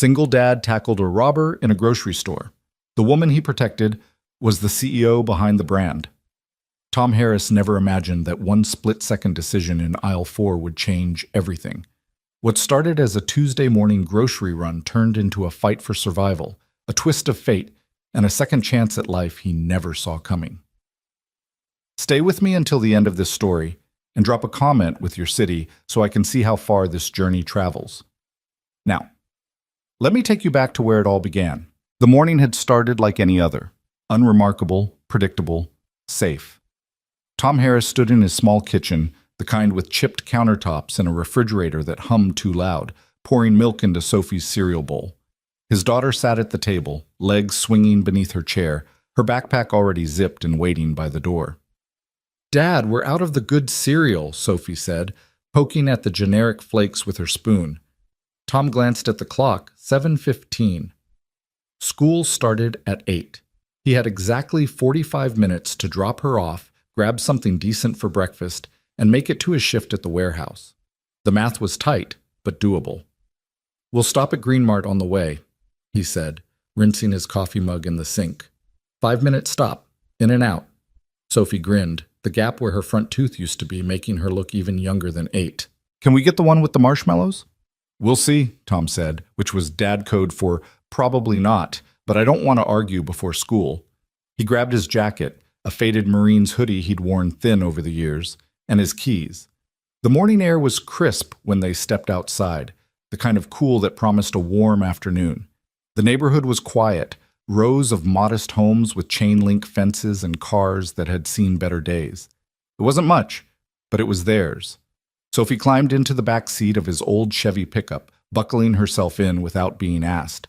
Single dad tackled a robber in a grocery store. The woman he protected was the CEO behind the brand. Tom Harris never imagined that one split-second decision in aisle 4 would change everything. What started as a Tuesday morning grocery run turned into a fight for survival, a twist of fate, and a second chance at life he never saw coming. Stay with me until the end of this story and drop a comment with your city so I can see how far this journey travels. Now, let me take you back to where it all began. The morning had started like any other, unremarkable, predictable, safe. Tom Harris stood in his small kitchen, the kind with chipped countertops and a refrigerator that hummed too loud, pouring milk into Sophie's cereal bowl. His daughter sat at the table, legs swinging beneath her chair, her backpack already zipped and waiting by the door. "Dad, we're out of the good cereal," Sophie said, poking at the generic flakes with her spoon. Tom glanced at the clock, 7:15. School started at 8. He had exactly 45 minutes to drop her off, grab something decent for breakfast, and make it to his shift at the warehouse. The math was tight, but doable. "We'll stop at Green Mart on the way," he said, rinsing his coffee mug in the sink. 5-minute stop, in and out. Sophie grinned, the gap where her front tooth used to be making her look even younger than 8. "Can we get the one with the marshmallows?" "We'll see," Tom said, which was dad code for probably not, but I don't want to argue before school. He grabbed his jacket, a faded Marine's hoodie he'd worn thin over the years, and his keys. The morning air was crisp when they stepped outside, the kind of cool that promised a warm afternoon. The neighborhood was quiet, rows of modest homes with chain-link fences and cars that had seen better days. It wasn't much, but it was theirs. Sophie climbed into the back seat of his old Chevy pickup, buckling herself in without being asked.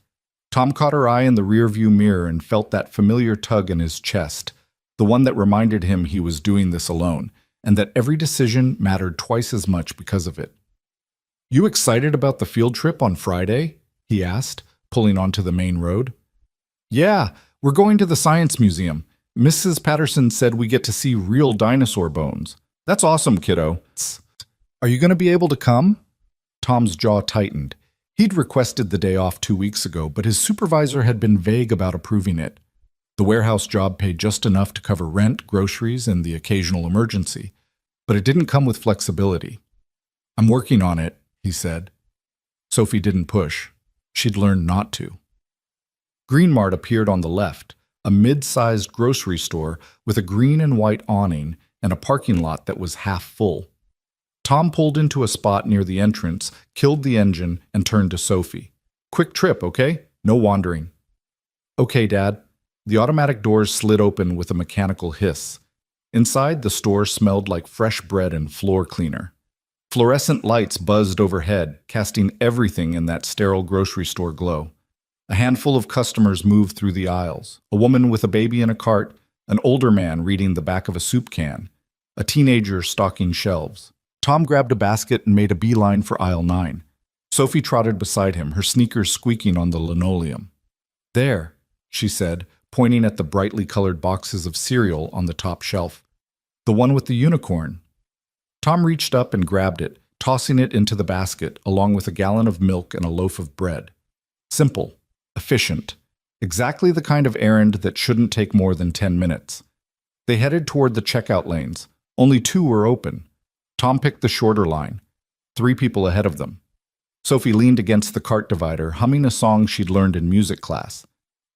Tom caught her eye in the rearview mirror and felt that familiar tug in his chest, the one that reminded him he was doing this alone, and that every decision mattered twice as much because of it. "You excited about the field trip on Friday?" he asked, pulling onto the main road. "Yeah, we're going to the Science Museum. Mrs. Patterson said we get to see real dinosaur bones. That's awesome, kiddo. Are you going to be able to come?" Tom's jaw tightened. He'd requested the day off 2 weeks ago, but his supervisor had been vague about approving it. The warehouse job paid just enough to cover rent, groceries, and the occasional emergency, but it didn't come with flexibility. "I'm working on it," he said. Sophie didn't push. She'd learned not to. Green Mart appeared on the left, a mid-sized grocery store with a green and white awning and a parking lot that was half full. Tom pulled into a spot near the entrance, killed the engine, and turned to Sophie. "Quick trip, okay? No wandering." "Okay, Dad." The automatic doors slid open with a mechanical hiss. Inside, the store smelled like fresh bread and floor cleaner. Fluorescent lights buzzed overhead, casting everything in that sterile grocery store glow. A handful of customers moved through the aisles, a woman with a baby in a cart, an older man reading the back of a soup can, a teenager stocking shelves. Tom grabbed a basket and made a beeline for aisle 9. Sophie trotted beside him, her sneakers squeaking on the linoleum. "There," she said, pointing at the brightly colored boxes of cereal on the top shelf. "The one with the unicorn." Tom reached up and grabbed it, tossing it into the basket, along with a gallon of milk and a loaf of bread. Simple, efficient, exactly the kind of errand that shouldn't take more than 10 minutes. They headed toward the checkout lanes. Only 2 were open. Tom picked the shorter line, 3 people ahead of them. Sophie leaned against the cart divider, humming a song she'd learned in music class.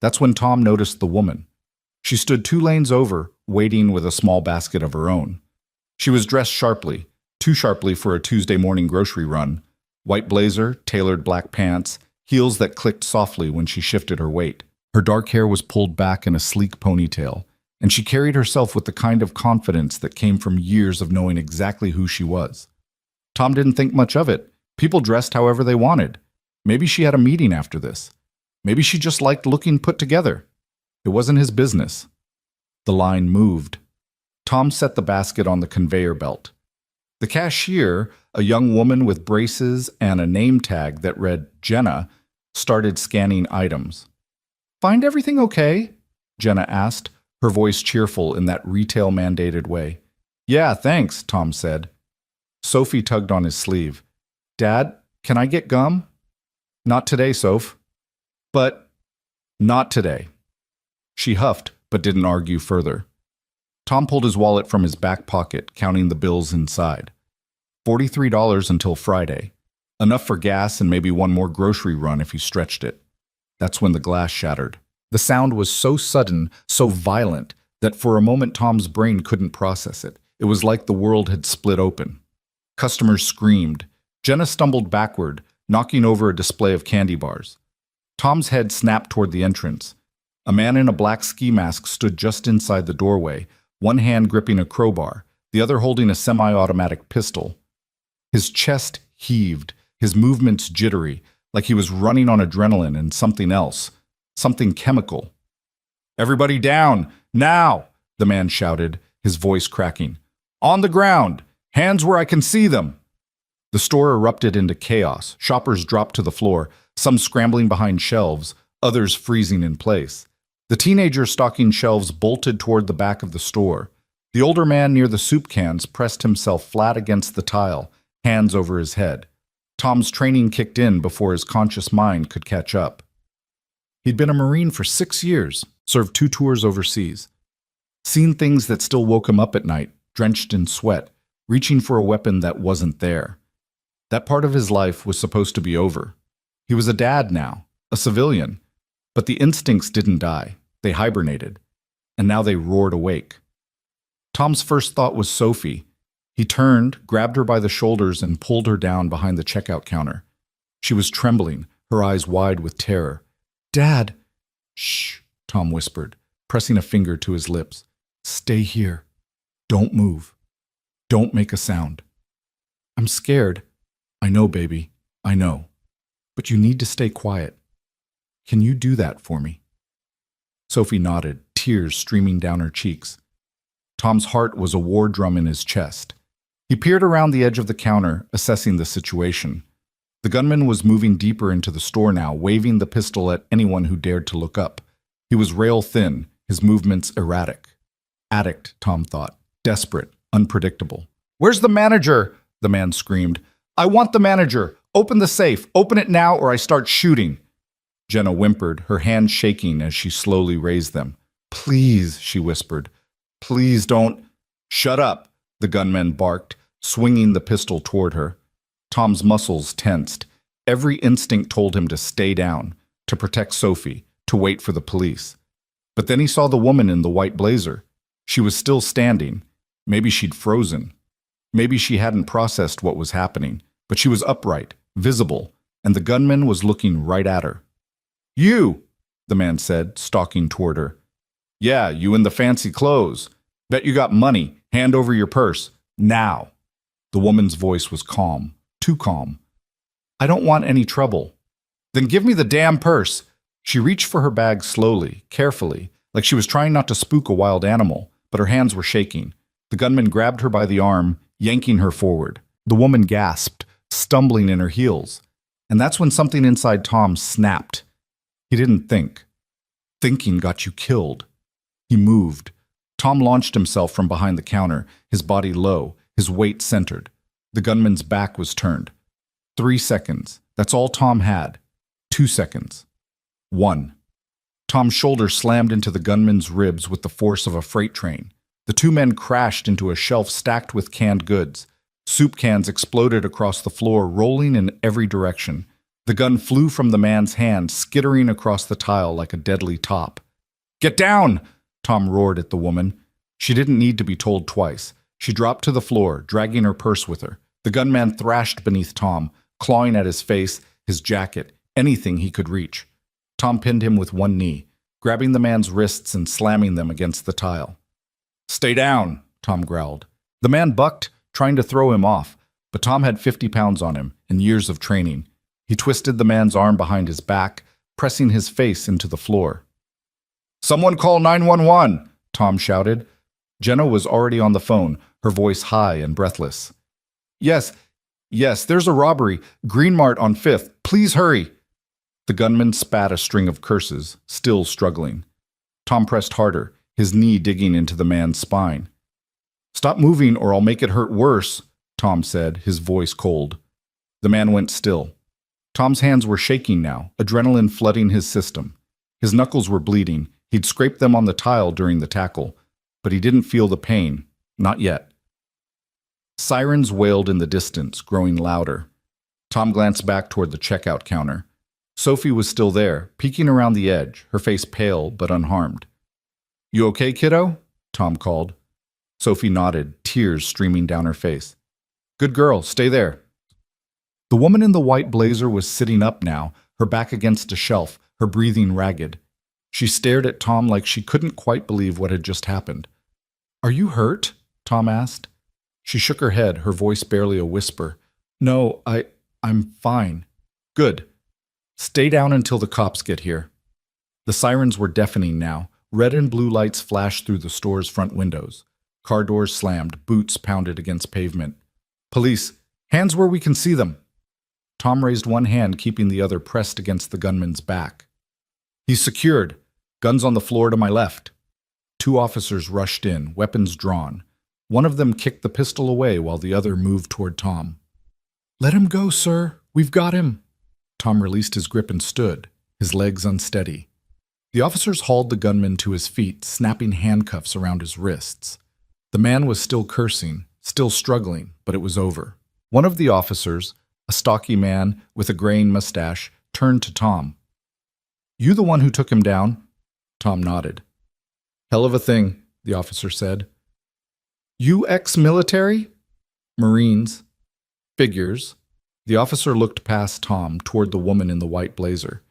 That's when Tom noticed the woman. She stood 2 lanes over, waiting with a small basket of her own. She was dressed sharply, too sharply for a Tuesday morning grocery run. White blazer, tailored black pants, heels that clicked softly when she shifted her weight. Her dark hair was pulled back in a sleek ponytail, and she carried herself with the kind of confidence that came from years of knowing exactly who she was. Tom didn't think much of it. People dressed however they wanted. Maybe she had a meeting after this. Maybe she just liked looking put together. It wasn't his business. The line moved. Tom set the basket on the conveyor belt. The cashier, a young woman with braces and a name tag that read Jenna, started scanning items. "Find everything okay?" Jenna asked, her voice cheerful in that retail-mandated way. "Yeah, thanks," Tom said. Sophie tugged on his sleeve. "Dad, can I get gum?" "Not today, Soph. But not today. She huffed, but didn't argue further. Tom pulled his wallet from his back pocket, counting the bills inside. $43 until Friday. Enough for gas and maybe one more grocery run if he stretched it. That's when the glass shattered. The sound was so sudden, so violent, that for a moment Tom's brain couldn't process it. It was like the world had split open. Customers screamed. Jenna stumbled backward, knocking over a display of candy bars. Tom's head snapped toward the entrance. A man in a black ski mask stood just inside the doorway, one hand gripping a crowbar, the other holding a semi-automatic pistol. His chest heaved, his movements jittery, like he was running on adrenaline and something else, something chemical. "Everybody down, now!" the man shouted, his voice cracking. "On the ground! Hands where I can see them!" The store erupted into chaos. Shoppers dropped to the floor, some scrambling behind shelves, others freezing in place. The teenager stocking shelves bolted toward the back of the store. The older man near the soup cans pressed himself flat against the tile, hands over his head. Tom's training kicked in before his conscious mind could catch up. He'd been a Marine for 6 years, served 2 tours overseas. Seen things that still woke him up at night, drenched in sweat, reaching for a weapon that wasn't there. That part of his life was supposed to be over. He was a dad now, a civilian. But the instincts didn't die. They hibernated. And now they roared awake. Tom's first thought was Sophie. He turned, grabbed her by the shoulders, and pulled her down behind the checkout counter. She was trembling, her eyes wide with terror. "Dad!" "Shh," Tom whispered, pressing a finger to his lips. "Stay here. Don't move. Don't make a sound." "I'm scared." "I know, baby. I know. But you need to stay quiet. Can you do that for me?" Sophie nodded, tears streaming down her cheeks. Tom's heart was a war drum in his chest. He peered around the edge of the counter, assessing the situation. The gunman was moving deeper into the store now, waving the pistol at anyone who dared to look up. He was rail-thin, his movements erratic. Addict, Tom thought. Desperate, unpredictable. "Where's the manager?" the man screamed. "I want the manager! Open the safe! Open it now or I start shooting!" Jenna whimpered, her hands shaking as she slowly raised them. "Please," she whispered. "Please don't—" "Shut up," the gunman barked, swinging the pistol toward her. Tom's muscles tensed. Every instinct told him to stay down, to protect Sophie, to wait for the police. But then he saw the woman in the white blazer. She was still standing. Maybe she'd frozen. Maybe she hadn't processed what was happening, but she was upright, visible, and the gunman was looking right at her. "You!" the man said, stalking toward her. "Yeah, you in the fancy clothes. Bet you got money. Hand over your purse. Now." The woman's voice was calm, too calm. "I don't want any trouble." "Then give me the damn purse." She reached for her bag slowly, carefully, like she was trying not to spook a wild animal, but her hands were shaking. The gunman grabbed her by the arm, yanking her forward. The woman gasped, stumbling in her heels. And that's when something inside Tom snapped. He didn't think. Thinking got you killed. He moved. Tom launched himself from behind the counter, his body low, his weight centered. The gunman's back was turned. 3 seconds. That's all Tom had. 2 seconds. 1. Tom's shoulder slammed into the gunman's ribs with the force of a freight train. The 2 men crashed into a shelf stacked with canned goods. Soup cans exploded across the floor, rolling in every direction. The gun flew from the man's hand, skittering across the tile like a deadly top. "Get down!" Tom roared at the woman. She didn't need to be told twice. She dropped to the floor, dragging her purse with her. The gunman thrashed beneath Tom, clawing at his face, his jacket, anything he could reach. Tom pinned him with one knee, grabbing the man's wrists and slamming them against the tile. "Stay down," Tom growled. The man bucked, trying to throw him off, but Tom had 50 pounds on him and years of training. He twisted the man's arm behind his back, pressing his face into the floor. "Someone call 911!" Tom shouted. Jenna was already on the phone, her voice high and breathless. Yes, there's a robbery. Green Mart on 5th. Please hurry." The gunman spat a string of curses, still struggling. Tom pressed harder, his knee digging into the man's spine. "Stop moving or I'll make it hurt worse," Tom said, his voice cold. The man went still. Tom's hands were shaking now, adrenaline flooding his system. His knuckles were bleeding. He'd scraped them on the tile during the tackle, but he didn't feel the pain. Not yet. Sirens wailed in the distance, growing louder. Tom glanced back toward the checkout counter. Sophie was still there, peeking around the edge, her face pale but unharmed. "You okay, kiddo?" Tom called. Sophie nodded, tears streaming down her face. "Good girl, stay there." The woman in the white blazer was sitting up now, her back against a shelf, her breathing ragged. She stared at Tom like she couldn't quite believe what had just happened. "Are you hurt?" Tom asked. She shook her head, her voice barely a whisper. "No, I'm fine." "Good. Stay down until the cops get here." The sirens were deafening now. Red and blue lights flashed through the store's front windows. Car doors slammed, boots pounded against pavement. "Police, hands where we can see them." Tom raised one hand, keeping the other pressed against the gunman's back. "He's secured. Guns on the floor to my left." Two officers rushed in, weapons drawn. One of them kicked the pistol away while the other moved toward Tom. "Let him go, sir. We've got him." Tom released his grip and stood, his legs unsteady. The officers hauled the gunman to his feet, snapping handcuffs around his wrists. The man was still cursing, still struggling, but it was over. One of the officers, a stocky man with a graying mustache, turned to Tom. "You the one who took him down?" Tom nodded. "Hell of a thing," the officer said. "You ex-military?" "Marines." "Figures." The officer looked past Tom toward the woman in the white blazer.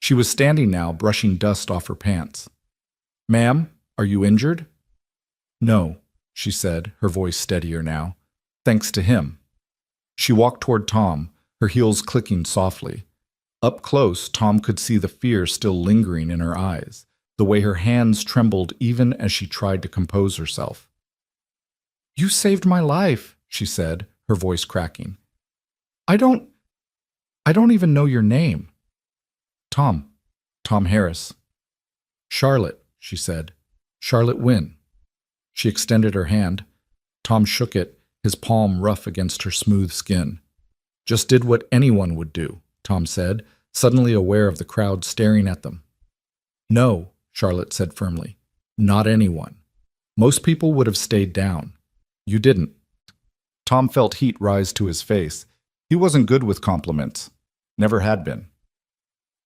She was standing now, brushing dust off her pants. "Ma'am, are you injured?" "No," she said, her voice steadier now. "Thanks to him." She walked toward Tom, her heels clicking softly. Up close, Tom could see the fear still lingering in her eyes, the way her hands trembled even as she tried to compose herself. "You saved my life," she said, her voice cracking. I don't even know your name." "Tom Harris." "Charlotte," she said. "Charlotte Wynne." She extended her hand. Tom shook it, his palm rough against her smooth skin. "Just did what anyone would do," Tom said, suddenly aware of the crowd staring at them. "No," Charlotte said firmly. "Not anyone. Most people would have stayed down. You didn't." Tom felt heat rise to his face. He wasn't good with compliments. Never had been.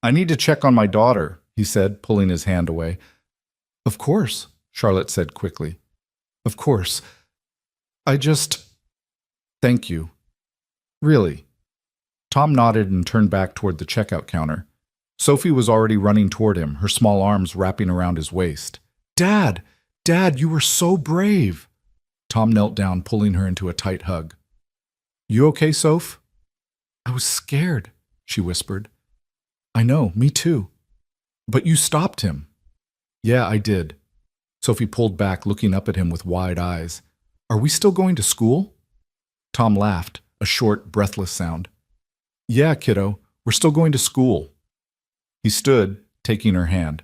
"I need to check on my daughter," he said, pulling his hand away. "Of course," Charlotte said quickly. "Of course. Thank you. Really." Tom nodded and turned back toward the checkout counter. Sophie was already running toward him, her small arms wrapping around his waist. Dad, you were so brave." Tom knelt down, pulling her into a tight hug. "You okay, Soph?" "I was scared," she whispered. "I know, me too." "But you stopped him." "Yeah, I did." Sophie pulled back, looking up at him with wide eyes. "Are we still going to school?" Tom laughed, a short, breathless sound. "Yeah, kiddo, we're still going to school." He stood, taking her hand.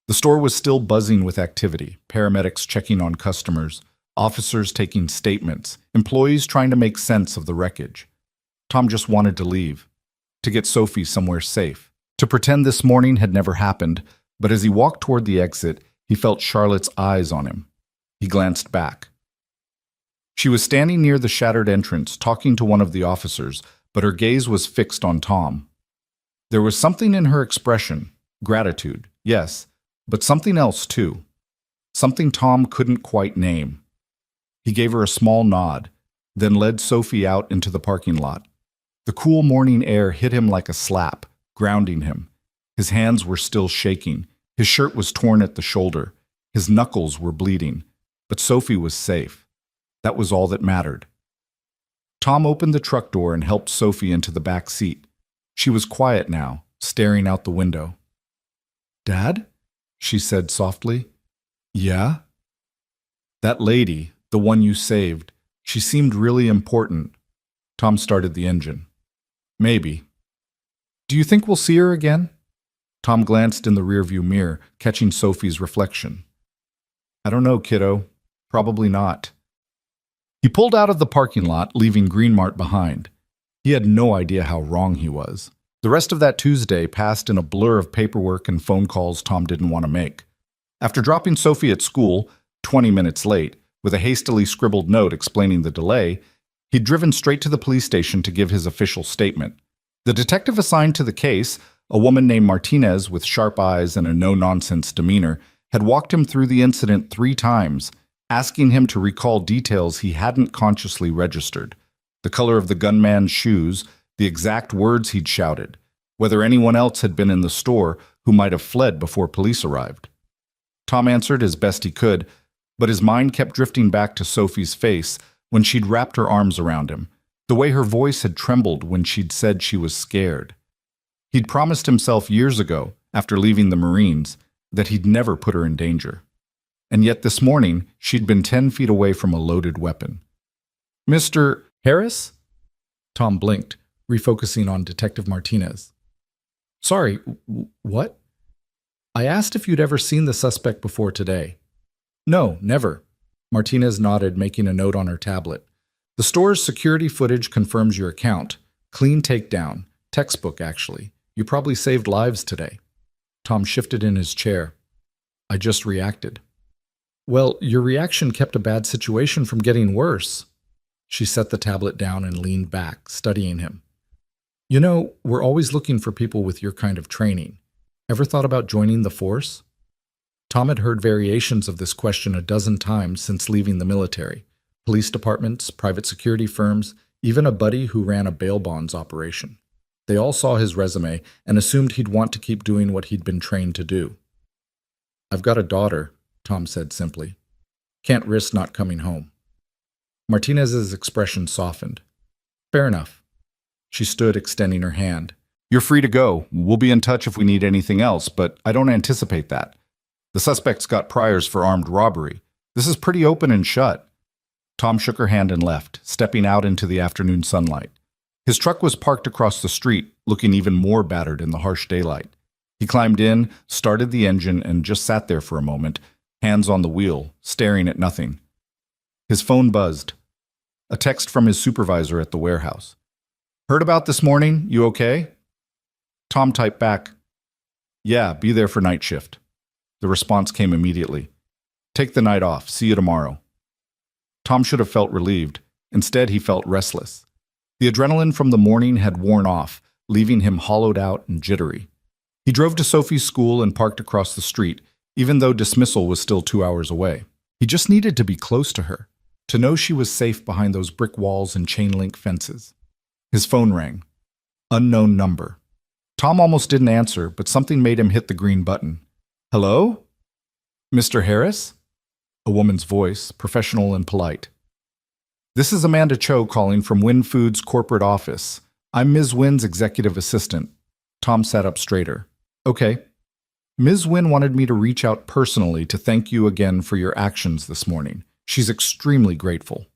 The store was still buzzing with activity, paramedics checking on customers, officers taking statements, employees trying to make sense of the wreckage. Tom just wanted to leave, to get Sophie somewhere safe, to pretend this morning had never happened, but as he walked toward the exit, he felt Charlotte's eyes on him. He glanced back. She was standing near the shattered entrance, talking to one of the officers, but her gaze was fixed on Tom. There was something in her expression, gratitude, yes, but something else too. Something Tom couldn't quite name. He gave her a small nod, then led Sophie out into the parking lot. The cool morning air hit him like a slap, grounding him. His hands were still shaking. His shirt was torn at the shoulder. His knuckles were bleeding. But Sophie was safe. That was all that mattered. Tom opened the truck door and helped Sophie into the back seat. She was quiet now, staring out the window. "Dad?" she said softly. "Yeah?" "That lady, the one you saved, she seemed really important." Tom started the engine. "Maybe." "Do you think we'll see her again?" Tom glanced in the rearview mirror, catching Sophie's reflection. "I don't know, kiddo. Probably not." He pulled out of the parking lot, leaving Green Mart behind. He had no idea how wrong he was. The rest of that Tuesday passed in a blur of paperwork and phone calls Tom didn't want to make. After dropping Sophie at school, 20 minutes late, with a hastily scribbled note explaining the delay, he'd driven straight to the police station to give his official statement. The detective assigned to the case, a woman named Martinez with sharp eyes and a no-nonsense demeanor, had walked him through the incident 3 times, asking him to recall details he hadn't consciously registered. The color of the gunman's shoes, the exact words he'd shouted, whether anyone else had been in the store who might have fled before police arrived. Tom answered as best he could, but his mind kept drifting back to Sophie's face when she'd wrapped her arms around him, the way her voice had trembled when she'd said she was scared. He'd promised himself years ago, after leaving the Marines, that he'd never put her in danger. And yet this morning, she'd been 10 feet away from a loaded weapon. "Mr. Harris?" Tom blinked, refocusing on Detective Martinez. "Sorry, what?" "I asked if you'd ever seen the suspect before today." "No, never." Martinez nodded, making a note on her tablet. "The store's security footage confirms your account. Clean takedown. Textbook, actually. You probably saved lives today." Tom shifted in his chair. "I just reacted." "Well, your reaction kept a bad situation from getting worse." She set the tablet down and leaned back, studying him. "You know, we're always looking for people with your kind of training. Ever thought about joining the force?" Tom had heard variations of this question a dozen times since leaving the military. Police departments, private security firms, even a buddy who ran a bail bonds operation. They all saw his resume and assumed he'd want to keep doing what he'd been trained to do. "I've got a daughter," Tom said simply. "Can't risk not coming home." Martinez's expression softened. "Fair enough." She stood, extending her hand. "You're free to go. We'll be in touch if we need anything else, but I don't anticipate that. The suspect's got priors for armed robbery. This is pretty open and shut." Tom shook her hand and left, stepping out into the afternoon sunlight. His truck was parked across the street, looking even more battered in the harsh daylight. He climbed in, started the engine, and just sat there for a moment, hands on the wheel, staring at nothing. His phone buzzed. A text from his supervisor at the warehouse. "Heard about this morning? You okay?" Tom typed back, "Yeah, be there for night shift." The response came immediately. "Take the night off. See you tomorrow." Tom should have felt relieved. Instead, he felt restless. The adrenaline from the morning had worn off, leaving him hollowed out and jittery. He drove to Sophie's school and parked across the street, even though dismissal was still 2 hours away. He just needed to be close to her, to know she was safe behind those brick walls and chain-link fences. His phone rang. Unknown number. Tom almost didn't answer, but something made him hit the green button. "Hello? Mr. Harris?" A woman's voice, professional and polite. "This is Amanda Cho calling from Wynn Foods' corporate office. I'm Ms. Wynn's executive assistant." Tom sat up straighter. "Okay. Ms. Wynn wanted me to reach out personally to thank you again for your actions this morning. She's extremely grateful."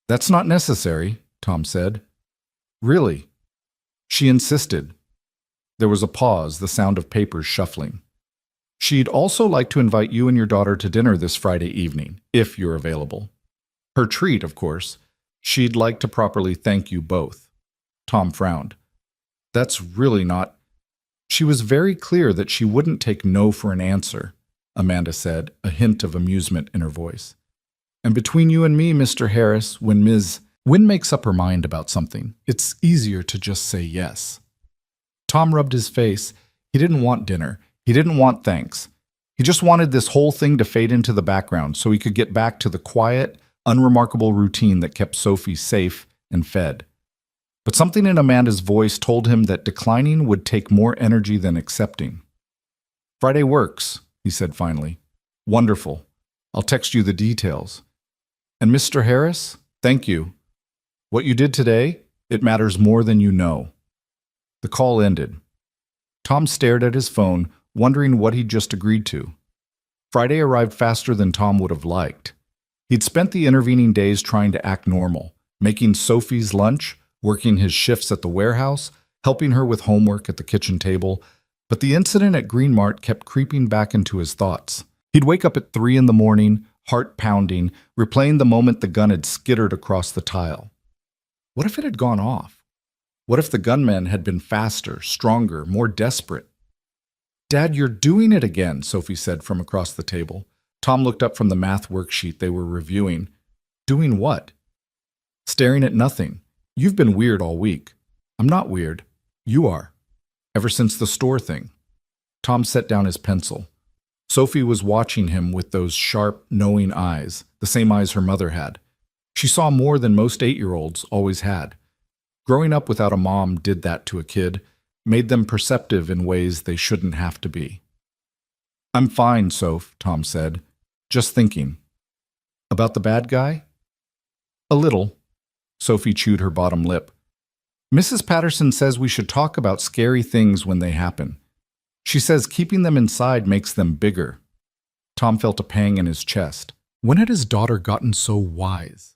"That's not necessary," Tom said. "Really?" She insisted. There was a pause, the sound of papers shuffling. "She'd also like to invite you and your daughter to dinner this Friday evening, if you're available. Her treat, of course. She'd like to properly thank you both." Tom frowned. "That's really not—" "She was very clear that she wouldn't take no for an answer," Amanda said, a hint of amusement in her voice. "And between you and me, Mr. Harris, when Ms. Wynn makes up her mind about something, it's easier to just say yes." Tom rubbed his face. He didn't want dinner. He didn't want thanks. He just wanted this whole thing to fade into the background so he could get back to the quiet, unremarkable routine that kept Sophie safe and fed. But something in Amanda's voice told him that declining would take more energy than accepting. "Friday works," he said finally. "Wonderful. I'll text you the details. And Mr. Harris, thank you. What you did today, it matters more than you know." The call ended. Tom stared at his phone, wondering what he'd just agreed to. Friday arrived faster than Tom would have liked. He'd spent the intervening days trying to act normal, making Sophie's lunch, working his shifts at the warehouse, helping her with homework at the kitchen table, but the incident at Green Mart kept creeping back into his thoughts. He'd wake up at 3 in the morning, heart pounding, replaying the moment the gun had skittered across the tile. What if it had gone off? What if the gunmen had been faster, stronger, more desperate? "Dad, you're doing it again," Sophie said from across the table. Tom looked up from the math worksheet they were reviewing. "Doing what?" "Staring at nothing. You've been weird all week." "I'm not weird. You are. Ever since the store thing." Tom set down his pencil. Sophie was watching him with those sharp, knowing eyes, the same eyes her mother had. She saw more than most 8-year-olds always had. Growing up without a mom did that to a kid, made them perceptive in ways they shouldn't have to be. "I'm fine, Soph," Tom said. "Just thinking." "About the bad guy?" "A little." Sophie chewed her bottom lip. "Mrs. Patterson says we should talk about scary things when they happen. She says keeping them inside makes them bigger." Tom felt a pang in his chest. When had his daughter gotten so wise?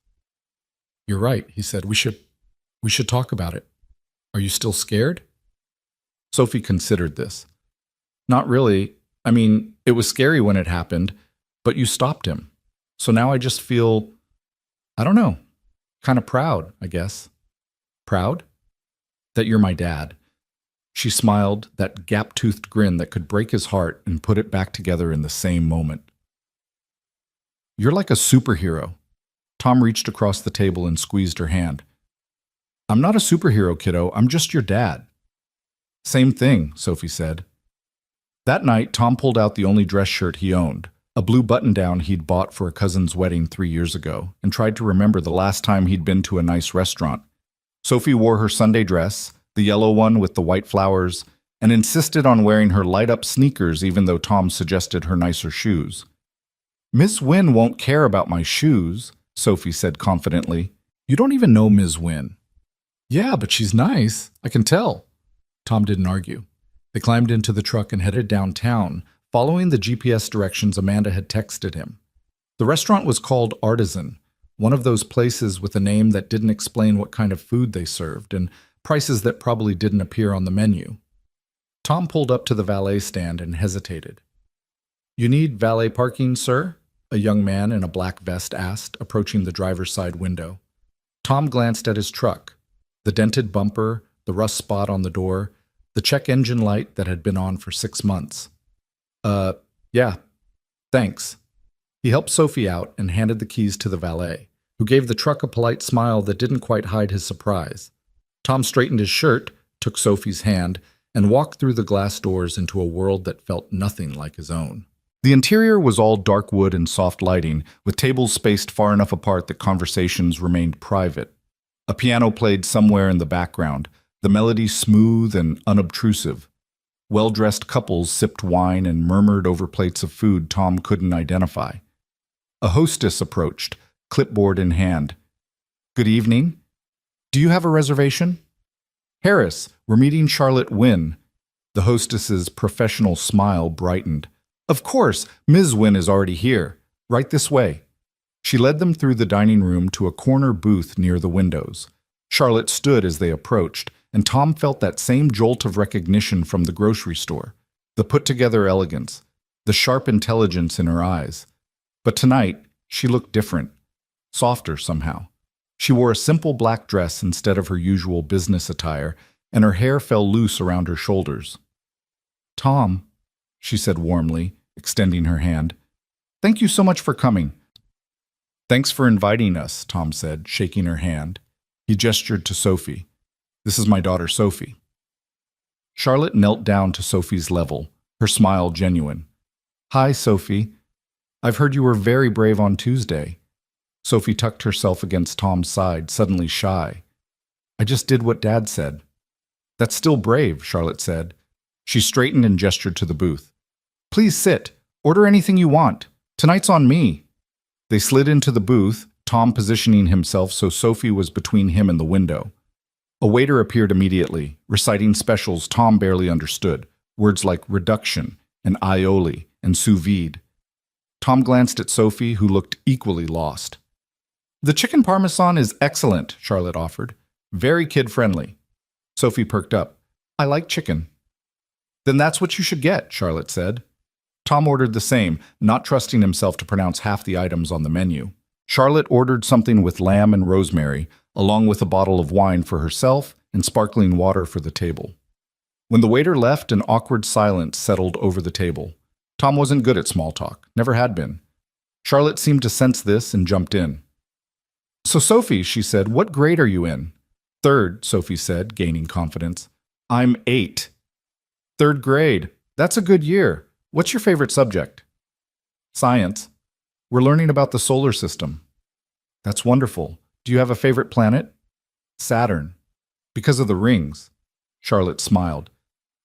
"You're right," he said. We should talk about it. Are you still scared?" Sophie considered this. "Not really. I mean, it was scary when it happened, but you stopped him. So now I just feel, I don't know, kind of proud, I guess." "Proud?" "That you're my dad." She smiled, that gap-toothed grin that could break his heart and put it back together in the same moment. "You're like a superhero." Tom reached across the table and squeezed her hand. "I'm not a superhero, kiddo. I'm just your dad." "Same thing," Sophie said. That night, Tom pulled out the only dress shirt he owned, a blue button-down he'd bought for a cousin's wedding 3 years ago, and tried to remember the last time he'd been to a nice restaurant. Sophie wore her Sunday dress, the yellow one with the white flowers, and insisted on wearing her light-up sneakers even though Tom suggested her nicer shoes. "Miss Wynne won't care about my shoes," Sophie said confidently. "You don't even know Ms. Wynne." "Yeah, but she's nice. I can tell." Tom didn't argue. They climbed into the truck and headed downtown, following the GPS directions Amanda had texted him. The restaurant was called Artisan, one of those places with a name that didn't explain what kind of food they served, and prices that probably didn't appear on the menu. Tom pulled up to the valet stand and hesitated. "You need valet parking, sir?" a young man in a black vest asked, approaching the driver's side window. Tom glanced at his truck. The dented bumper, the rust spot on the door, the check engine light that had been on for 6 months. Yeah, thanks." He helped Sophie out and handed the keys to the valet, who gave the truck a polite smile that didn't quite hide his surprise. Tom straightened his shirt, took Sophie's hand, and walked through the glass doors into a world that felt nothing like his own. The interior was all dark wood and soft lighting, with tables spaced far enough apart that conversations remained private. A piano played somewhere in the background, the melody smooth and unobtrusive. Well-dressed couples sipped wine and murmured over plates of food Tom couldn't identify. A hostess approached, clipboard in hand. "Good evening. Do you have a reservation?" "Harris, we're meeting Charlotte Wynne." The hostess's professional smile brightened. "Of course, Ms. Wynne is already here. Right this way." She led them through the dining room to a corner booth near the windows. Charlotte stood as they approached, and Tom felt that same jolt of recognition from the grocery store, the put-together elegance, the sharp intelligence in her eyes. But tonight, she looked different, softer somehow. She wore a simple black dress instead of her usual business attire, and her hair fell loose around her shoulders. "Tom," she said warmly, extending her hand. "Thank you so much for coming." "Thanks for inviting us," Tom said, shaking her hand. He gestured to Sophie. "This is my daughter, Sophie." Charlotte knelt down to Sophie's level, her smile genuine. "Hi, Sophie. I've heard you were very brave on Tuesday." Sophie tucked herself against Tom's side, suddenly shy. "I just did what Dad said." "That's still brave," Charlotte said. She straightened and gestured to the booth. "Please sit. Order anything you want. Tonight's on me." They slid into the booth, Tom positioning himself so Sophie was between him and the window. A waiter appeared immediately, reciting specials Tom barely understood, words like reduction and aioli and sous vide. Tom glanced at Sophie, who looked equally lost. "The chicken parmesan is excellent," Charlotte offered. "Very kid-friendly." Sophie perked up. "I like chicken." "Then that's what you should get," Charlotte said. Tom ordered the same, not trusting himself to pronounce half the items on the menu. Charlotte ordered something with lamb and rosemary, along with a bottle of wine for herself and sparkling water for the table. When the waiter left, an awkward silence settled over the table. Tom wasn't good at small talk, never had been. Charlotte seemed to sense this and jumped in. "So, Sophie," she said, "what grade are you in?" "Third," Sophie said, gaining confidence. "I'm 8. Third grade. That's a good year. What's your favorite subject?" "Science. We're learning about the solar system." "That's wonderful. Do you have a favorite planet?" "Saturn. Because of the rings." Charlotte smiled.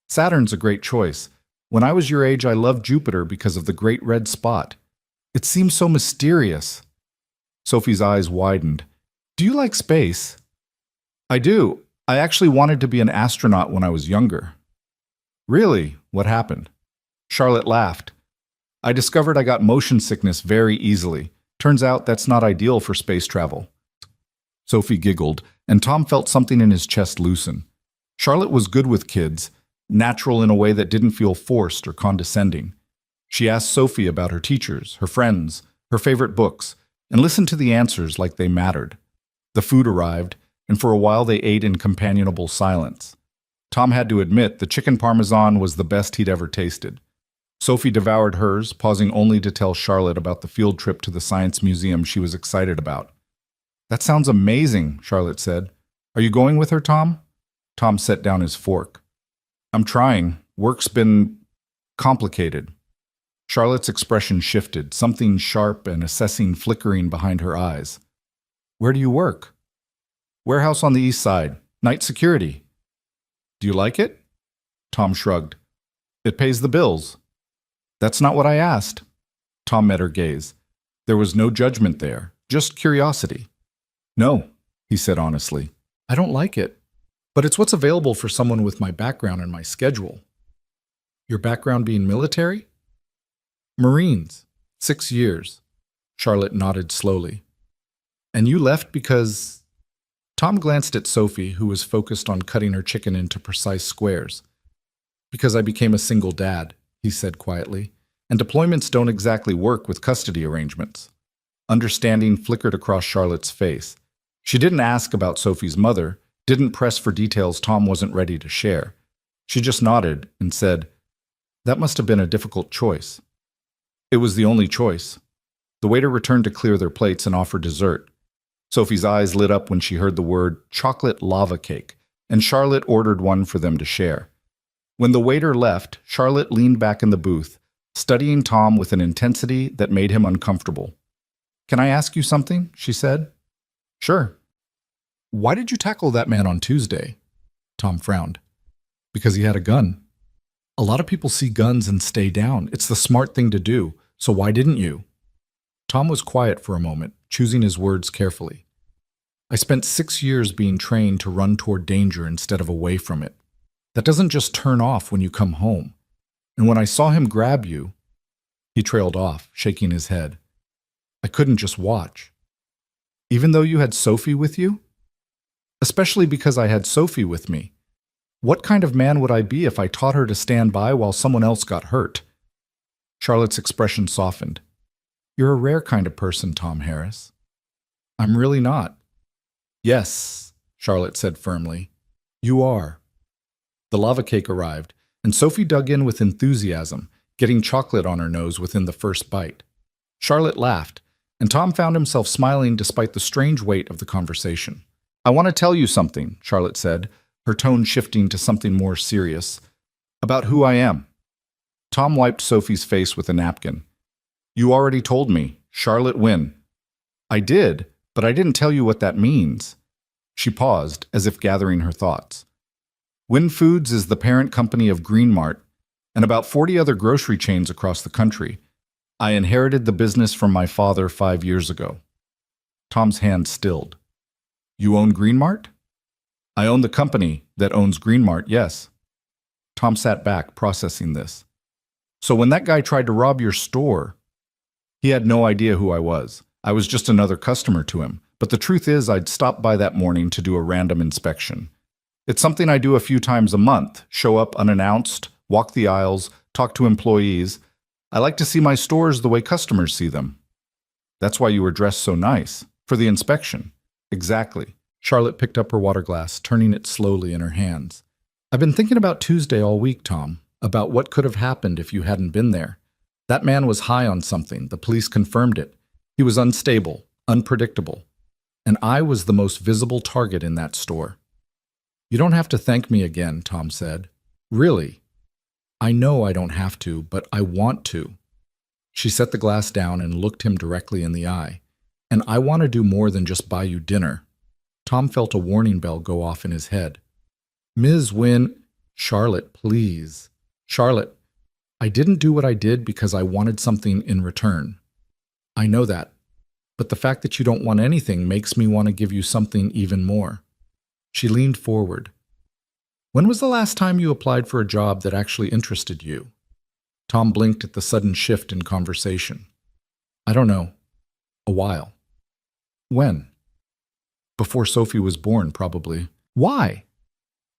"Saturn's a great choice. When I was your age, I loved Jupiter because of the great red spot. It seems so mysterious." Sophie's eyes widened. "Do you like space?" "I do. I actually wanted to be an astronaut when I was younger." "Really? What happened?" Charlotte laughed. "I discovered I got motion sickness very easily. Turns out that's not ideal for space travel." Sophie giggled, and Tom felt something in his chest loosen. Charlotte was good with kids, natural in a way that didn't feel forced or condescending. She asked Sophie about her teachers, her friends, her favorite books, and listened to the answers like they mattered. The food arrived, and for a while they ate in companionable silence. Tom had to admit the chicken parmesan was the best he'd ever tasted. Sophie devoured hers, pausing only to tell Charlotte about the field trip to the science museum she was excited about. "That sounds amazing," Charlotte said. "Are you going with her, Tom?" Tom set down his fork. "I'm trying. Work's been complicated." Charlotte's expression shifted, something sharp and assessing flickering behind her eyes. "Where do you work?" "Warehouse on the east side. Night security." "Do you like it?" Tom shrugged. "It pays the bills." "That's not what I asked." Tom met her gaze. There was no judgment there, just curiosity. "No," he said honestly. "I don't like it. But it's what's available for someone with my background and my schedule." "Your background being military?" "Marines. 6 years." Charlotte nodded slowly. "And you left because—" Tom glanced at Sophie, who was focused on cutting her chicken into precise squares. "Because I became a single dad," he said quietly, "and deployments don't exactly work with custody arrangements." Understanding flickered across Charlotte's face. She didn't ask about Sophie's mother, didn't press for details Tom wasn't ready to share. She just nodded and said, "That must have been a difficult choice." It was the only choice. The waiter returned to clear their plates and offer dessert. Sophie's eyes lit up when she heard the word chocolate lava cake, and Charlotte ordered one for them to share. When the waiter left, Charlotte leaned back in the booth, studying Tom with an intensity that made him uncomfortable. "Can I ask you something?" she said. "Sure." "Why did you tackle that man on Tuesday?" Tom frowned. "Because he had a gun." "A lot of people see guns and stay down. It's the smart thing to do. So why didn't you?" Tom was quiet for a moment, choosing his words carefully. "I spent 6 years being trained to run toward danger instead of away from it. That doesn't just turn off when you come home. And when I saw him grab you—" He trailed off, shaking his head. "I couldn't just watch." "Even though you had Sophie with you?" "Especially because I had Sophie with me. What kind of man would I be if I taught her to stand by while someone else got hurt?" Charlotte's expression softened. "You're a rare kind of person, Tom Harris." "I'm really not." "Yes," Charlotte said firmly. "You are." The lava cake arrived, and Sophie dug in with enthusiasm, getting chocolate on her nose within the first bite. Charlotte laughed, and Tom found himself smiling despite the strange weight of the conversation. "I want to tell you something," Charlotte said, her tone shifting to something more serious, "about who I am." Tom wiped Sophie's face with a napkin. "You already told me, Charlotte Wynn." "I did, but I didn't tell you what that means." She paused, as if gathering her thoughts. "Wynn Foods is the parent company of Green Mart and about 40 other grocery chains across the country. I inherited the business from my father 5 years ago." Tom's hand stilled. "You own Green Mart?" "I own the company that owns Green Mart, yes." Tom sat back, processing this. "So when that guy tried to rob your store—" "He had no idea who I was. I was just another customer to him. But the truth is I'd stopped by that morning to do a random inspection. It's something I do a few times a month, show up unannounced, walk the aisles, talk to employees. I like to see my stores the way customers see them." "That's why you were dressed so nice. For the inspection." "Exactly. Charlotte picked up her water glass, turning it slowly in her hands. I've been thinking about Tuesday all week, Tom, about what could have happened if you hadn't been there. That man was high on something. The police confirmed it. He was unstable, unpredictable. And I was the most visible target in that store. You don't have to thank me again, Tom said. Really? I know I don't have to, but I want to. She set the glass down and looked him directly in the eye. And I want to do more than just buy you dinner. Tom felt a warning bell go off in his head. Ms. Wynne, Charlotte, please. Charlotte, I didn't do what I did because I wanted something in return. I know that. But the fact that you don't want anything makes me want to give you something even more. She leaned forward. When was the last time you applied for a job that actually interested you? Tom blinked at the sudden shift in conversation. I don't know. A while. When? Before Sophie was born, probably. Why?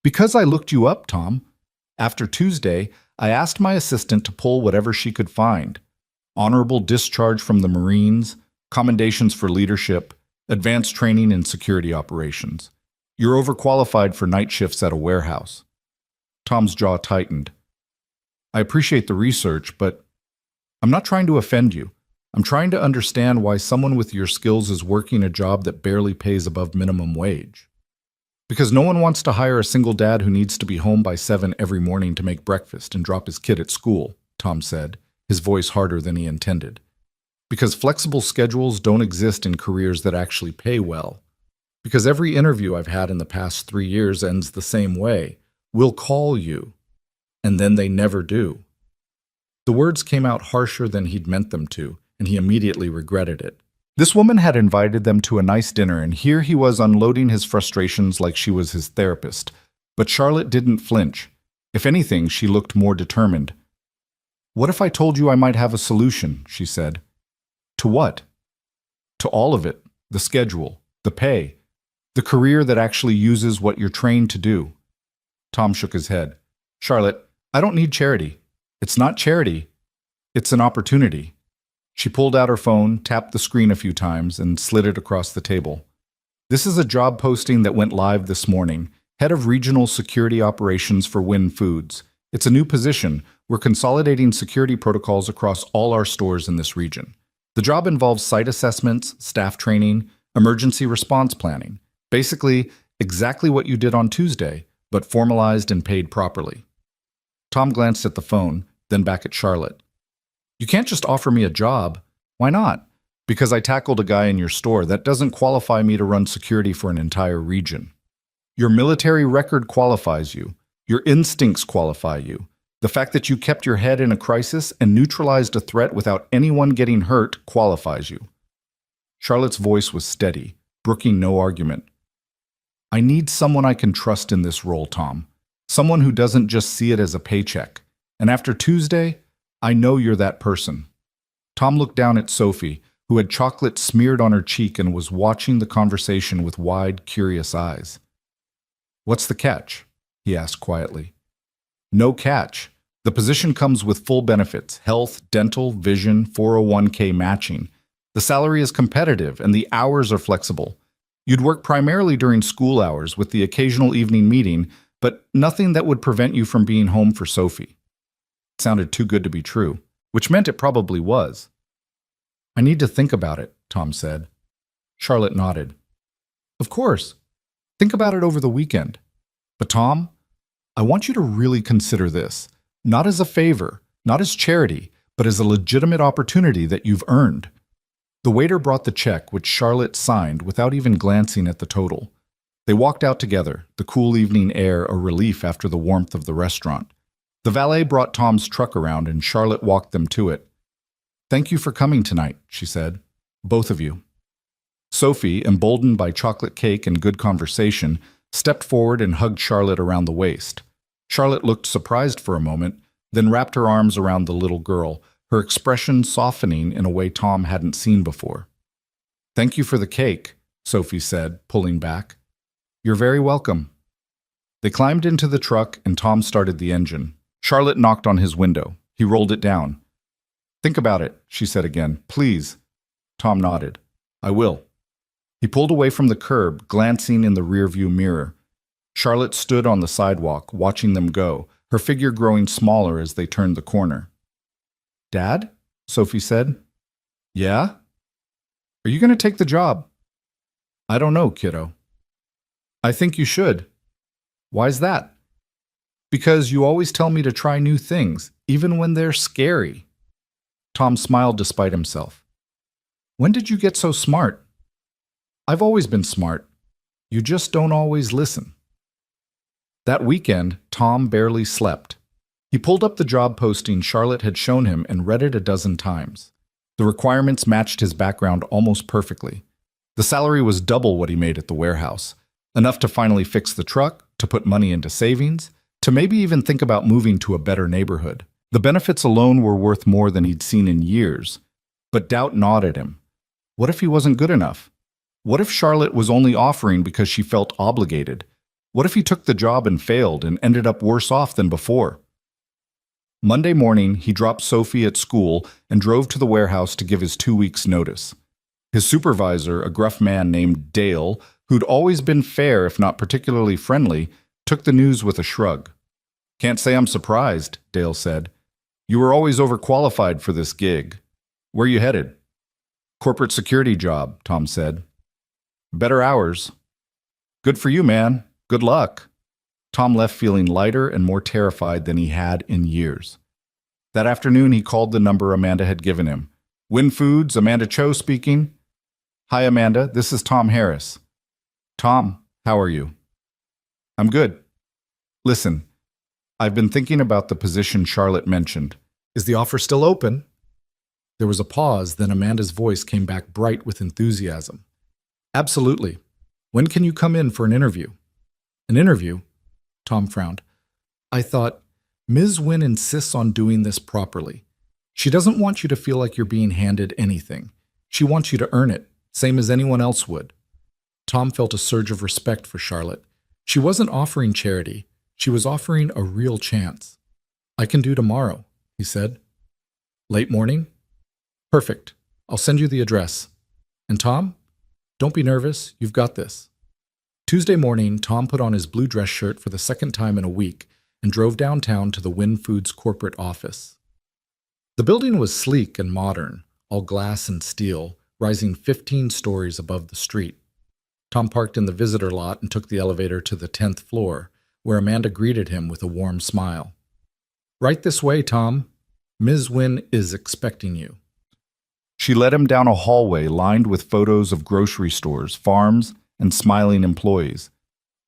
Because I looked you up, Tom. After Tuesday, I asked my assistant to pull whatever she could find. Honorable discharge from the Marines, commendations for leadership, advanced training in security operations. You're overqualified for night shifts at a warehouse. Tom's jaw tightened. I appreciate the research, but I'm not trying to offend you. I'm trying to understand why someone with your skills is working a job that barely pays above minimum wage. Because no one wants to hire a single dad who needs to be home by 7 every morning to make breakfast and drop his kid at school, Tom said, his voice harder than he intended. Because flexible schedules don't exist in careers that actually pay well. Because every interview I've had in the past 3 years ends the same way. We'll call you. And then they never do. The words came out harsher than he'd meant them to, and he immediately regretted it. This woman had invited them to a nice dinner, and here he was unloading his frustrations like she was his therapist. But Charlotte didn't flinch. If anything, she looked more determined. What if I told you I might have a solution, she said. To what? To all of it. The schedule, the pay, the career that actually uses what you're trained to do. Tom shook his head. Charlotte, I don't need charity. It's not charity. It's an opportunity. She pulled out her phone, tapped the screen a few times, and slid it across the table. This is a job posting that went live this morning. Head of Regional Security Operations for Wynn Foods. It's a new position. We're consolidating security protocols across all our stores in this region. The job involves site assessments, staff training, emergency response planning. Basically, exactly what you did on Tuesday, but formalized and paid properly. Tom glanced at the phone, then back at Charlotte. You can't just offer me a job. Why not? Because I tackled a guy in your store. That doesn't qualify me to run security for an entire region. Your military record qualifies you. Your instincts qualify you. The fact that you kept your head in a crisis and neutralized a threat without anyone getting hurt qualifies you. Charlotte's voice was steady, brooking no argument. I need someone I can trust in this role, Tom. Someone who doesn't just see it as a paycheck. And after Tuesday, I know you're that person. Tom looked down at Sophie, who had chocolate smeared on her cheek and was watching the conversation with wide, curious eyes. What's the catch? He asked quietly. No catch. The position comes with full benefits, health, dental, vision, 401k matching. The salary is competitive and the hours are flexible. You'd work primarily during school hours with the occasional evening meeting, but nothing that would prevent you from being home for Sophie. It sounded too good to be true, which meant it probably was. I need to think about it, Tom said. Charlotte nodded. Of course. Think about it over the weekend. But Tom, I want you to really consider this, not as a favor, not as charity, but as a legitimate opportunity that you've earned. The waiter brought the check, which Charlotte signed without even glancing at the total. They walked out together, the cool evening air a relief after the warmth of the restaurant. The valet brought Tom's truck around and Charlotte walked them to it. Thank you for coming tonight, she said. Both of you. Sophie, emboldened by chocolate cake and good conversation, stepped forward and hugged Charlotte around the waist. Charlotte looked surprised for a moment, then wrapped her arms around the little girl, her expression softening in a way Tom hadn't seen before. Thank you for the cake, Sophie said, pulling back. You're very welcome. They climbed into the truck and Tom started the engine. Charlotte knocked on his window. He rolled it down. Think about it, she said again. Please. Tom nodded. I will. He pulled away from the curb, glancing in the rearview mirror. Charlotte stood on the sidewalk, watching them go, her figure growing smaller as they turned the corner. "Dad?" Sophie said. "Yeah? Are you going to take the job?" "I don't know, kiddo." "I think you should." "Why's that?" "Because you always tell me to try new things, even when they're scary." Tom smiled despite himself. "When did you get so smart?" "I've always been smart. You just don't always listen." That weekend, Tom barely slept. He pulled up the job posting Charlotte had shown him and read it a dozen times. The requirements matched his background almost perfectly. The salary was double what he made at the warehouse, enough to finally fix the truck, to put money into savings, to maybe even think about moving to a better neighborhood. The benefits alone were worth more than he'd seen in years, but doubt gnawed at him. What if he wasn't good enough? What if Charlotte was only offering because she felt obligated? What if he took the job and failed and ended up worse off than before? Monday morning, he dropped Sophie at school and drove to the warehouse to give his 2 weeks' notice. His supervisor, a gruff man named Dale, who'd always been fair if not particularly friendly, took the news with a shrug. "Can't say I'm surprised," Dale said. "You were always overqualified for this gig. Where you headed?" "Corporate security job," Tom said. "Better hours." "Good for you, man. Good luck." Tom left feeling lighter and more terrified than he had in years. That afternoon, he called the number Amanda had given him. "Win Foods, Amanda Cho speaking." "Hi, Amanda. This is Tom Harris." "Tom, how are you?" "I'm good. Listen, I've been thinking about the position Charlotte mentioned. Is the offer still open?" There was a pause, then Amanda's voice came back bright with enthusiasm. "Absolutely. When can you come in for an interview?" "An interview?" Tom frowned. "I thought, Ms. Wynn insists on doing this properly. She doesn't want you to feel like you're being handed anything. She wants you to earn it, same as anyone else would." Tom felt a surge of respect for Charlotte. She wasn't offering charity. She was offering a real chance. "I can do tomorrow," he said. "Late morning?" "Perfect. I'll send you the address. And Tom, don't be nervous. You've got this." Tuesday morning, Tom put on his blue dress shirt for the second time in a week and drove downtown to the Wynn Foods corporate office. The building was sleek and modern, all glass and steel, rising 15 stories above the street. Tom parked in the visitor lot and took the elevator to the 10th floor, where Amanda greeted him with a warm smile. "Right this way, Tom. Ms. Wynn is expecting you." She led him down a hallway lined with photos of grocery stores, farms, and smiling employees.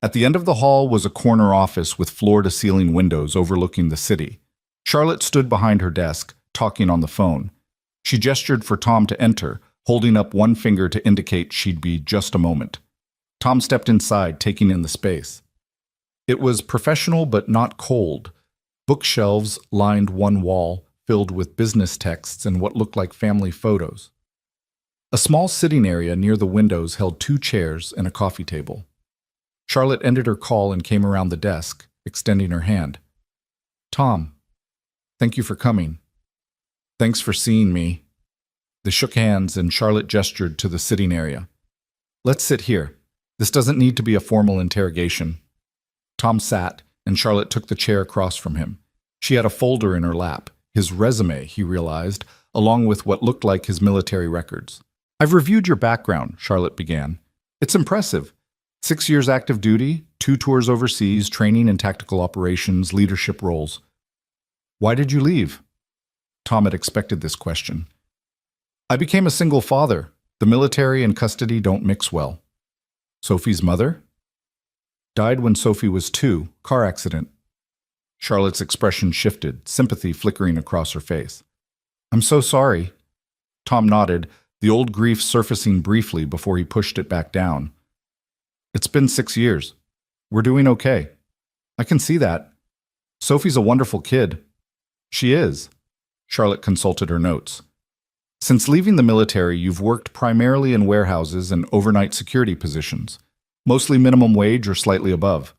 At the end of the hall was a corner office with floor-to-ceiling windows overlooking the city. Charlotte stood behind her desk, talking on the phone. She gestured for Tom to enter, holding up one finger to indicate she'd be just a moment. Tom stepped inside, taking in the space. It was professional but not cold. Bookshelves lined one wall, filled with business texts and what looked like family photos. A small sitting area near the windows held 2 chairs and a coffee table. Charlotte ended her call and came around the desk, extending her hand. "Tom, thank you for coming." "Thanks for seeing me." They shook hands and Charlotte gestured to the sitting area. "Let's sit here. This doesn't need to be a formal interrogation." Tom sat, and Charlotte took the chair across from him. She had a folder in her lap, his resume, he realized, along with what looked like his military records. "I've reviewed your background," Charlotte began. "It's impressive. 6 years active duty, 2 tours overseas, training in tactical operations, leadership roles. Why did you leave?" Tom had expected this question. "I became a single father. The military and custody don't mix well." "Sophie's mother?" "Died when Sophie was 2, car accident." Charlotte's expression shifted, sympathy flickering across her face. "I'm so sorry." Tom nodded, the old grief surfacing briefly before he pushed it back down. "It's been 6 years. We're doing okay." "I can see that. Sophie's a wonderful kid." "She is." Charlotte consulted her notes. "Since leaving the military, you've worked primarily in warehouses and overnight security positions, mostly minimum wage or slightly above.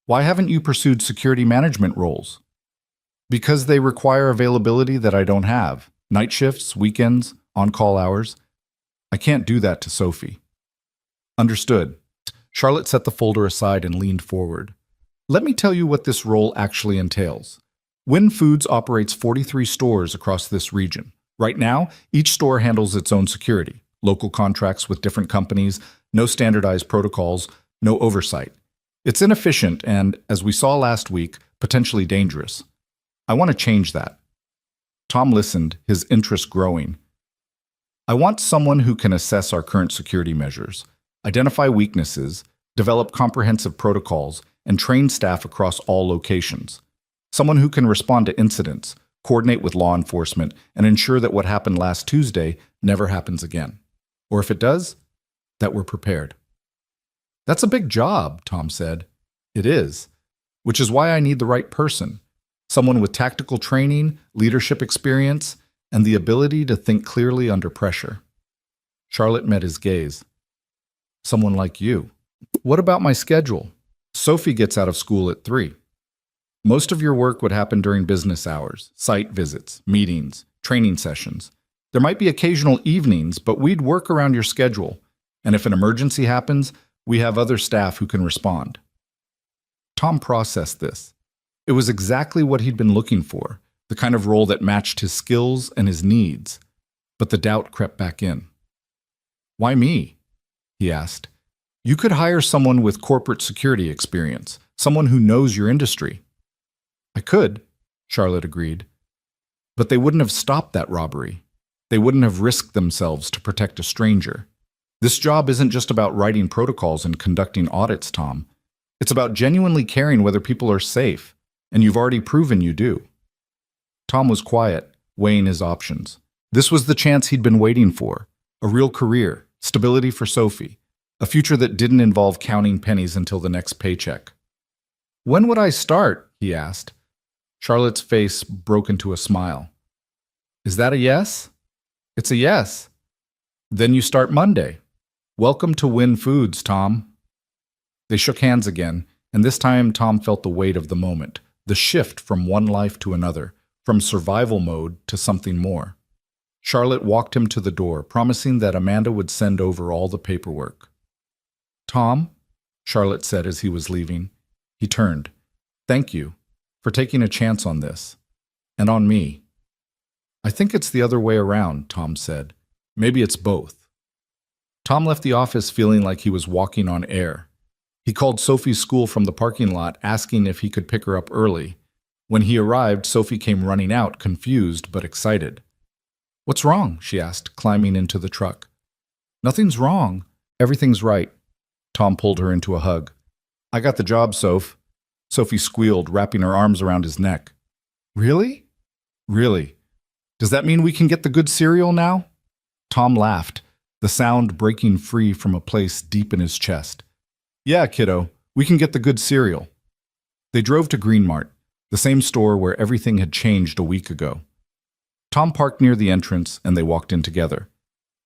Why haven't you pursued security management roles?" "Because they require availability that I don't have. Night shifts, weekends, on-call hours. I can't do that to Sophie." Understood. Charlotte set the folder aside and leaned forward. Let me tell you what this role actually entails. Win Foods operates 43 stores across this region. Right now, each store handles its own security, local contracts with different companies, no standardized protocols, no oversight. It's inefficient and, as we saw last week, potentially dangerous. I want to change that. Tom listened, his interest growing. I want someone who can assess our current security measures, identify weaknesses, develop comprehensive protocols, and train staff across all locations. Someone who can respond to incidents, coordinate with law enforcement, and ensure that what happened last Tuesday never happens again. Or if it does, that we're prepared. That's a big job, Tom said. It is, which is why I need the right person. Someone with tactical training, leadership experience, and the ability to think clearly under pressure. Charlotte met his gaze. Someone like you. What about my schedule? Sophie gets out of school at 3. Most of your work would happen during business hours, site visits, meetings, training sessions. There might be occasional evenings, but we'd work around your schedule. And if an emergency happens, we have other staff who can respond. Tom processed this. It was exactly what he'd been looking for, the kind of role that matched his skills and his needs. But the doubt crept back in. Why me? He asked. You could hire someone with corporate security experience, someone who knows your industry. I could, Charlotte agreed. But they wouldn't have stopped that robbery. They wouldn't have risked themselves to protect a stranger. This job isn't just about writing protocols and conducting audits, Tom. It's about genuinely caring whether people are safe, and you've already proven you do. Tom was quiet, weighing his options. This was the chance he'd been waiting for, a real career, stability for Sophie, a future that didn't involve counting pennies until the next paycheck. When would I start? He asked. Charlotte's face broke into a smile. Is that a yes? It's a yes. Then you start Monday. Welcome to Win Foods, Tom. They shook hands again, and this time Tom felt the weight of the moment, the shift from one life to another, from survival mode to something more. Charlotte walked him to the door, promising that Amanda would send over all the paperwork. Tom, Charlotte said as he was leaving. He turned. Thank you for taking a chance on this. And on me. I think it's the other way around, Tom said. Maybe it's both. Tom left the office feeling like he was walking on air. He called Sophie's school from the parking lot, asking if he could pick her up early. When he arrived, Sophie came running out, confused but excited. What's wrong? She asked, climbing into the truck. Nothing's wrong. Everything's right. Tom pulled her into a hug. I got the job, Soph. Sophie squealed, wrapping her arms around his neck. Really? Really. Does that mean we can get the good cereal now? Tom laughed, the sound breaking free from a place deep in his chest. Yeah, kiddo, we can get the good cereal. They drove to Green Mart, the same store where everything had changed a week ago. Tom parked near the entrance and they walked in together.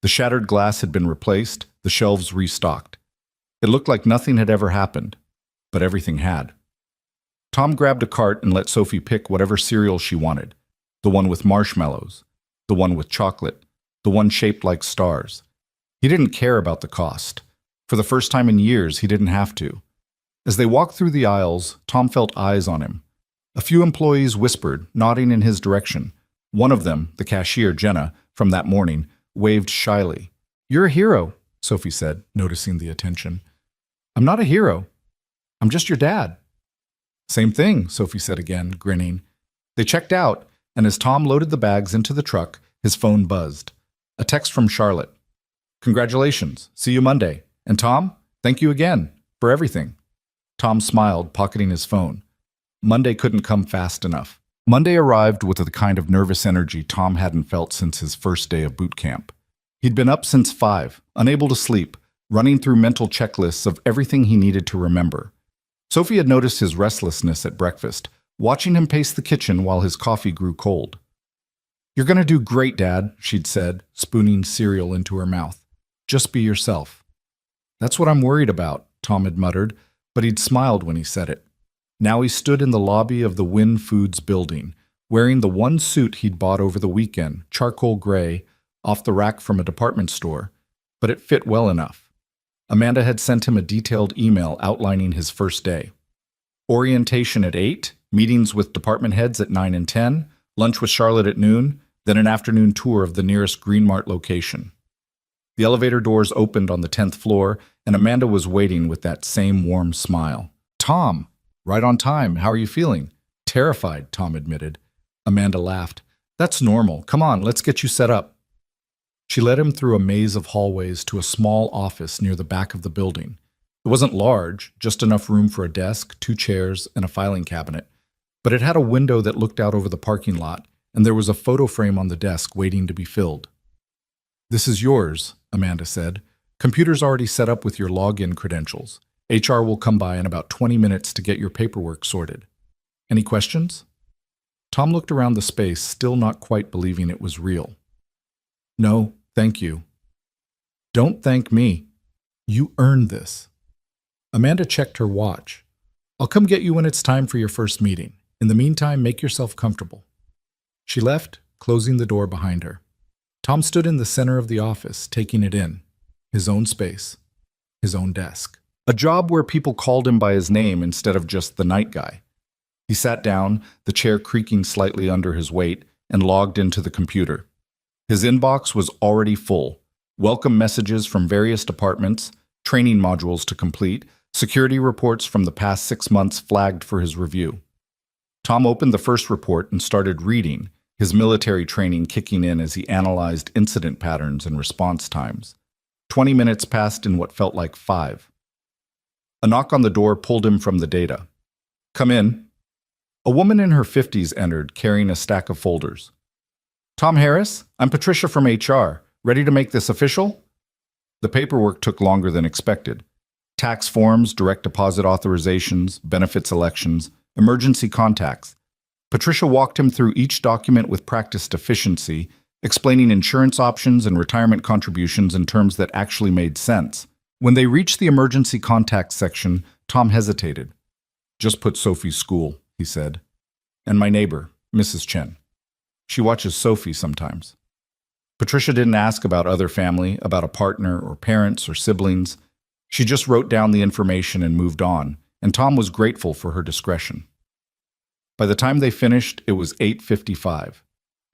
The shattered glass had been replaced, the shelves restocked. It looked like nothing had ever happened, but everything had. Tom grabbed a cart and let Sophie pick whatever cereal she wanted. The one with marshmallows, the one with chocolate, the one shaped like stars. He didn't care about the cost. For the first time in years, he didn't have to. As they walked through the aisles, Tom felt eyes on him. A few employees whispered, nodding in his direction. One of them, the cashier, Jenna, from that morning, waved shyly. You're a hero, Sophie said, noticing the attention. I'm not a hero. I'm just your dad. Same thing, Sophie said again, grinning. They checked out, and as Tom loaded the bags into the truck, his phone buzzed. A text from Charlotte. Congratulations. See you Monday. And Tom, thank you again for everything. Tom smiled, pocketing his phone. Monday couldn't come fast enough. Monday arrived with the kind of nervous energy Tom hadn't felt since his first day of boot camp. He'd been up since 5, unable to sleep, running through mental checklists of everything he needed to remember. Sophie had noticed his restlessness at breakfast, watching him pace the kitchen while his coffee grew cold. You're going to do great, Dad, she'd said, spooning cereal into her mouth. Just be yourself. That's what I'm worried about, Tom had muttered, but he'd smiled when he said it. Now he stood in the lobby of the Win Foods building, wearing the one suit he'd bought over the weekend, charcoal gray, off the rack from a department store, but it fit well enough. Amanda had sent him a detailed email outlining his first day. Orientation at 8, meetings with department heads at 9 and 10, lunch with Charlotte at noon, then an afternoon tour of the nearest Green Mart location. The elevator doors opened on the 10th floor, and Amanda was waiting with that same warm smile. "Tom, right on time. How are you feeling?" "Terrified," Tom admitted. Amanda laughed. "That's normal. Come on, let's get you set up." She led him through a maze of hallways to a small office near the back of the building. It wasn't large, just enough room for a desk, 2 chairs, and a filing cabinet. But it had a window that looked out over the parking lot, and there was a photo frame on the desk waiting to be filled. "This is yours," Amanda said. "Computer's already set up with your login credentials. HR will come by in about 20 minutes to get your paperwork sorted. Any questions?" Tom looked around the space, still not quite believing it was real. "No, thank you." "Don't thank me. You earned this." Amanda checked her watch. "I'll come get you when it's time for your first meeting. In the meantime, make yourself comfortable." She left, closing the door behind her. Tom stood in the center of the office, taking it in. His own space. His own desk. A job where people called him by his name instead of just the night guy. He sat down, the chair creaking slightly under his weight, and logged into the computer. His inbox was already full. Welcome messages from various departments, training modules to complete, security reports from the past 6 months flagged for his review. Tom opened the first report and started reading, his military training kicking in as he analyzed incident patterns and response times. 20 minutes passed in what felt like 5. A knock on the door pulled him from the data. "Come in." A woman in her 50s entered, carrying a stack of folders. "Tom Harris, I'm Patricia from HR. Ready to make this official?" The paperwork took longer than expected. Tax forms, direct deposit authorizations, benefits elections, emergency contacts. Patricia walked him through each document with practiced efficiency, explaining insurance options and retirement contributions in terms that actually made sense. When they reached the emergency contacts section, Tom hesitated. "Just put Sophie's school," he said. "And my neighbor, Mrs. Chen. She watches Sophie sometimes." Patricia didn't ask about other family, about a partner or parents or siblings. She just wrote down the information and moved on, and Tom was grateful for her discretion. By the time they finished, it was 8:55.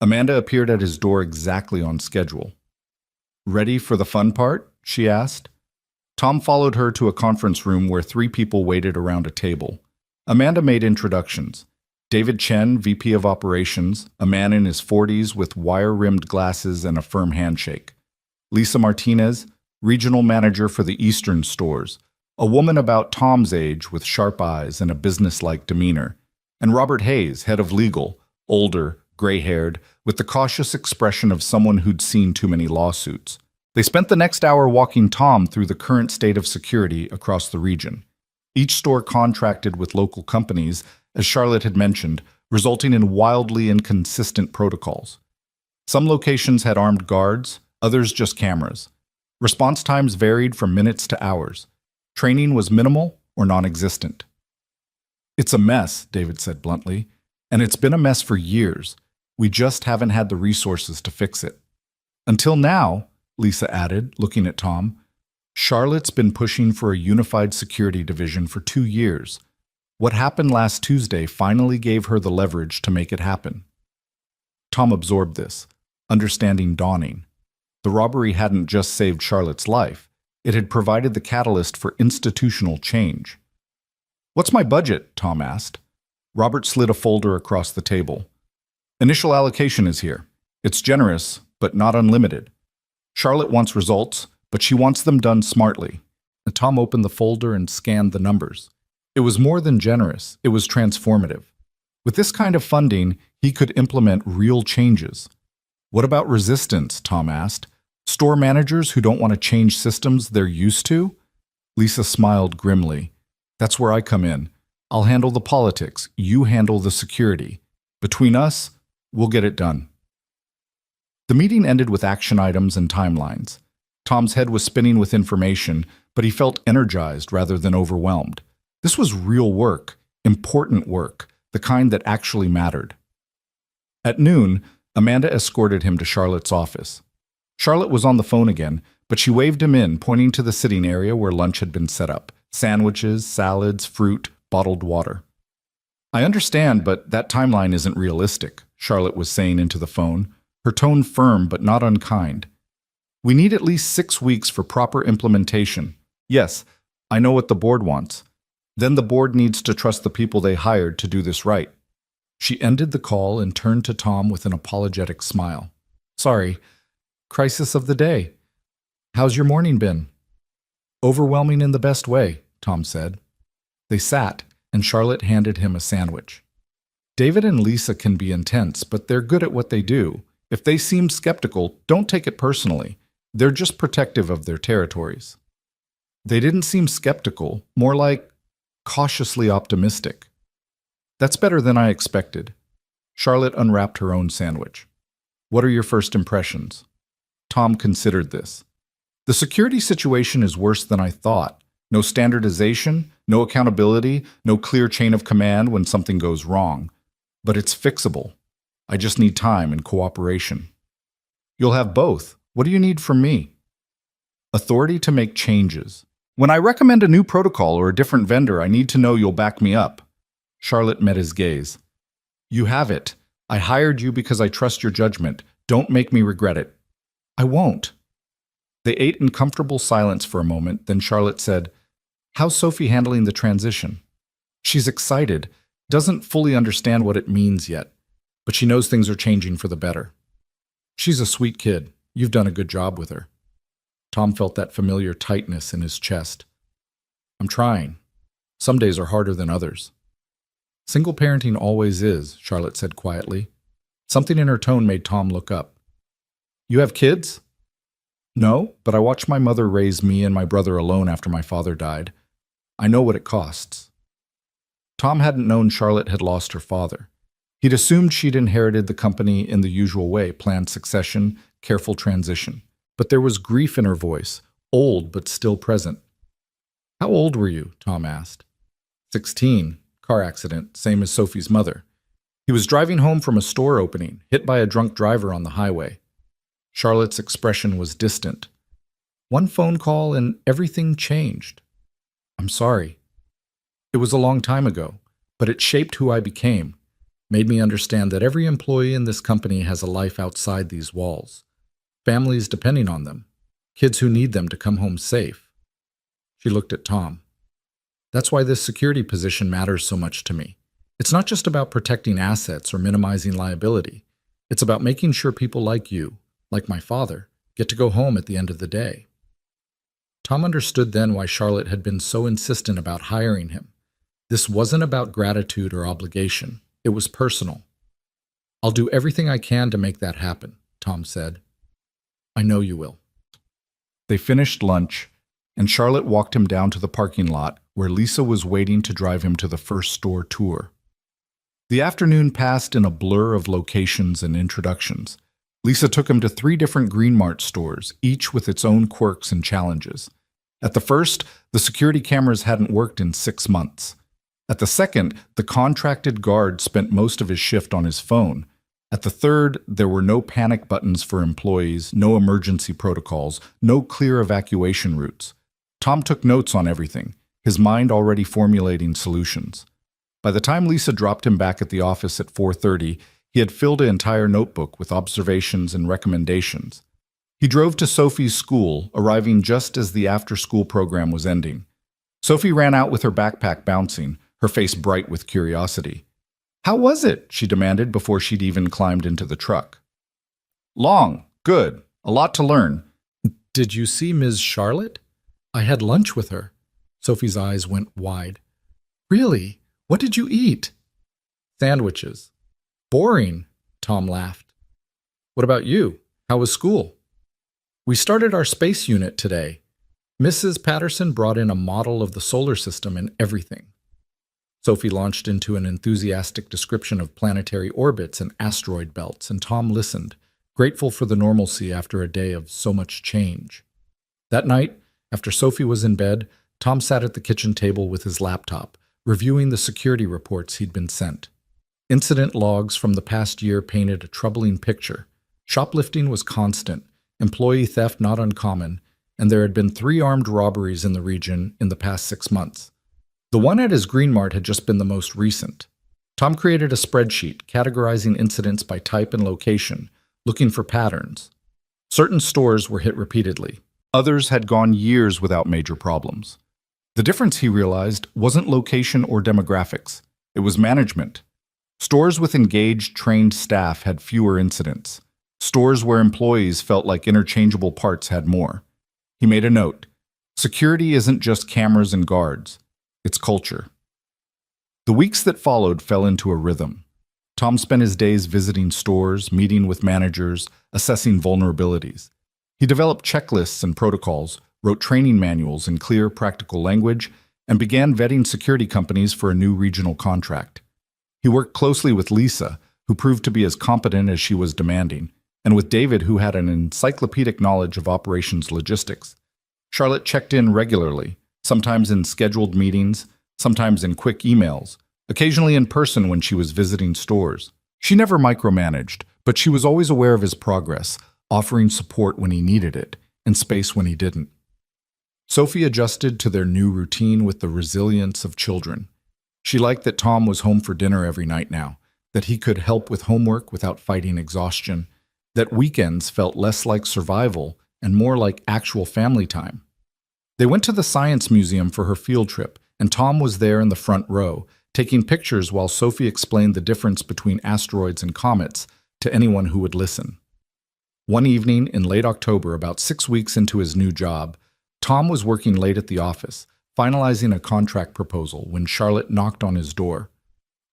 Amanda appeared at his door exactly on schedule. "Ready for the fun part?" she asked. Tom followed her to a conference room where 3 people waited around a table. Amanda made introductions. David Chen, VP of Operations, a man in his 40s with wire-rimmed glasses and a firm handshake. Lisa Martinez, Regional Manager for the Eastern Stores, a woman about Tom's age with sharp eyes and a business-like demeanor. And Robert Hayes, Head of Legal, older, gray-haired, with the cautious expression of someone who'd seen too many lawsuits. They spent the next hour walking Tom through the current state of security across the region. Each store contracted with local companies, as Charlotte had mentioned, resulting in wildly inconsistent protocols. Some locations had armed guards, others just cameras. Response times varied from minutes to hours. Training was minimal or non-existent. "It's a mess," David said bluntly, "and it's been a mess for years. We just haven't had the resources to fix it." "Until now," Lisa added, looking at Tom, "Charlotte's been pushing for a unified security division for 2 years. What happened last Tuesday finally gave her the leverage to make it happen." Tom absorbed this, understanding dawning. The robbery hadn't just saved Charlotte's life, it had provided the catalyst for institutional change. "What's my budget?" Tom asked. Robert slid a folder across the table. "Initial allocation is here. It's generous, but not unlimited. Charlotte wants results, but she wants them done smartly." And Tom opened the folder and scanned the numbers. It was more than generous, it was transformative. With this kind of funding, he could implement real changes. "What about resistance?" Tom asked. "Store managers who don't want to change systems they're used to?" Lisa smiled grimly. "That's where I come in. I'll handle the politics, you handle the security. Between us, we'll get it done." The meeting ended with action items and timelines. Tom's head was spinning with information, but he felt energized rather than overwhelmed. This was real work, important work, the kind that actually mattered. At noon, Amanda escorted him to Charlotte's office. Charlotte was on the phone again, But she waved him in, pointing to the sitting area where lunch had been set up. Sandwiches, salads, fruit, bottled water. I understand, but that timeline isn't realistic, Charlotte was saying into the phone, her tone firm but not unkind. We need at least 6 weeks for proper implementation. Yes, I know what the board wants. Then the board needs to trust the people they hired to do this right. She ended the call and turned to Tom with an apologetic smile. Sorry, crisis of the day. How's your morning been? Overwhelming in the best way, Tom said. They sat, and Charlotte handed him a sandwich. David and Lisa can be intense, but they're good at what they do. If they seem skeptical, don't take it personally. They're just protective of their territories. They didn't seem skeptical, more like cautiously optimistic. That's better than I expected. Charlotte unwrapped her own sandwich. What are your first impressions? Tom considered this. The security situation is worse than I thought. No standardization, no accountability, no clear chain of command when something goes wrong. But it's fixable. I just need time and cooperation. You'll have both. What do you need from me? Authority to make changes. When I recommend a new protocol or a different vendor, I need to know you'll back me up. Charlotte met his gaze. You have it. I hired you because I trust your judgment. Don't make me regret it. I won't. They ate in comfortable silence for a moment, then Charlotte said, How's Sophie handling the transition? She's excited, doesn't fully understand what it means yet, but she knows things are changing for the better. She's a sweet kid. You've done a good job with her. Tom felt that familiar tightness in his chest. I'm trying. Some days are harder than others. Single parenting always is, Charlotte said quietly. Something in her tone made Tom look up. You have kids? No, but I watched my mother raise me and my brother alone after my father died. I know what it costs. Tom hadn't known Charlotte had lost her father. He'd assumed she'd inherited the company in the usual way, planned succession, careful transition. But there was grief in her voice, old but still present. How old were you? Tom asked. 16. Car accident, same as Sophie's mother. He was driving home from a store opening, hit by a drunk driver on the highway. Charlotte's expression was distant. One phone call and everything changed. I'm sorry. It was a long time ago, but it shaped who I became, made me understand that every employee in this company has a life outside these walls. Families depending on them, kids who need them to come home safe. She looked at Tom. That's why this security position matters so much to me. It's not just about protecting assets or minimizing liability. It's about making sure people like you, like my father, get to go home at the end of the day. Tom understood then why Charlotte had been so insistent about hiring him. This wasn't about gratitude or obligation. It was personal. I'll do everything I can to make that happen, Tom said. I know you will. They finished lunch, and Charlotte walked him down to the parking lot where Lisa was waiting to drive him to the first store tour. The afternoon passed in a blur of locations and introductions. Lisa took him to 3 different Green Mart stores, each with its own quirks and challenges. At the first, the security cameras hadn't worked in 6 months. At the second, the contracted guard spent most of his shift on his phone. At the third, there were no panic buttons for employees, no emergency protocols, no clear evacuation routes. Tom took notes on everything, his mind already formulating solutions. By the time Lisa dropped him back at the office at 4:30, he had filled an entire notebook with observations and recommendations. He drove to Sophie's school, arriving just as the after-school program was ending. Sophie ran out with her backpack bouncing, her face bright with curiosity. How was it? She demanded before she'd even climbed into the truck. Long, good, a lot to learn. Did you see Ms. Charlotte? I had lunch with her. Sophie's eyes went wide. Really? What did you eat? Sandwiches. Boring, Tom laughed. What about you? How was school? We started our space unit today. Mrs. Patterson brought in a model of the solar system and everything. Sophie launched into an enthusiastic description of planetary orbits and asteroid belts, and Tom listened, grateful for the normalcy after a day of so much change. That night, after Sophie was in bed, Tom sat at the kitchen table with his laptop, reviewing the security reports he'd been sent. Incident logs from the past year painted a troubling picture. Shoplifting was constant, employee theft not uncommon, and there had been 3 armed robberies in the region in the past 6 months. The one at his Green Mart had just been the most recent. Tom created a spreadsheet categorizing incidents by type and location, looking for patterns. Certain stores were hit repeatedly. Others had gone years without major problems. The difference, he realized, wasn't location or demographics. It was management. Stores with engaged, trained staff had fewer incidents. Stores where employees felt like interchangeable parts had more. He made a note. Security isn't just cameras and guards. It's culture. The weeks that followed fell into a rhythm. Tom spent his days visiting stores, meeting with managers, assessing vulnerabilities. He developed checklists and protocols, wrote training manuals in clear, practical language, and began vetting security companies for a new regional contract. He worked closely with Lisa, who proved to be as competent as she was demanding, and with David, who had an encyclopedic knowledge of operations logistics. Charlotte checked in regularly, sometimes in scheduled meetings, sometimes in quick emails, occasionally in person when she was visiting stores. She never micromanaged, but she was always aware of his progress, offering support when he needed it, and space when he didn't. Sophie adjusted to their new routine with the resilience of children. She liked that Tom was home for dinner every night now, that he could help with homework without fighting exhaustion, that weekends felt less like survival and more like actual family time. They went to the Science Museum for her field trip, and Tom was there in the front row, taking pictures while Sophie explained the difference between asteroids and comets to anyone who would listen. One evening in late October, about 6 weeks into his new job, Tom was working late at the office, finalizing a contract proposal when Charlotte knocked on his door.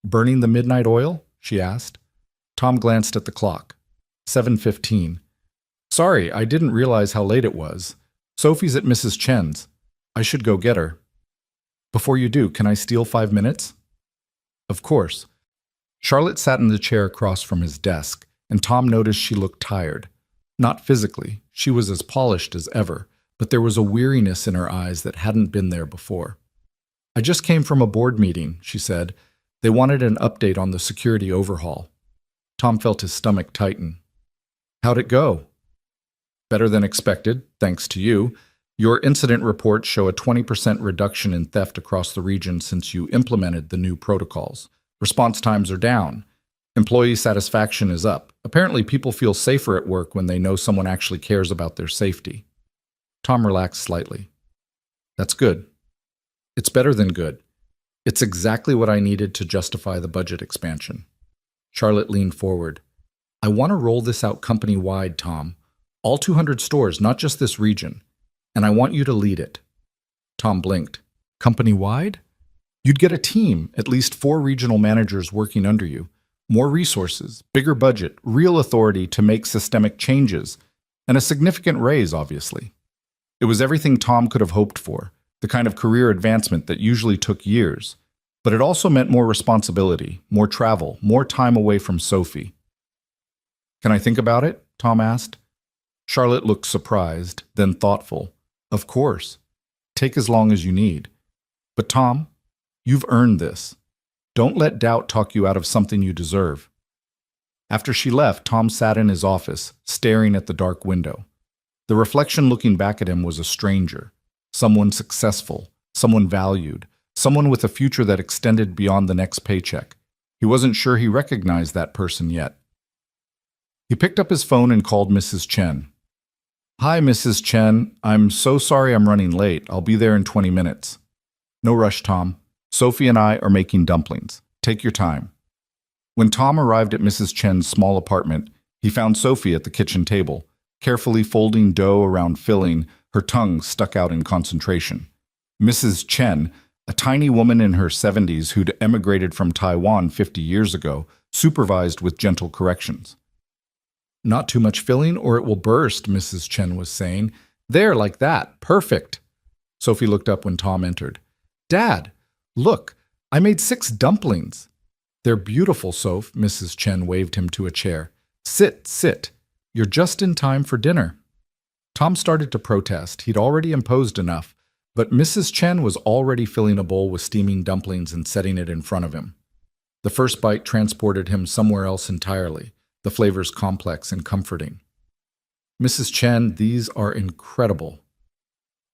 "Burning the midnight oil?" she asked. Tom glanced at the clock. 7:15. "Sorry, I didn't realize how late it was. Sophie's at Mrs. Chen's. I should go get her." "Before you do, can I steal 5 minutes?" "Of course." Charlotte sat in the chair across from his desk, and Tom noticed she looked tired. Not physically, she was as polished as ever, but there was a weariness in her eyes that hadn't been there before. "I just came from a board meeting," she said. "They wanted an update on the security overhaul." Tom felt his stomach tighten. "How'd it go?" "Better than expected, thanks to you. Your incident reports show a 20% reduction in theft across the region since you implemented the new protocols. Response times are down. Employee satisfaction is up. Apparently, people feel safer at work when they know someone actually cares about their safety." Tom relaxed slightly. "That's good. It's better than good. It's exactly what I needed to justify the budget expansion." Charlotte leaned forward. "I want to roll this out company-wide, Tom. All 200 stores, not just this region. And I want you to lead it." Tom blinked. "Company-wide?" "You'd get a team, at least 4 regional managers working under you. More resources, bigger budget, real authority to make systemic changes, and a significant raise, obviously." It was everything Tom could have hoped for, the kind of career advancement that usually took years. But it also meant more responsibility, more travel, more time away from Sophie. "Can I think about it?" Tom asked. Charlotte looked surprised, then thoughtful. "Of course. Take as long as you need. But Tom, you've earned this. Don't let doubt talk you out of something you deserve." After she left, Tom sat in his office, staring at the dark window. The reflection looking back at him was a stranger, someone successful, someone valued, someone with a future that extended beyond the next paycheck. He wasn't sure he recognized that person yet. He picked up his phone and called Mrs. Chen. "Hi, Mrs. Chen. I'm so sorry I'm running late. I'll be there in 20 minutes. "No rush, Tom. Sophie and I are making dumplings. Take your time." When Tom arrived at Mrs. Chen's small apartment, he found Sophie at the kitchen table, carefully folding dough around filling, her tongue stuck out in concentration. Mrs. Chen, a tiny woman in her 70s who'd emigrated from Taiwan 50 years ago, supervised with gentle corrections. "Not too much filling or it will burst," Mrs. Chen was saying. "There, like that. Perfect." Sophie looked up when Tom entered. "Dad, look, I made 6 dumplings." "They're beautiful, Soph," Mrs. Chen waved him to a chair. "Sit, sit. You're just in time for dinner." Tom started to protest. He'd already imposed enough, but Mrs. Chen was already filling a bowl with steaming dumplings and setting it in front of him. The first bite transported him somewhere else entirely, the flavors complex and comforting. "Mrs. Chen, these are incredible."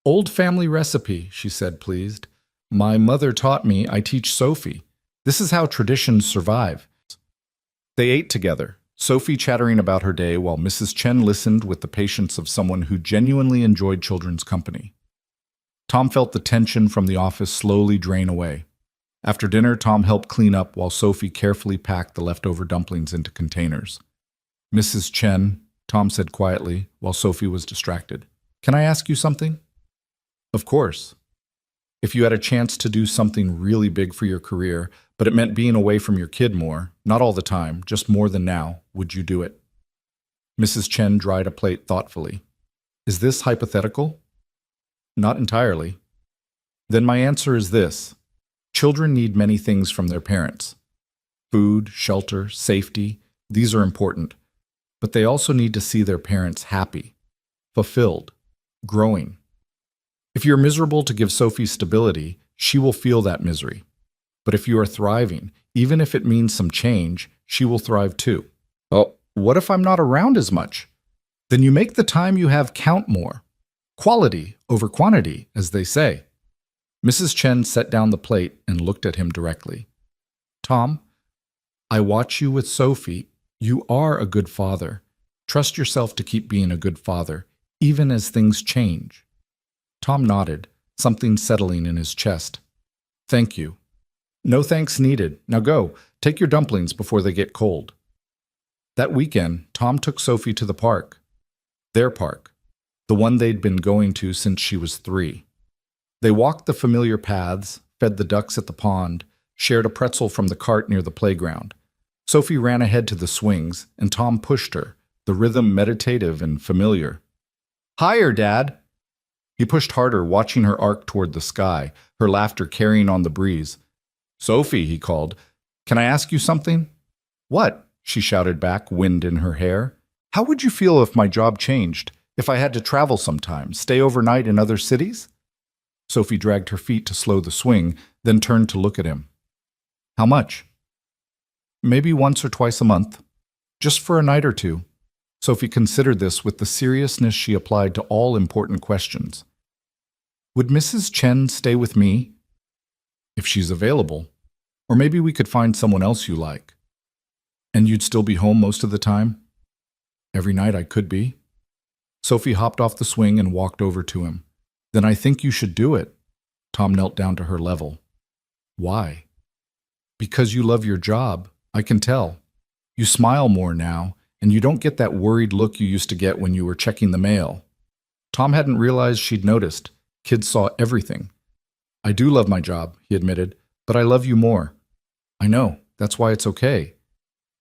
Old family recipe, she said, pleased. My mother taught me, I teach Sophie. This is how traditions survive. They ate together, Sophie chattering about her day while Mrs. Chen listened with the patience of someone who genuinely enjoyed children's company. Tom felt the tension from the office slowly drain away. After dinner, Tom helped clean up while Sophie carefully packed the leftover dumplings into containers. Mrs. Chen, Tom said quietly while Sophie was distracted. Can I ask you something? Of course. If you had a chance to do something really big for your career, but it meant being away from your kid more, not all the time, just more than now, would you do it? Mrs. Chen dried a plate thoughtfully. Is this hypothetical? Not entirely. Then my answer is this. Children need many things from their parents. Food, shelter, safety, these are important. But they also need to see their parents happy, fulfilled, growing. If you're miserable to give Sophie stability, she will feel that misery. But if you are thriving, even if it means some change, she will thrive too. Oh, what if I'm not around as much? Then you make the time you have count more. Quality over quantity, as they say. Mrs. Chen set down the plate and looked at him directly. Tom, I watch you with Sophie. You are a good father. Trust yourself to keep being a good father, even as things change. Tom nodded, something settling in his chest. Thank you. No thanks needed. Now go, take your dumplings before they get cold. That weekend, Tom took Sophie to the park. Their park, the one they'd been going to since she was 3. They walked the familiar paths, fed the ducks at the pond, shared a pretzel from the cart near the playground. Sophie ran ahead to the swings, and Tom pushed her, the rhythm meditative and familiar. Higher, Dad! He pushed harder, watching her arc toward the sky, her laughter carrying on the breeze. Sophie, he called, can I ask you something? What? She shouted back, wind in her hair. How would you feel if my job changed? If I had to travel sometime, stay overnight in other cities? Sophie dragged her feet to slow the swing, then turned to look at him. How much? Maybe once or twice a month. Just for a night or two. Sophie considered this with the seriousness she applied to all important questions. Would Mrs. Chen stay with me? If she's available. Or maybe we could find someone else you like. And you'd still be home most of the time? Every night I could be. Sophie hopped off the swing and walked over to him. Then I think you should do it. Tom knelt down to her level. Why? Because you love your job, I can tell. You smile more now, and you don't get that worried look you used to get when you were checking the mail. Tom hadn't realized she'd noticed. Kids saw everything. I do love my job, he admitted, but I love you more. I know, that's why it's okay.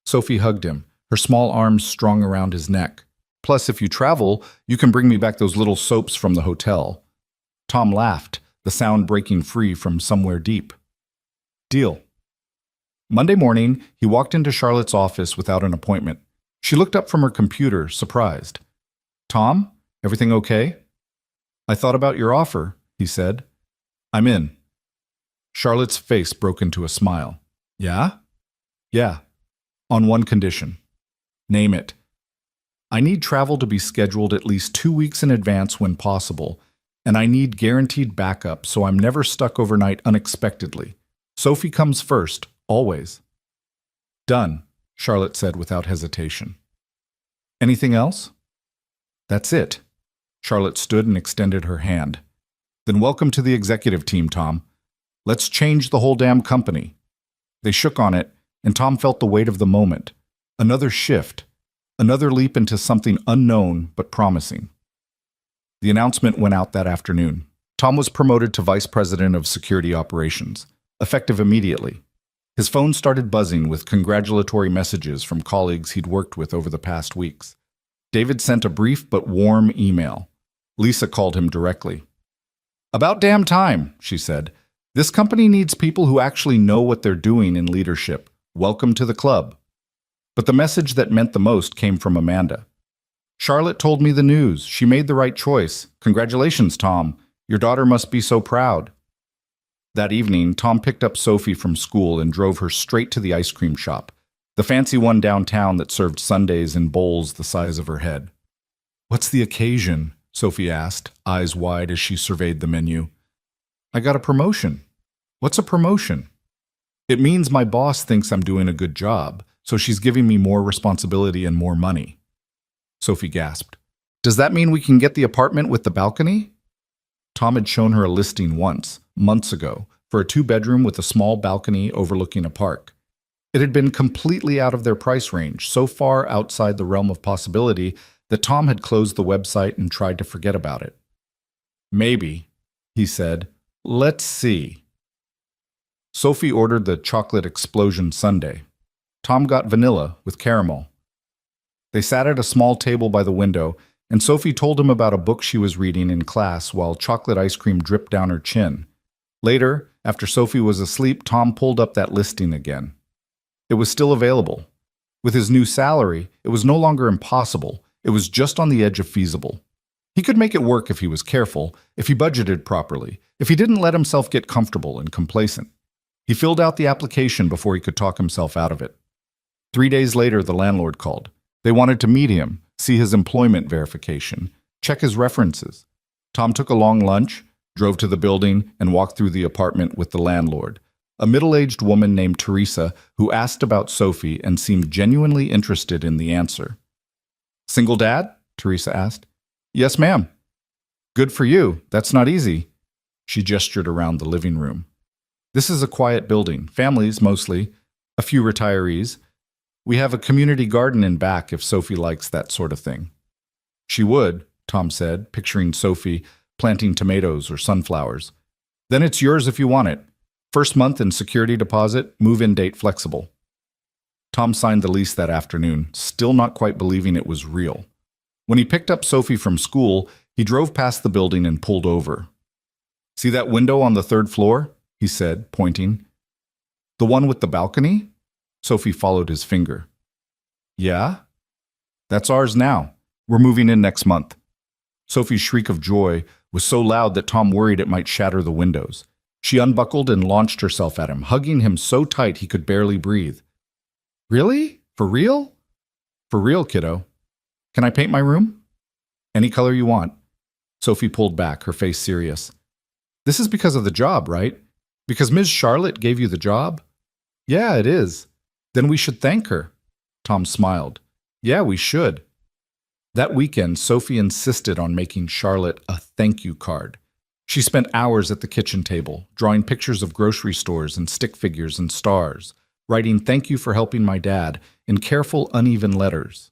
Sophie hugged him, her small arms strung around his neck. Plus, if you travel, you can bring me back those little soaps from the hotel. Tom laughed, the sound breaking free from somewhere deep. Deal. Monday morning, he walked into Charlotte's office without an appointment. She looked up from her computer, surprised. Tom, everything okay? I thought about your offer, he said. I'm in. Charlotte's face broke into a smile. Yeah? Yeah. On one condition. Name it. I need travel to be scheduled at least 2 weeks in advance when possible, and I need guaranteed backup so I'm never stuck overnight unexpectedly. Sophie comes first, always. Done, Charlotte said without hesitation. Anything else? That's it. Charlotte stood and extended her hand. Then welcome to the executive team, Tom. Let's change the whole damn company. They shook on it, and Tom felt the weight of the moment. Another shift. Another leap into something unknown but promising. The announcement went out that afternoon. Tom was promoted to Vice President of Security Operations, effective immediately. His phone started buzzing with congratulatory messages from colleagues he'd worked with over the past weeks. David sent a brief but warm email. Lisa called him directly. About damn time, she said. This company needs people who actually know what they're doing in leadership. Welcome to the club. But the message that meant the most came from Amanda. Charlotte told me the news. She made the right choice. Congratulations, Tom. Your daughter must be so proud. That evening, Tom picked up Sophie from school and drove her straight to the ice cream shop, the fancy one downtown that served sundaes in bowls the size of her head. What's the occasion? Sophie asked, eyes wide as she surveyed the menu. I got a promotion. What's a promotion? It means my boss thinks I'm doing a good job, so she's giving me more responsibility and more money. Sophie gasped. Does that mean we can get the apartment with the balcony? Tom had shown her a listing once, months ago, for a 2-bedroom with a small balcony overlooking a park. It had been completely out of their price range, so far outside the realm of possibility that Tom had closed the website and tried to forget about it. Maybe, he said. Let's see. Sophie ordered the chocolate explosion sundae. Tom got vanilla with caramel. They sat at a small table by the window, and Sophie told him about a book she was reading in class while chocolate ice cream dripped down her chin. Later, after Sophie was asleep, Tom pulled up that listing again. It was still available. With his new salary, it was no longer impossible. It was just on the edge of feasible. He could make it work if he was careful, if he budgeted properly, if he didn't let himself get comfortable and complacent. He filled out the application before he could talk himself out of it. 3 days later, the landlord called. They wanted to meet him, see his employment verification, check his references. Tom took a long lunch, drove to the building, and walked through the apartment with the landlord, a middle-aged woman named Teresa who asked about Sophie and seemed genuinely interested in the answer. Single dad? Teresa asked. Yes, ma'am. Good for you. That's not easy. She gestured around the living room. This is a quiet building, families mostly, a few retirees. We have a community garden in back if Sophie likes that sort of thing. She would, Tom said, picturing Sophie planting tomatoes or sunflowers. Then it's yours if you want it. First month and security deposit, move-in date flexible. Tom signed the lease that afternoon, still not quite believing it was real. When he picked up Sophie from school, he drove past the building and pulled over. See that window on the 3rd floor? He said, pointing. The one with the balcony? Sophie followed his finger. Yeah? That's ours now. We're moving in next month. Sophie's shriek of joy was so loud that Tom worried it might shatter the windows. She unbuckled and launched herself at him, hugging him so tight he could barely breathe. Really? For real? For real, kiddo. Can I paint my room? Any color you want. Sophie pulled back, her face serious. This is because of the job, right? Because Ms. Charlotte gave you the job? Yeah, it is. Then we should thank her. Tom smiled. Yeah, we should. That weekend, Sophie insisted on making Charlotte a thank you card. She spent hours at the kitchen table, drawing pictures of grocery stores and stick figures and stars, writing thank you for helping my dad in careful, uneven letters.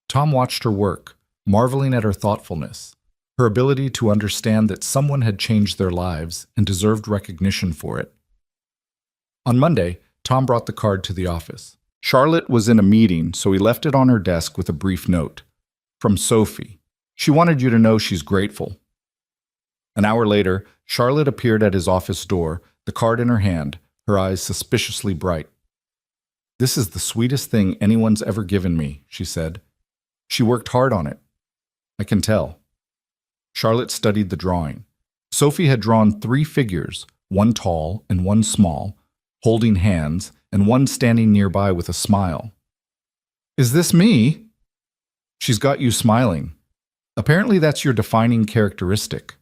Tom watched her work, marveling at her thoughtfulness, her ability to understand that someone had changed their lives and deserved recognition for it. On Monday, Tom brought the card to the office. Charlotte was in a meeting, so he left it on her desk with a brief note. From Sophie. She wanted you to know she's grateful. An hour later, Charlotte appeared at his office door, the card in her hand, her eyes suspiciously bright. This is the sweetest thing anyone's ever given me, she said. She worked hard on it. I can tell. Charlotte studied the drawing. Sophie had drawn 3 figures, one tall and one small, holding hands, and one standing nearby with a smile. Is this me? She's got you smiling. Apparently that's your defining characteristic.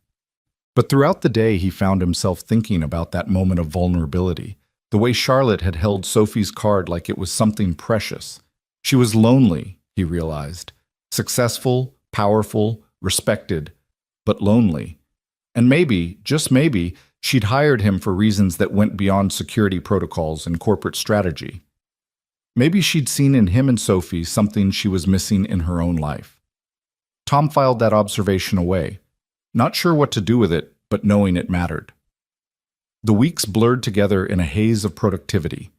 But throughout the day, he found himself thinking about that moment of vulnerability, the way Charlotte had held Sophie's card like it was something precious. She was lonely, he realized. Successful, powerful, respected, but lonely. And maybe, just maybe, she'd hired him for reasons that went beyond security protocols and corporate strategy. Maybe she'd seen in him and Sophie something she was missing in her own life. Tom filed that observation away, not sure what to do with it, but knowing it mattered. The weeks blurred together in a haze of productivity.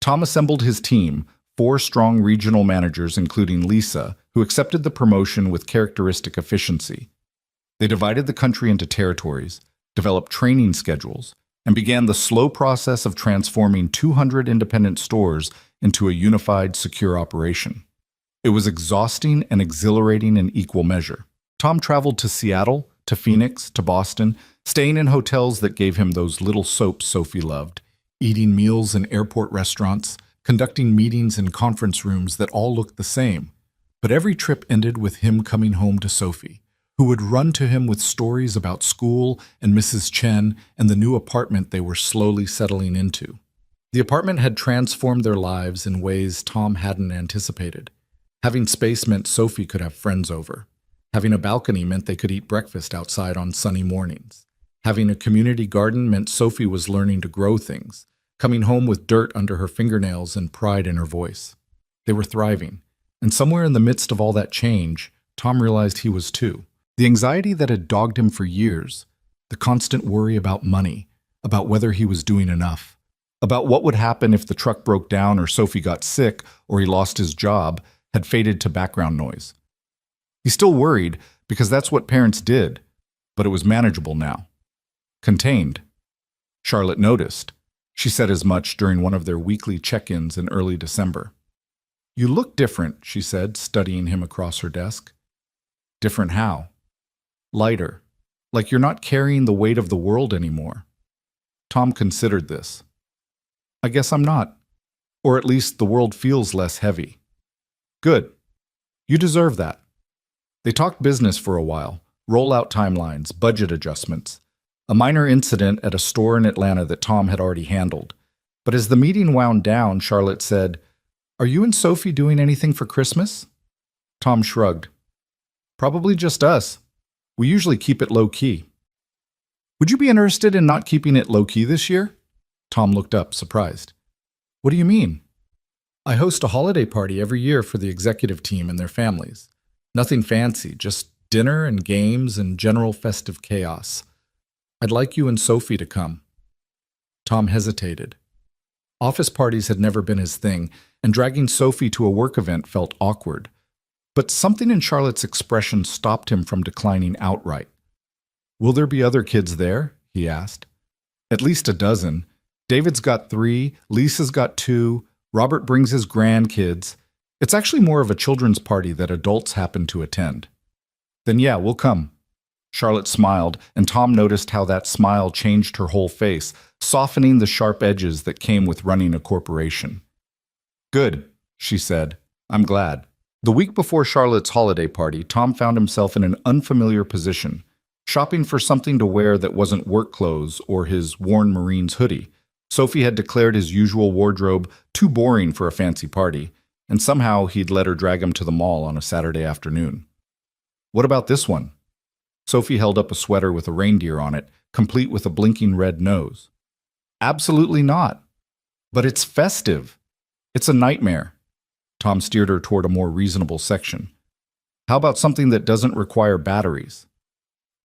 Tom assembled his team, 4 strong regional managers including Lisa, who accepted the promotion with characteristic efficiency. They divided the country into territories, developed training schedules, and began the slow process of transforming 200 independent stores into a unified, secure operation. It was exhausting and exhilarating in equal measure. Tom traveled to Seattle, to Phoenix, to Boston, staying in hotels that gave him those little soaps Sophie loved, eating meals in airport restaurants, conducting meetings in conference rooms that all looked the same. But every trip ended with him coming home to Sophie, who who would run to him with stories about school and Mrs. Chen and the new apartment they were slowly settling into. The apartment had transformed their lives in ways Tom hadn't anticipated. Having space meant Sophie could have friends over. Having a balcony meant they could eat breakfast outside on sunny mornings. Having a community garden meant Sophie was learning to grow things, coming home with dirt under her fingernails and pride in her voice. They were thriving, and somewhere in the midst of all that change, Tom realized he was too. The anxiety that had dogged him for years, the constant worry about money, about whether he was doing enough, about what would happen if the truck broke down or Sophie got sick or he lost his job, had faded to background noise. He still worried because that's what parents did, but it was manageable now. Contained. Charlotte noticed. She said as much during one of their weekly check-ins in early December. "You look different," she said, studying him across her desk. "Different how?" "Lighter. Like you're not carrying the weight of the world anymore." Tom considered this. "I guess I'm not. Or at least the world feels less heavy." "Good. You deserve that." They talked business for a while, rollout timelines, budget adjustments, a minor incident at a store in Atlanta that Tom had already handled. But as the meeting wound down, Charlotte said, "Are you and Sophie doing anything for Christmas?" Tom shrugged. "Probably just us. We usually keep it low-key." "Would you be interested in not keeping it low-key this year?" Tom looked up, surprised. "What do you mean?" "I host a holiday party every year for the executive team and their families. Nothing fancy, just dinner and games and general festive chaos. I'd like you and Sophie to come." Tom hesitated. Office parties had never been his thing, and dragging Sophie to a work event felt awkward. But something in Charlotte's expression stopped him from declining outright. "Will there be other kids there?" he asked. "At least a dozen. David's got 3, Lisa's got 2, Robert brings his grandkids. It's actually more of a children's party that adults happen to attend." "Then yeah, we'll come." Charlotte smiled, and Tom noticed how that smile changed her whole face, softening the sharp edges that came with running a corporation. "Good," she said. "I'm glad." The week before Charlotte's holiday party, Tom found himself in an unfamiliar position, shopping for something to wear that wasn't work clothes or his worn Marines hoodie. Sophie had declared his usual wardrobe too boring for a fancy party, and somehow he'd let her drag him to the mall on a Saturday afternoon. "What about this one?" Sophie held up a sweater with a reindeer on it, complete with a blinking red nose. "Absolutely not. But it's festive. It's a nightmare." Tom steered her toward a more reasonable section. "How about something that doesn't require batteries?"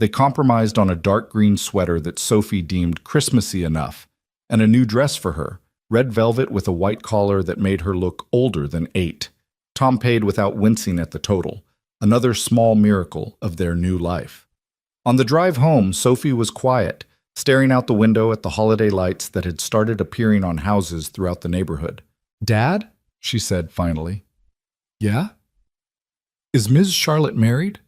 They compromised on a dark green sweater that Sophie deemed Christmassy enough, and a new dress for her, red velvet with a white collar that made her look older than 8. Tom paid without wincing at the total, another small miracle of their new life. On the drive home, Sophie was quiet, staring out the window at the holiday lights that had started appearing on houses throughout the neighborhood. "Dad?" she said finally. "Yeah?" "Is Ms. Charlotte married?"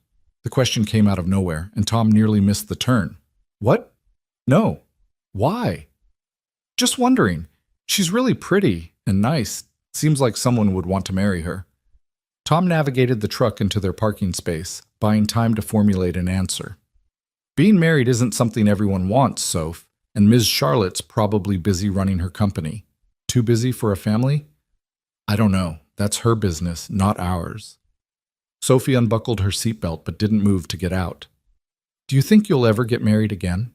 The question came out of nowhere, and Tom nearly missed the turn. "What? No. Why?" "Just wondering. She's really pretty and nice. Seems like someone would want to marry her." Tom navigated the truck into their parking space, buying time to formulate an answer. "Being married isn't something everyone wants, Soph, and Ms. Charlotte's probably busy running her company. Too busy for a family? I don't know. That's her business, not ours." Sophie unbuckled her seatbelt but didn't move to get out. "Do you think you'll ever get married again?"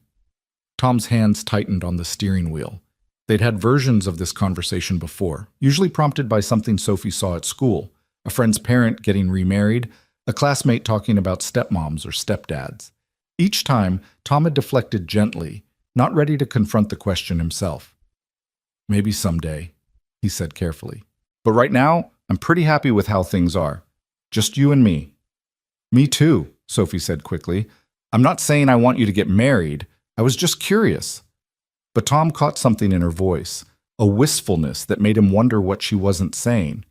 Tom's hands tightened on the steering wheel. They'd had versions of this conversation before, usually prompted by something Sophie saw at school, a friend's parent getting remarried, a classmate talking about stepmoms or stepdads. Each time, Tom had deflected gently, not ready to confront the question himself. "Maybe someday," he said carefully. "But right now, I'm pretty happy with how things are. Just you and me." "Me too," Sophie said quickly. "I'm not saying I want you to get married. I was just curious." But Tom caught something in her voice, a wistfulness that made him wonder what she wasn't saying.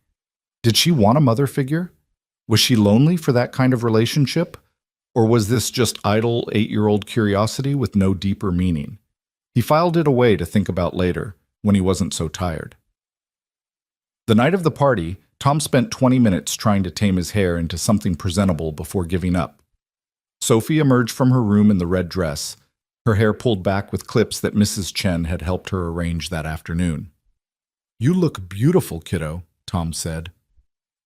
Did she want a mother figure? Was she lonely for that kind of relationship? Or was this just idle 8-year-old curiosity with no deeper meaning? He filed it away to think about later, when he wasn't so tired. The night of the party, Tom spent 20 minutes trying to tame his hair into something presentable before giving up. Sophie emerged from her room in the red dress, her hair pulled back with clips that Mrs. Chen had helped her arrange that afternoon. "You look beautiful, kiddo," Tom said.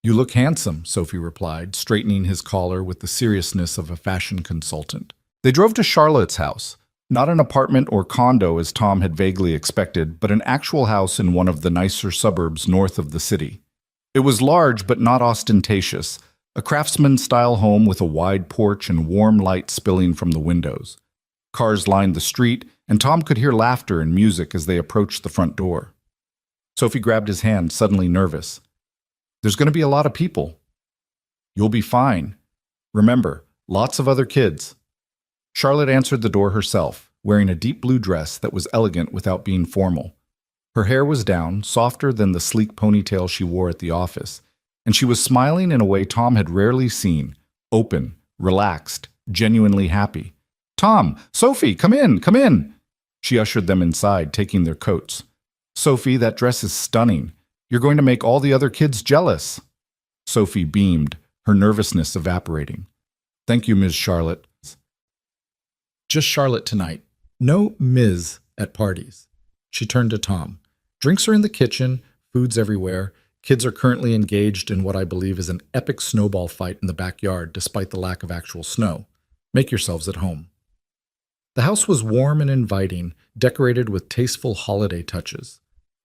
"You look handsome," Sophie replied, straightening his collar with the seriousness of a fashion consultant. They drove to Charlotte's house, not an apartment or condo as Tom had vaguely expected, but an actual house in one of the nicer suburbs north of the city. It was large but not ostentatious, a craftsman-style home with a wide porch and warm light spilling from the windows. Cars lined the street, and Tom could hear laughter and music as they approached the front door. Sophie grabbed his hand, suddenly nervous. "There's going to be a lot of people." "You'll be fine. Remember, lots of other kids." Charlotte answered the door herself, wearing a deep blue dress that was elegant without being formal. Her hair was down, softer than the sleek ponytail she wore at the office, and she was smiling in a way Tom had rarely seen, open, relaxed, genuinely happy. "Tom! Sophie! Come in! Come in!" She ushered them inside, taking their coats. "Sophie, that dress is stunning. You're going to make all the other kids jealous." Sophie beamed, her nervousness evaporating. "Thank you, Ms. Charlotte." "Just Charlotte tonight. No Ms. at parties." She turned to Tom. "Drinks are in the kitchen, food's everywhere. Kids are currently engaged in what I believe is an epic snowball fight in the backyard despite the lack of actual snow. Make yourselves at home." The house was warm and inviting, decorated with tasteful holiday touches.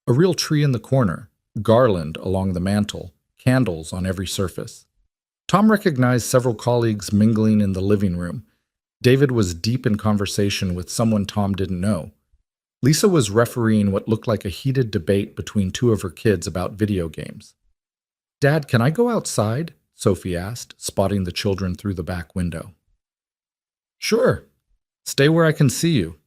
A real tree in the corner, garland along the mantel, candles on every surface. Tom recognized several colleagues mingling in the living room. David was deep in conversation with someone Tom didn't know. Lisa was refereeing what looked like a heated debate between two of her kids about video games. "Dad, can I go outside?" Sophie asked, spotting the children through the back window. "Sure. Stay where I can see you."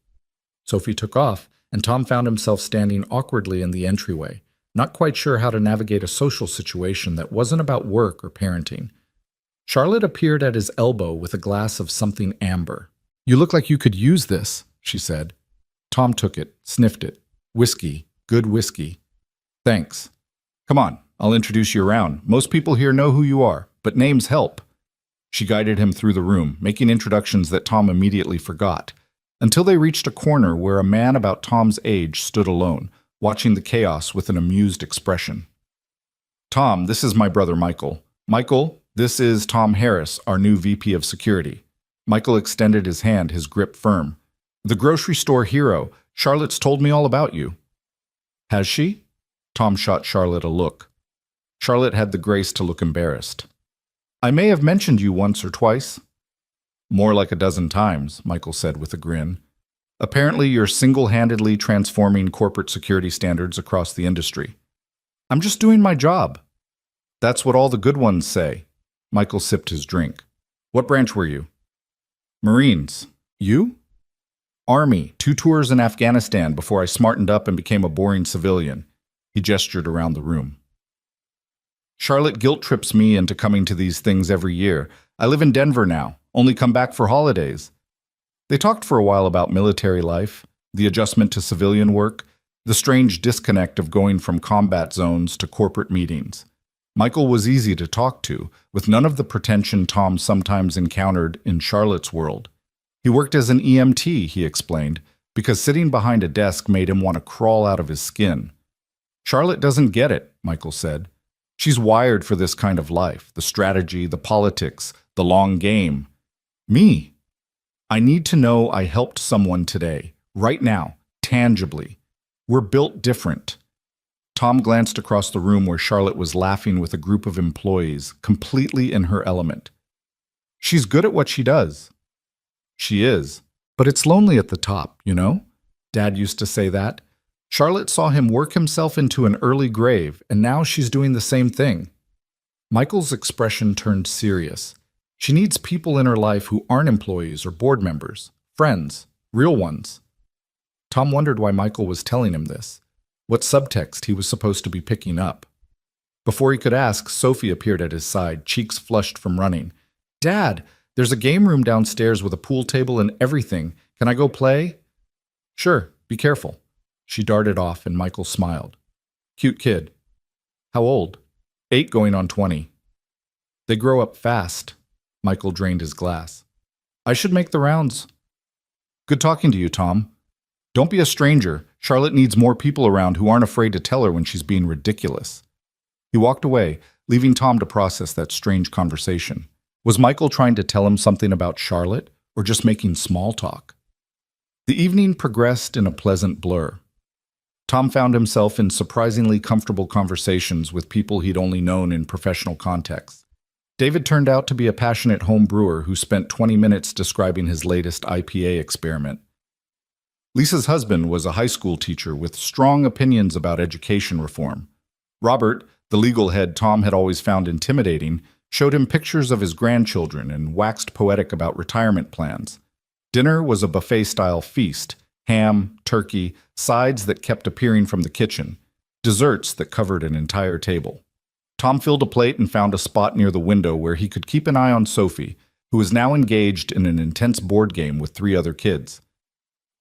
Sophie took off, and Tom found himself standing awkwardly in the entryway, not quite sure how to navigate a social situation that wasn't about work or parenting. Charlotte appeared at his elbow with a glass of something amber. "You look like you could use this," she said. Tom took it, sniffed it. "Whiskey. Good whiskey." "Thanks. Come on, I'll introduce you around. Most people here know who you are, but names help." She guided him through the room, making introductions that Tom immediately forgot, until they reached a corner where a man about Tom's age stood alone, watching the chaos with an amused expression. "Tom, this is my brother Michael. Michael, this is Tom Harris, our new VP of Security." Michael extended his hand, his grip firm. "The grocery store hero. Charlotte's told me all about you." "Has she?" Tom shot Charlotte a look. Charlotte had the grace to look embarrassed. "I may have mentioned you once or twice." "More like a dozen times," Michael said with a grin. "Apparently you're single-handedly transforming corporate security standards across the industry." "I'm just doing my job." "That's what all the good ones say." Michael sipped his drink. "What branch were you?" "Marines. You?" "Army. 2 tours in Afghanistan before I smartened up and became a boring civilian." He gestured around the room. "Charlotte guilt trips me into coming to these things every year. I live in Denver now, only come back for holidays." They talked for a while about military life, the adjustment to civilian work, the strange disconnect of going from combat zones to corporate meetings. Michael was easy to talk to, with none of the pretension Tom sometimes encountered in Charlotte's world. He worked as an EMT, he explained, because sitting behind a desk made him want to crawl out of his skin. "Charlotte doesn't get it," Michael said. "She's wired for this kind of life, the strategy, the politics, the long game. Me, I need to know I helped someone today, right now, tangibly. We're built different." Tom glanced across the room where Charlotte was laughing with a group of employees, completely in her element. "She's good at what she does." "She is, but it's lonely at the top, you know?" Dad used to say that. Charlotte saw him work himself into an early grave, and now she's doing the same thing. Michael's expression turned serious. She needs people in her life who aren't employees or board members, friends, real ones. Tom wondered why Michael was telling him this, what subtext he was supposed to be picking up. Before he could ask, Sophie appeared at his side, cheeks flushed from running. "Dad, there's a game room downstairs with a pool table and everything. Can I go play?" "Sure, be careful." She darted off, and Michael smiled. "Cute kid." "How old?" 8 going on 20. "They grow up fast." Michael drained his glass. I should make the rounds. Good talking to you, Tom. Don't be a stranger. Charlotte needs more people around who aren't afraid to tell her when she's being ridiculous. He walked away, leaving Tom to process that strange conversation. Was Michael trying to tell him something about Charlotte, or just making small talk? The evening progressed in a pleasant blur. Tom found himself in surprisingly comfortable conversations with people he'd only known in professional contexts. David turned out to be a passionate home brewer who spent 20 minutes describing his latest IPA experiment. Lisa's husband was a high school teacher with strong opinions about education reform. Robert, the legal head Tom had always found intimidating, showed him pictures of his grandchildren and waxed poetic about retirement plans. Dinner was a buffet-style feast: ham, turkey, sides that kept appearing from the kitchen, desserts that covered an entire table. Tom filled a plate and found a spot near the window where he could keep an eye on Sophie, who was now engaged in an intense board game with 3 other kids.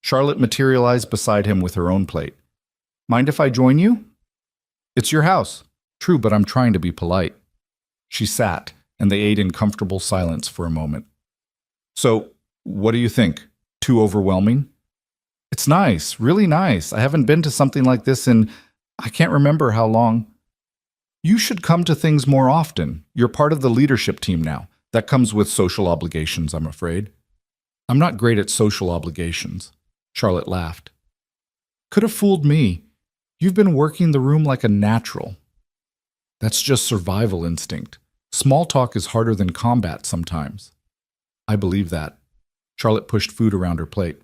Charlotte materialized beside him with her own plate. "Mind if I join you?" "It's your house." "True, but I'm trying to be polite." She sat, and they ate in comfortable silence for a moment. "So, what do you think? Too overwhelming?" "It's nice, really nice. I haven't been to something like this in, I can't remember how long." "You should come to things more often. You're part of the leadership team now. That comes with social obligations, I'm afraid." "I'm not great at social obligations." Charlotte laughed. "Could have fooled me. You've been working the room like a natural." "That's just survival instinct. Small talk is harder than combat sometimes." "I believe that." Charlotte pushed food around her plate.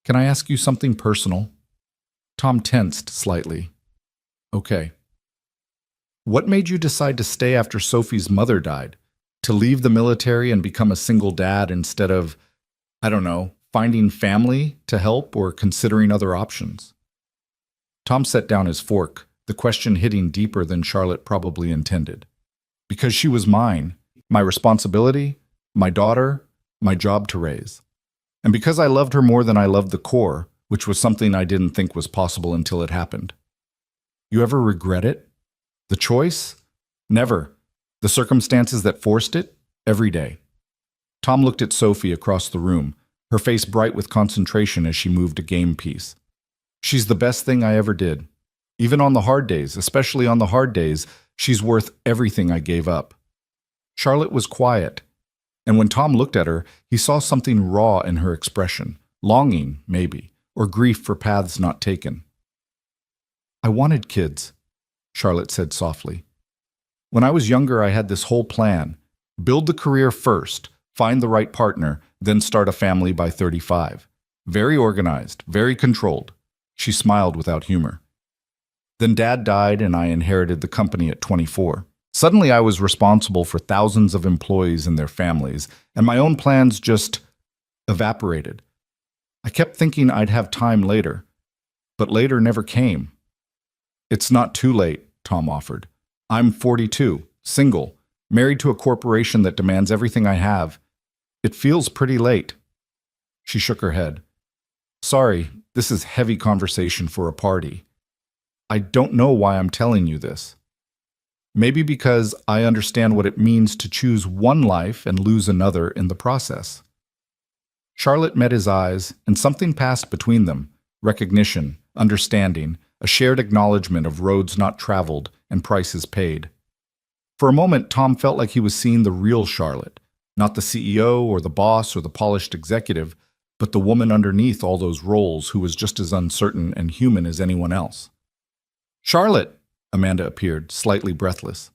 "Can I ask you something personal?" Tom tensed slightly. "Okay." "What made you decide to stay after Sophie's mother died? To leave the military and become a single dad instead of, I don't know, finding family to help or considering other options?" Tom set down his fork, the question hitting deeper than Charlotte probably intended. "Because she was mine, my responsibility, my daughter, my job to raise. And because I loved her more than I loved the Corps, which was something I didn't think was possible until it happened." "You ever regret it? The choice? Never. The circumstances that forced it? Every day." Tom looked at Sophie across the room, her face bright with concentration as she moved a game piece. "She's the best thing I ever did. Even on the hard days, especially on the hard days, she's worth everything I gave up." Charlotte was quiet, and when Tom looked at her, he saw something raw in her expression, longing, maybe, or grief for paths not taken. "I wanted kids," Charlotte said softly. "When I was younger, I had this whole plan. Build the career first, find the right partner, then start a family by 35. Very organized, very controlled." She smiled without humor. "Then Dad died and I inherited the company at 24. Suddenly I was responsible for thousands of employees and their families, and my own plans just evaporated. I kept thinking I'd have time later, but later never came." "It's not too late," Tom offered. "I'm 42, single, married to a corporation that demands everything I have. It feels pretty late." She shook her head. "Sorry, this is heavy conversation for a party. I don't know why I'm telling you this. Maybe because I understand what it means to choose one life and lose another in the process." Charlotte met his eyes, and something passed between them: recognition, understanding, a shared acknowledgement of roads not traveled and prices paid. For a moment, Tom felt like he was seeing the real Charlotte, not the CEO or the boss or the polished executive, but the woman underneath all those roles who was just as uncertain and human as anyone else. "Charlotte!" Amanda appeared, slightly breathless.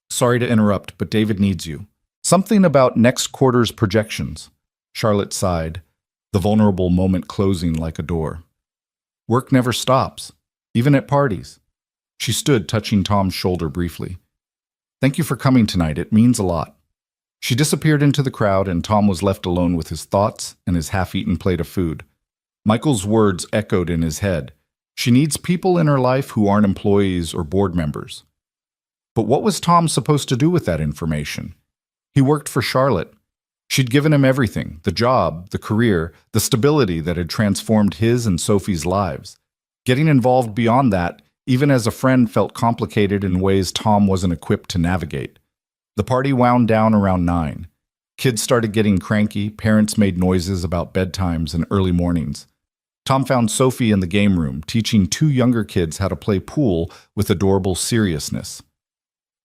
"Sorry to interrupt, but David needs you. Something about next quarter's projections." Charlotte sighed, the vulnerable moment closing like a door. "Work never stops, even at parties." She stood, touching Tom's shoulder briefly. "Thank you for coming tonight. It means a lot." She disappeared into the crowd, and Tom was left alone with his thoughts and his half-eaten plate of food. Michael's words echoed in his head. She needs people in her life who aren't employees or board members. But what was Tom supposed to do with that information? He worked for Charlotte. She'd given him everything: the job, the career, the stability that had transformed his and Sophie's lives. Getting involved beyond that, even as a friend, felt complicated in ways Tom wasn't equipped to navigate. The party wound down around 9. Kids started getting cranky, parents made noises about bedtimes and early mornings. Tom found Sophie in the game room, teaching two younger kids how to play pool with adorable seriousness.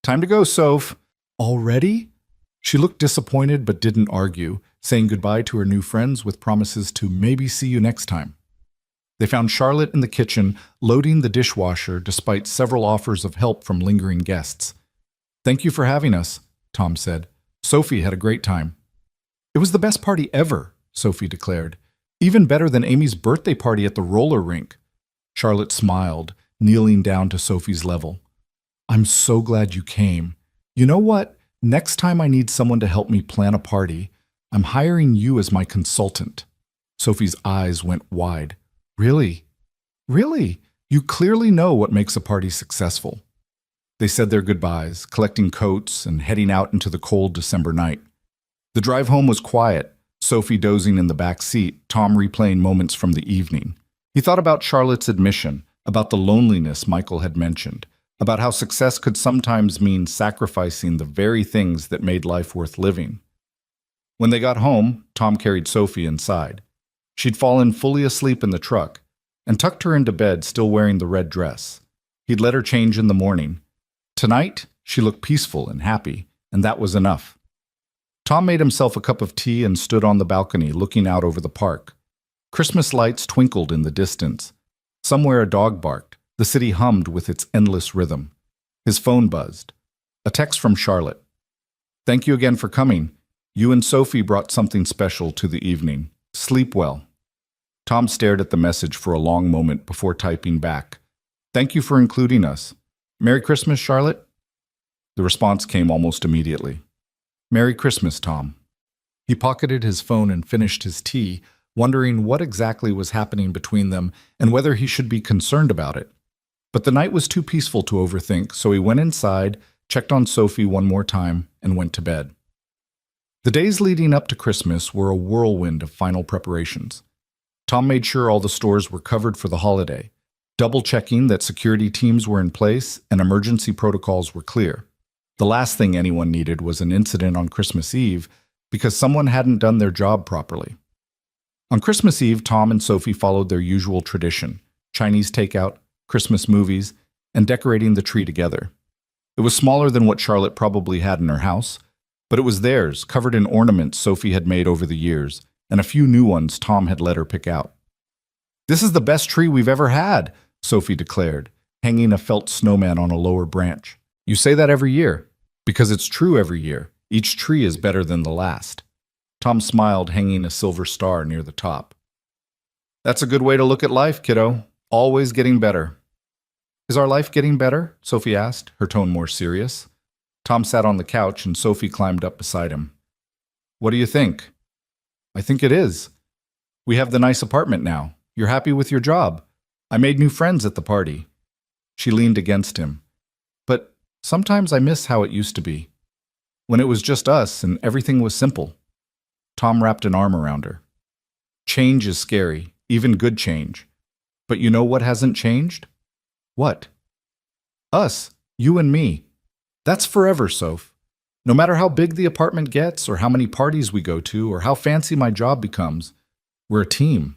"Time to go, Soph." "Already?" She looked disappointed but didn't argue, saying goodbye to her new friends with promises to maybe see you next time. They found Charlotte in the kitchen, loading the dishwasher despite several offers of help from lingering guests. "Thank you for having us," Tom said. "Sophie had a great time." "It was the best party ever," Sophie declared. "Even better than Amy's birthday party at the roller rink." Charlotte smiled, kneeling down to Sophie's level. "I'm so glad you came. You know what? Next time I need someone to help me plan a party, I'm hiring you as my consultant." Sophie's eyes went wide. "Really? Really? You clearly know what makes a party successful." They said their goodbyes, collecting coats and heading out into the cold December night. The drive home was quiet, Sophie dozing in the back seat, Tom replaying moments from the evening. He thought about Charlotte's admission, about the loneliness Michael had mentioned, about how success could sometimes mean sacrificing the very things that made life worth living. When they got home, Tom carried Sophie inside. She'd fallen fully asleep in the truck and tucked her into bed, still wearing the red dress. He'd let her change in the morning. Tonight, she looked peaceful and happy, and that was enough. Tom made himself a cup of tea and stood on the balcony, looking out over the park. Christmas lights twinkled in the distance. Somewhere a dog barked. The city hummed with its endless rhythm. His phone buzzed. A text from Charlotte. "Thank you again for coming. You and Sophie brought something special to the evening. Sleep well." Tom stared at the message for a long moment before typing back. "Thank you for including us. Merry Christmas, Charlotte?" The response came almost immediately. "Merry Christmas, Tom." He pocketed his phone and finished his tea, wondering what exactly was happening between them and whether he should be concerned about it. But the night was too peaceful to overthink, so he went inside, checked on Sophie one more time, and went to bed. The days leading up to Christmas were a whirlwind of final preparations. Tom made sure all the stores were covered for the holiday, double-checking that security teams were in place and emergency protocols were clear. The last thing anyone needed was an incident on Christmas Eve because someone hadn't done their job properly. On Christmas Eve, Tom and Sophie followed their usual tradition: Chinese takeout, Christmas movies, and decorating the tree together. It was smaller than what Charlotte probably had in her house, but it was theirs, covered in ornaments Sophie had made over the years, and a few new ones Tom had let her pick out. "This is the best tree we've ever had," Sophie declared, hanging a felt snowman on a lower branch. "You say that every year." "Because it's true every year. Each tree is better than the last." Tom smiled, hanging a silver star near the top. "That's a good way to look at life, kiddo. Always getting better." "Is our life getting better?" Sophie asked, her tone more serious. Tom sat on the couch and Sophie climbed up beside him. "What do you think?" "I think it is. We have the nice apartment now. You're happy with your job. I made new friends at the party." She leaned against him. "But sometimes I miss how it used to be. When it was just us and everything was simple." Tom wrapped an arm around her. "Change is scary, even good change. But you know what hasn't changed?" "What?" "Us, you and me. That's forever, Soph. No matter how big the apartment gets, or how many parties we go to, or how fancy my job becomes, we're a team."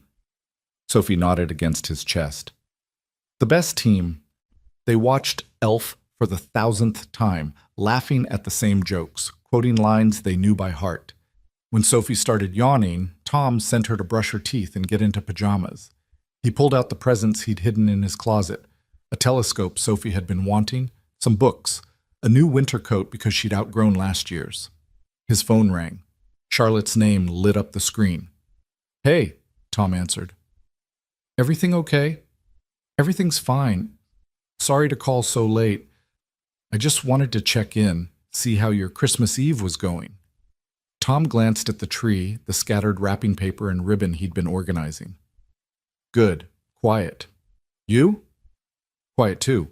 Sophie nodded against his chest. "The best team." They watched Elf for the 1,000th time, laughing at the same jokes, quoting lines they knew by heart. When Sophie started yawning, Tom sent her to brush her teeth and get into pajamas. He pulled out the presents he'd hidden in his closet: a telescope Sophie had been wanting, some books, a new winter coat because she'd outgrown last year's. His phone rang. Charlotte's name lit up the screen. "Hey," Tom answered. "Everything okay?" "Everything's fine. Sorry to call so late. I just wanted to check in, see how your Christmas Eve was going." Tom glanced at the tree, the scattered wrapping paper and ribbon he'd been organizing. "Good. Quiet. You?" "Quiet too.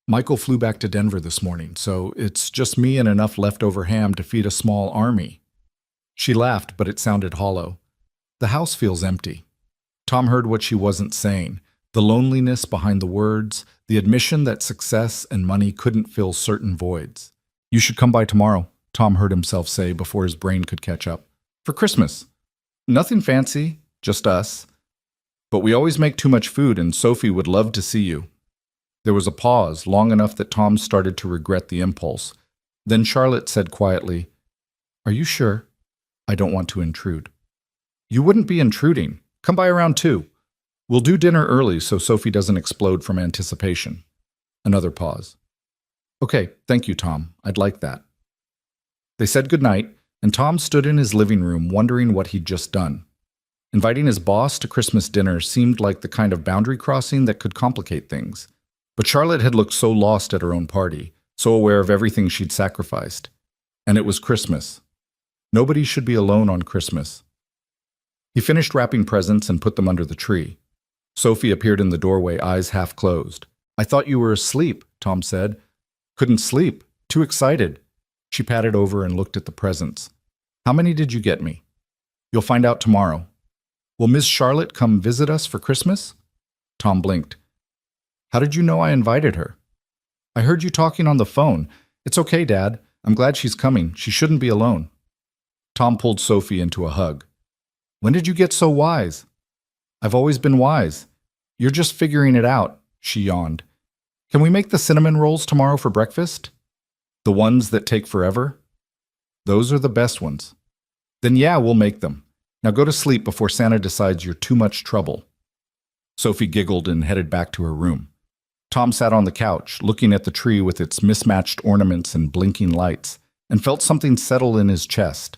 Michael flew back to Denver this morning, so it's just me and enough leftover ham to feed a small army." She laughed, but it sounded hollow. "The house feels empty." Tom heard what she wasn't saying, the loneliness behind the words, the admission that success and money couldn't fill certain voids. "You should come by tomorrow," Tom heard himself say before his brain could catch up. For Christmas. Nothing fancy, just us. But we always make too much food, and Sophie would love to see you. There was a pause, long enough that Tom started to regret the impulse. Then Charlotte said quietly, Are you sure? I don't want to intrude. You wouldn't be intruding. Come by around 2. We'll do dinner early so Sophie doesn't explode from anticipation. Another pause. Okay, thank you, Tom. I'd like that. They said goodnight, and Tom stood in his living room wondering what he'd just done. Inviting his boss to Christmas dinner seemed like the kind of boundary crossing that could complicate things. But Charlotte had looked so lost at her own party, so aware of everything she'd sacrificed. And it was Christmas. Nobody should be alone on Christmas. He finished wrapping presents and put them under the tree. Sophie appeared in the doorway, eyes half closed. I thought you were asleep, Tom said. Couldn't sleep. Too excited. She patted over and looked at the presents. How many did you get me? You'll find out tomorrow. Will Miss Charlotte come visit us for Christmas? Tom blinked. How did you know I invited her? I heard you talking on the phone. It's okay, Dad. I'm glad she's coming. She shouldn't be alone. Tom pulled Sophie into a hug. When did you get so wise? I've always been wise. You're just figuring it out, she yawned. Can we make the cinnamon rolls tomorrow for breakfast? The ones that take forever? Those are the best ones. Then yeah, we'll make them. Now go to sleep before Santa decides you're too much trouble. Sophie giggled and headed back to her room. Tom sat on the couch, looking at the tree with its mismatched ornaments and blinking lights, and felt something settle in his chest.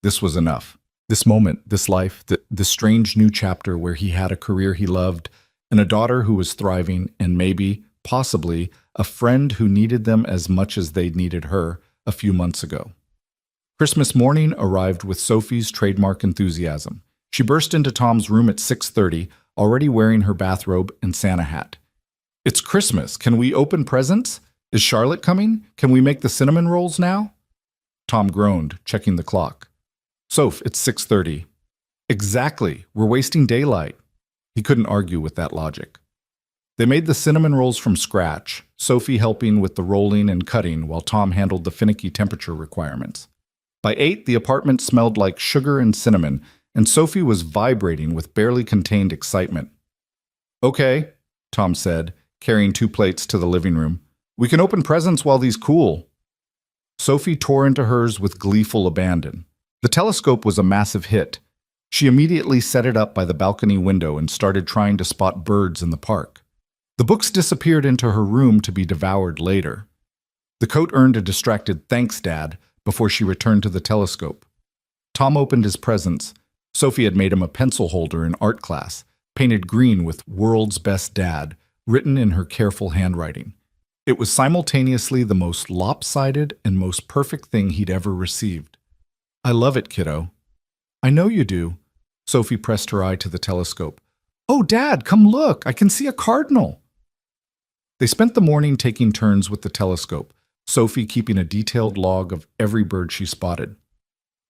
This was enough. This moment, this life, this strange new chapter where he had a career he loved, and a daughter who was thriving, and maybe, possibly, a friend who needed them as much as they'd needed her a few months ago. Christmas morning arrived with Sophie's trademark enthusiasm. She burst into Tom's room at 6:30, already wearing her bathrobe and Santa hat. It's Christmas. Can we open presents? Is Charlotte coming? Can we make the cinnamon rolls now? Tom groaned, checking the clock. Soph, it's 6:30. Exactly. We're wasting daylight. He couldn't argue with that logic. They made the cinnamon rolls from scratch, Sophie helping with the rolling and cutting while Tom handled the finicky temperature requirements. By 8, the apartment smelled like sugar and cinnamon, and Sophie was vibrating with barely contained excitement. Okay, Tom said, carrying 2 plates to the living room. We can open presents while these cool. Sophie tore into hers with gleeful abandon. The telescope was a massive hit. She immediately set it up by the balcony window and started trying to spot birds in the park. The books disappeared into her room to be devoured later. The coat earned a distracted "Thanks, Dad," before she returned to the telescope. Tom opened his presents. Sophie had made him a pencil holder in art class, painted green with "World's Best Dad," written in her careful handwriting. It was simultaneously the most lopsided and most perfect thing he'd ever received. I love it, kiddo. I know you do. Sophie pressed her eye to the telescope. Oh, Dad, come look. I can see a cardinal. They spent the morning taking turns with the telescope, Sophie keeping a detailed log of every bird she spotted.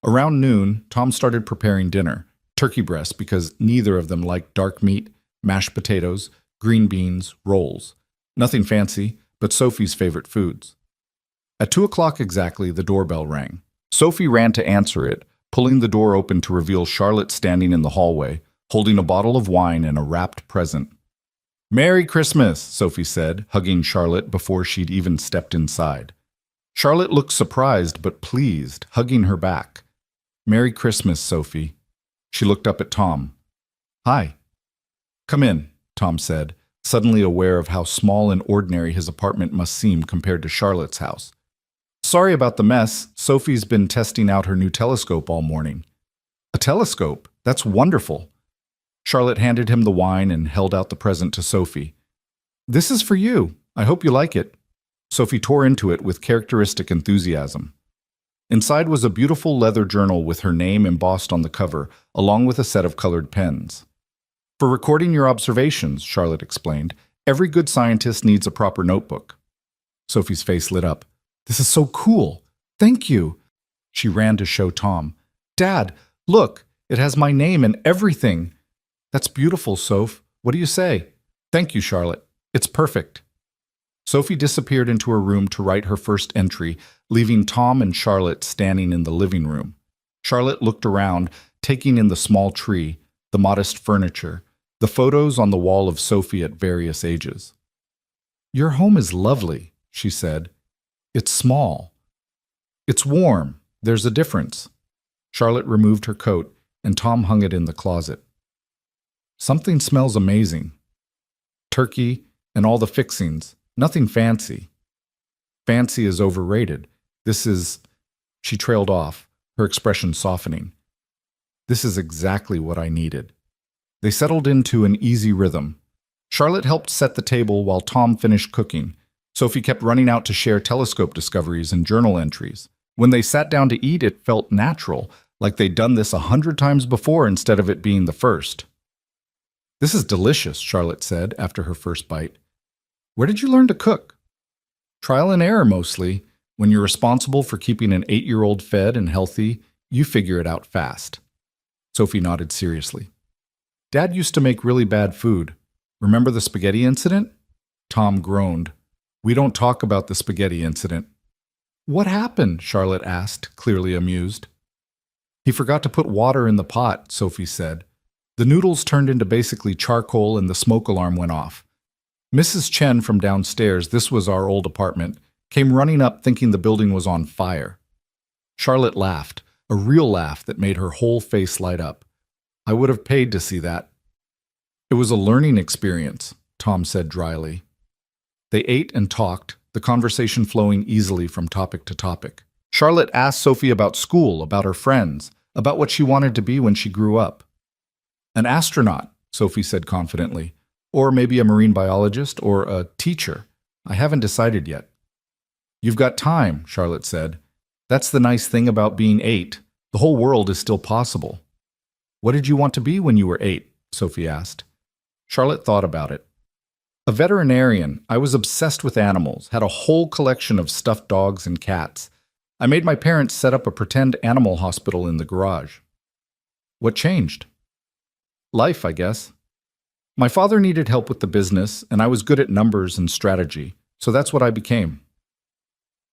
Around noon, Tom started preparing dinner, turkey breast because neither of them liked dark meat, mashed potatoes, green beans, rolls. Nothing fancy, but Sophie's favorite foods. At 2 o'clock exactly, the doorbell rang. Sophie ran to answer it, pulling the door open to reveal Charlotte standing in the hallway, holding a bottle of wine and a wrapped present. Merry Christmas, Sophie said, hugging Charlotte before she'd even stepped inside. Charlotte looked surprised but pleased, hugging her back. Merry Christmas, Sophie. She looked up at Tom. Hi. Come in, Tom said, suddenly aware of how small and ordinary his apartment must seem compared to Charlotte's house. Sorry about the mess. Sophie's been testing out her new telescope all morning. A telescope? That's wonderful. Charlotte handed him the wine and held out the present to Sophie. This is for you. I hope you like it. Sophie tore into it with characteristic enthusiasm. Inside was a beautiful leather journal with her name embossed on the cover, along with a set of colored pens. For recording your observations, Charlotte explained, every good scientist needs a proper notebook. Sophie's face lit up. This is so cool. Thank you. She ran to show Tom. Dad, look, it has my name and everything. That's beautiful, Soph. What do you say? Thank you, Charlotte. It's perfect. Sophie disappeared into her room to write her first entry, leaving Tom and Charlotte standing in the living room. Charlotte looked around, taking in the small tree, the modest furniture, the photos on the wall of Sophie at various ages. "Your home is lovely," she said. "It's small. It's warm. There's a difference." Charlotte removed her coat, and Tom hung it in the closet. "Something smells amazing. Turkey and all the fixings. Nothing fancy." "Fancy is overrated. This is—" She trailed off, her expression softening. "This is exactly what I needed." They settled into an easy rhythm. Charlotte helped set the table while Tom finished cooking. Sophie kept running out to share telescope discoveries and journal entries. When they sat down to eat, it felt natural, like they'd done this 100 times before instead of it being the first. "This is delicious," Charlotte said after her first bite. "Where did you learn to cook?" "Trial and error, mostly. When you're responsible for keeping an 8-year-old fed and healthy, you figure it out fast." Sophie nodded seriously. "Dad used to make really bad food. Remember the spaghetti incident?" Tom groaned. "We don't talk about the spaghetti incident." "What happened?" Charlotte asked, clearly amused. "He forgot to put water in the pot," Sophie said. "The noodles turned into basically charcoal and the smoke alarm went off. Mrs. Chen from downstairs, this was our old apartment, came running up thinking the building was on fire." Charlotte laughed, a real laugh that made her whole face light up. "I would have paid to see that." "It was a learning experience," Tom said dryly. They ate and talked, the conversation flowing easily from topic to topic. Charlotte asked Sophie about school, about her friends, about what she wanted to be when she grew up. "An astronaut," Sophie said confidently, "or maybe a marine biologist or a teacher. I haven't decided yet." "You've got time," Charlotte said. "That's the nice thing about being 8. The whole world is still possible." "What did you want to be when you were 8?" Sophie asked. Charlotte thought about it. "A veterinarian. I was obsessed with animals, had a whole collection of stuffed dogs and cats. I made my parents set up a pretend animal hospital in the garage." "What changed?" "Life, I guess. My father needed help with the business, and I was good at numbers and strategy, so that's what I became."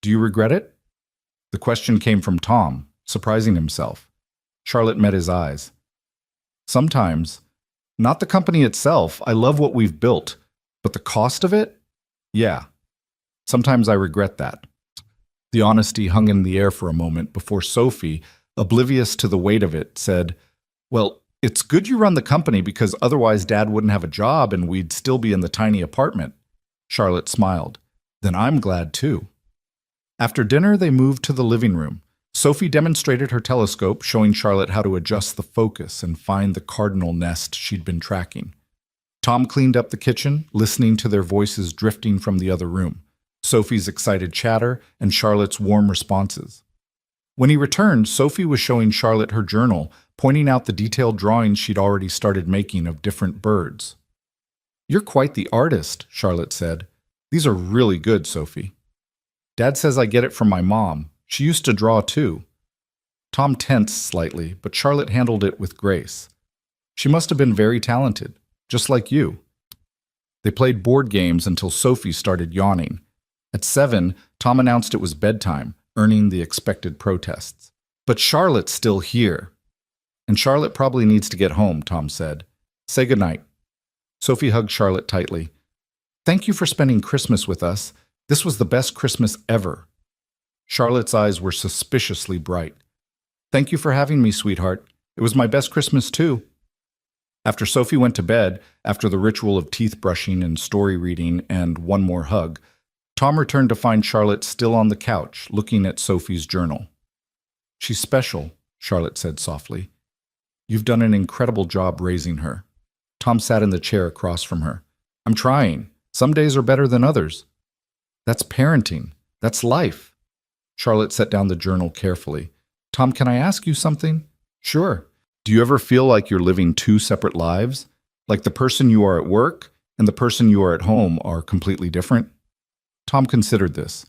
"Do you regret it?" The question came from Tom, surprising himself. Charlotte met his eyes. "Sometimes. Not the company itself. I love what we've built. But the cost of it? Yeah. Sometimes I regret that." The honesty hung in the air for a moment before Sophie, oblivious to the weight of it, said, "Well, it's good you run the company because otherwise Dad wouldn't have a job and we'd still be in the tiny apartment." Charlotte smiled. "Then I'm glad too." After dinner, they moved to the living room. Sophie demonstrated her telescope, showing Charlotte how to adjust the focus and find the cardinal nest she'd been tracking. Tom cleaned up the kitchen, listening to their voices drifting from the other room, Sophie's excited chatter and Charlotte's warm responses. When he returned, Sophie was showing Charlotte her journal, pointing out the detailed drawings she'd already started making of different birds. "You're quite the artist," Charlotte said. "These are really good, Sophie." "Dad says I get it from my mom. She used to draw too." Tom tensed slightly, but Charlotte handled it with grace. "She must have been very talented, just like you." They played board games until Sophie started yawning. At 7, Tom announced it was bedtime, earning the expected protests. "But Charlotte's still here." "And Charlotte probably needs to get home," Tom said. "Say goodnight." Sophie hugged Charlotte tightly. "Thank you for spending Christmas with us. This was the best Christmas ever." Charlotte's eyes were suspiciously bright. "Thank you for having me, sweetheart. It was my best Christmas too." After Sophie went to bed, after the ritual of teeth brushing and story reading and one more hug, Tom returned to find Charlotte still on the couch, looking at Sophie's journal. "She's special," Charlotte said softly. "You've done an incredible job raising her." Tom sat in the chair across from her. "I'm trying. Some days are better than others." "That's parenting. That's life." Charlotte set down the journal carefully. "Tom, can I ask you something?" "Sure. Do you ever feel like you're living 2 separate lives? Like the person you are at work and the person you are at home are completely different?" Tom considered this.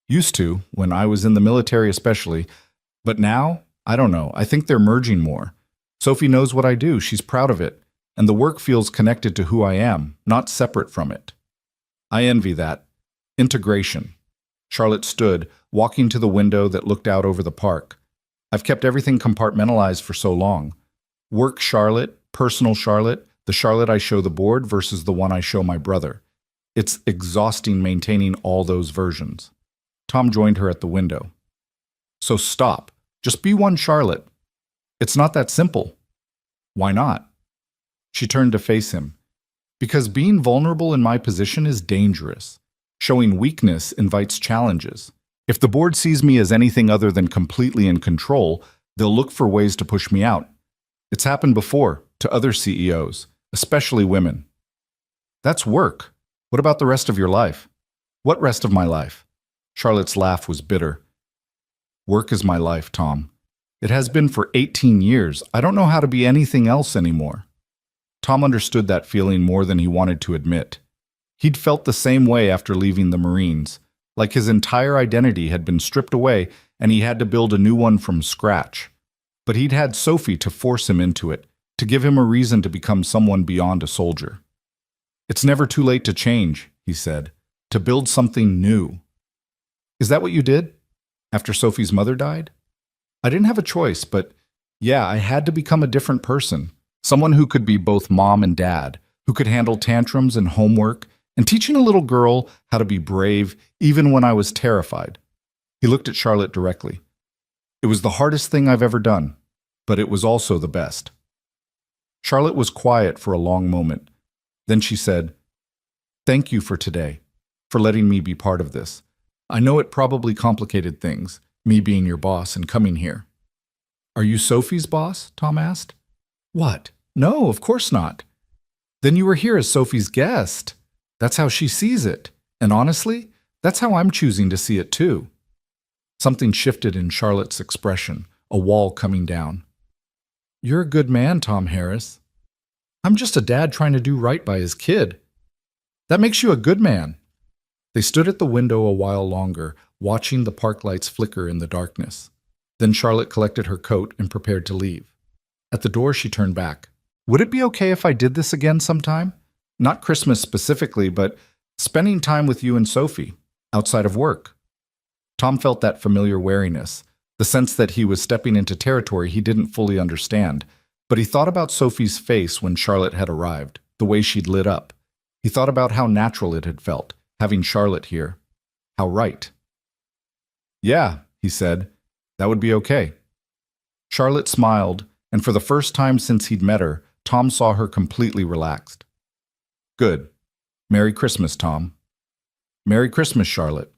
"Used to, when I was in the military especially. But now, I don't know. I think they're merging more. Sophie knows what I do. She's proud of it. And the work feels connected to who I am, not separate from it." "I envy that. Integration. Charlotte stood, walking to the window that looked out over the park. I've kept everything compartmentalized for so long. Work Charlotte, personal Charlotte, the Charlotte I show the board versus the one I show my brother. It's exhausting maintaining all those versions. Tom joined her at the window. So stop. Just be one Charlotte. It's not that simple. Why not? She turned to face him. Because being vulnerable in my position is dangerous. Showing weakness invites challenges. If the board sees me as anything other than completely in control, they'll look for ways to push me out. It's happened before, to other CEOs, especially women. That's work. What about the rest of your life? What rest of my life? Charlotte's laugh was bitter. Work is my life, Tom. It has been for 18 years. I don't know how to be anything else anymore. Tom understood that feeling more than he wanted to admit. He'd felt the same way after leaving the Marines, like his entire identity had been stripped away and he had to build a new one from scratch. But he'd had Sophie to force him into it, to give him a reason to become someone beyond a soldier. It's never too late to change, he said, to build something new. Is that what you did? After Sophie's mother died? I didn't have a choice, but yeah, I had to become a different person. Someone who could be both mom and dad, who could handle tantrums and homework, and teaching a little girl how to be brave even when I was terrified. He looked at Charlotte directly. It was the hardest thing I've ever done, but it was also the best. Charlotte was quiet for a long moment. Then she said, "Thank you for today, for letting me be part of this. I know it probably complicated things, me being your boss and coming here." "Are you Sophie's boss?" Tom asked. "What? No, of course not." "Then you were here as Sophie's guest. That's how she sees it. And honestly, that's how I'm choosing to see it too." Something shifted in Charlotte's expression, a wall coming down. "You're a good man, Tom Harris." "I'm just a dad trying to do right by his kid." "That makes you a good man." They stood at the window a while longer, watching the park lights flicker in the darkness. Then Charlotte collected her coat and prepared to leave. At the door, she turned back. "Would it be okay if I did this again sometime? Not Christmas specifically, but spending time with you and Sophie, outside of work." Tom felt that familiar wariness, the sense that he was stepping into territory he didn't fully understand. But he thought about Sophie's face when Charlotte had arrived, the way she'd lit up. He thought about how natural it had felt, having Charlotte here. How right. "Yeah," he said, "that would be okay." Charlotte smiled, and for the first time since he'd met her, Tom saw her completely relaxed. "Good. Merry Christmas, Tom." "Merry Christmas, Charlotte."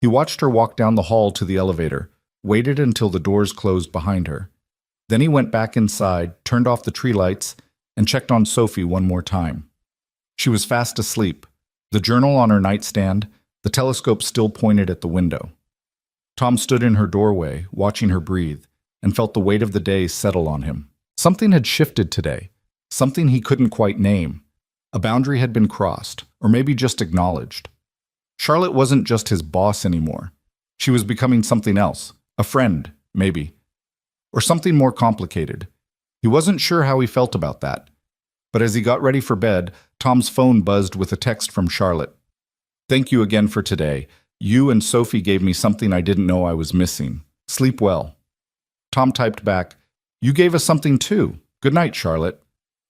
He watched her walk down the hall to the elevator, waited until the doors closed behind her. Then he went back inside, turned off the tree lights, and checked on Sophie one more time. She was fast asleep, the journal on her nightstand, the telescope still pointed at the window. Tom stood in her doorway, watching her breathe, and felt the weight of the day settle on him. Something had shifted today, something he couldn't quite name. A boundary had been crossed, or maybe just acknowledged. Charlotte wasn't just his boss anymore. She was becoming something else, a friend, maybe. Or something more complicated. He wasn't sure how he felt about that. But as he got ready for bed, Tom's phone buzzed with a text from Charlotte. "Thank you again for today. You and Sophie gave me something I didn't know I was missing. Sleep well." Tom typed back, "You gave us something too. Good night, Charlotte."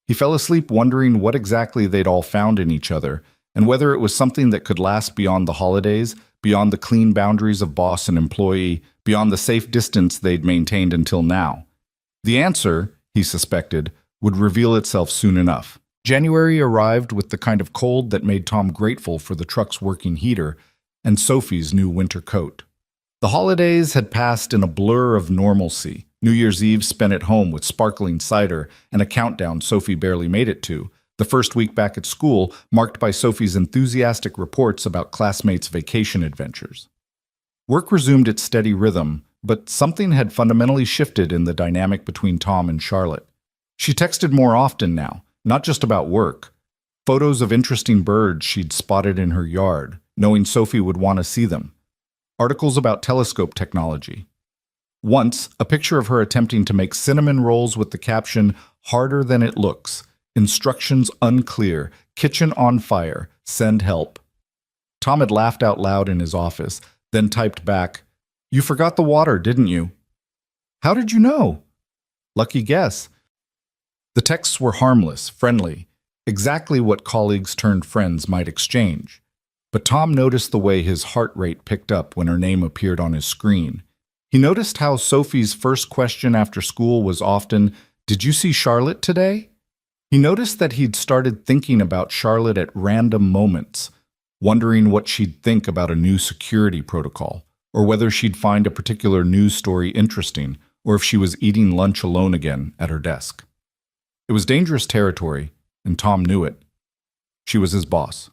He fell asleep wondering what exactly they'd all found in each other, and whether it was something that could last beyond the holidays, beyond the clean boundaries of boss and employee, beyond the safe distance they'd maintained until now. The answer, he suspected, would reveal itself soon enough. January arrived with the kind of cold that made Tom grateful for the truck's working heater and Sophie's new winter coat. The holidays had passed in a blur of normalcy. New Year's Eve spent at home with sparkling cider and a countdown Sophie barely made it to. The first week back at school, marked by Sophie's enthusiastic reports about classmates' vacation adventures. Work resumed its steady rhythm, but something had fundamentally shifted in the dynamic between Tom and Charlotte. She texted more often now, not just about work. Photos of interesting birds she'd spotted in her yard, knowing Sophie would want to see them. Articles about telescope technology. Once, a picture of her attempting to make cinnamon rolls with the caption, "Harder than it looks. Instructions unclear. Kitchen on fire. Send help." Tom had laughed out loud in his office, then typed back, "You forgot the water, didn't you?" "How did you know?" "Lucky guess." The texts were harmless, friendly, exactly what colleagues turned friends might exchange. But Tom noticed the way his heart rate picked up when her name appeared on his screen. He noticed how Sophie's first question after school was often, "Did you see Charlotte today?" He noticed that he'd started thinking about Charlotte at random moments, wondering what she'd think about a new security protocol, or whether she'd find a particular news story interesting, or if she was eating lunch alone again at her desk. It was dangerous territory, and Tom knew it. She was his boss.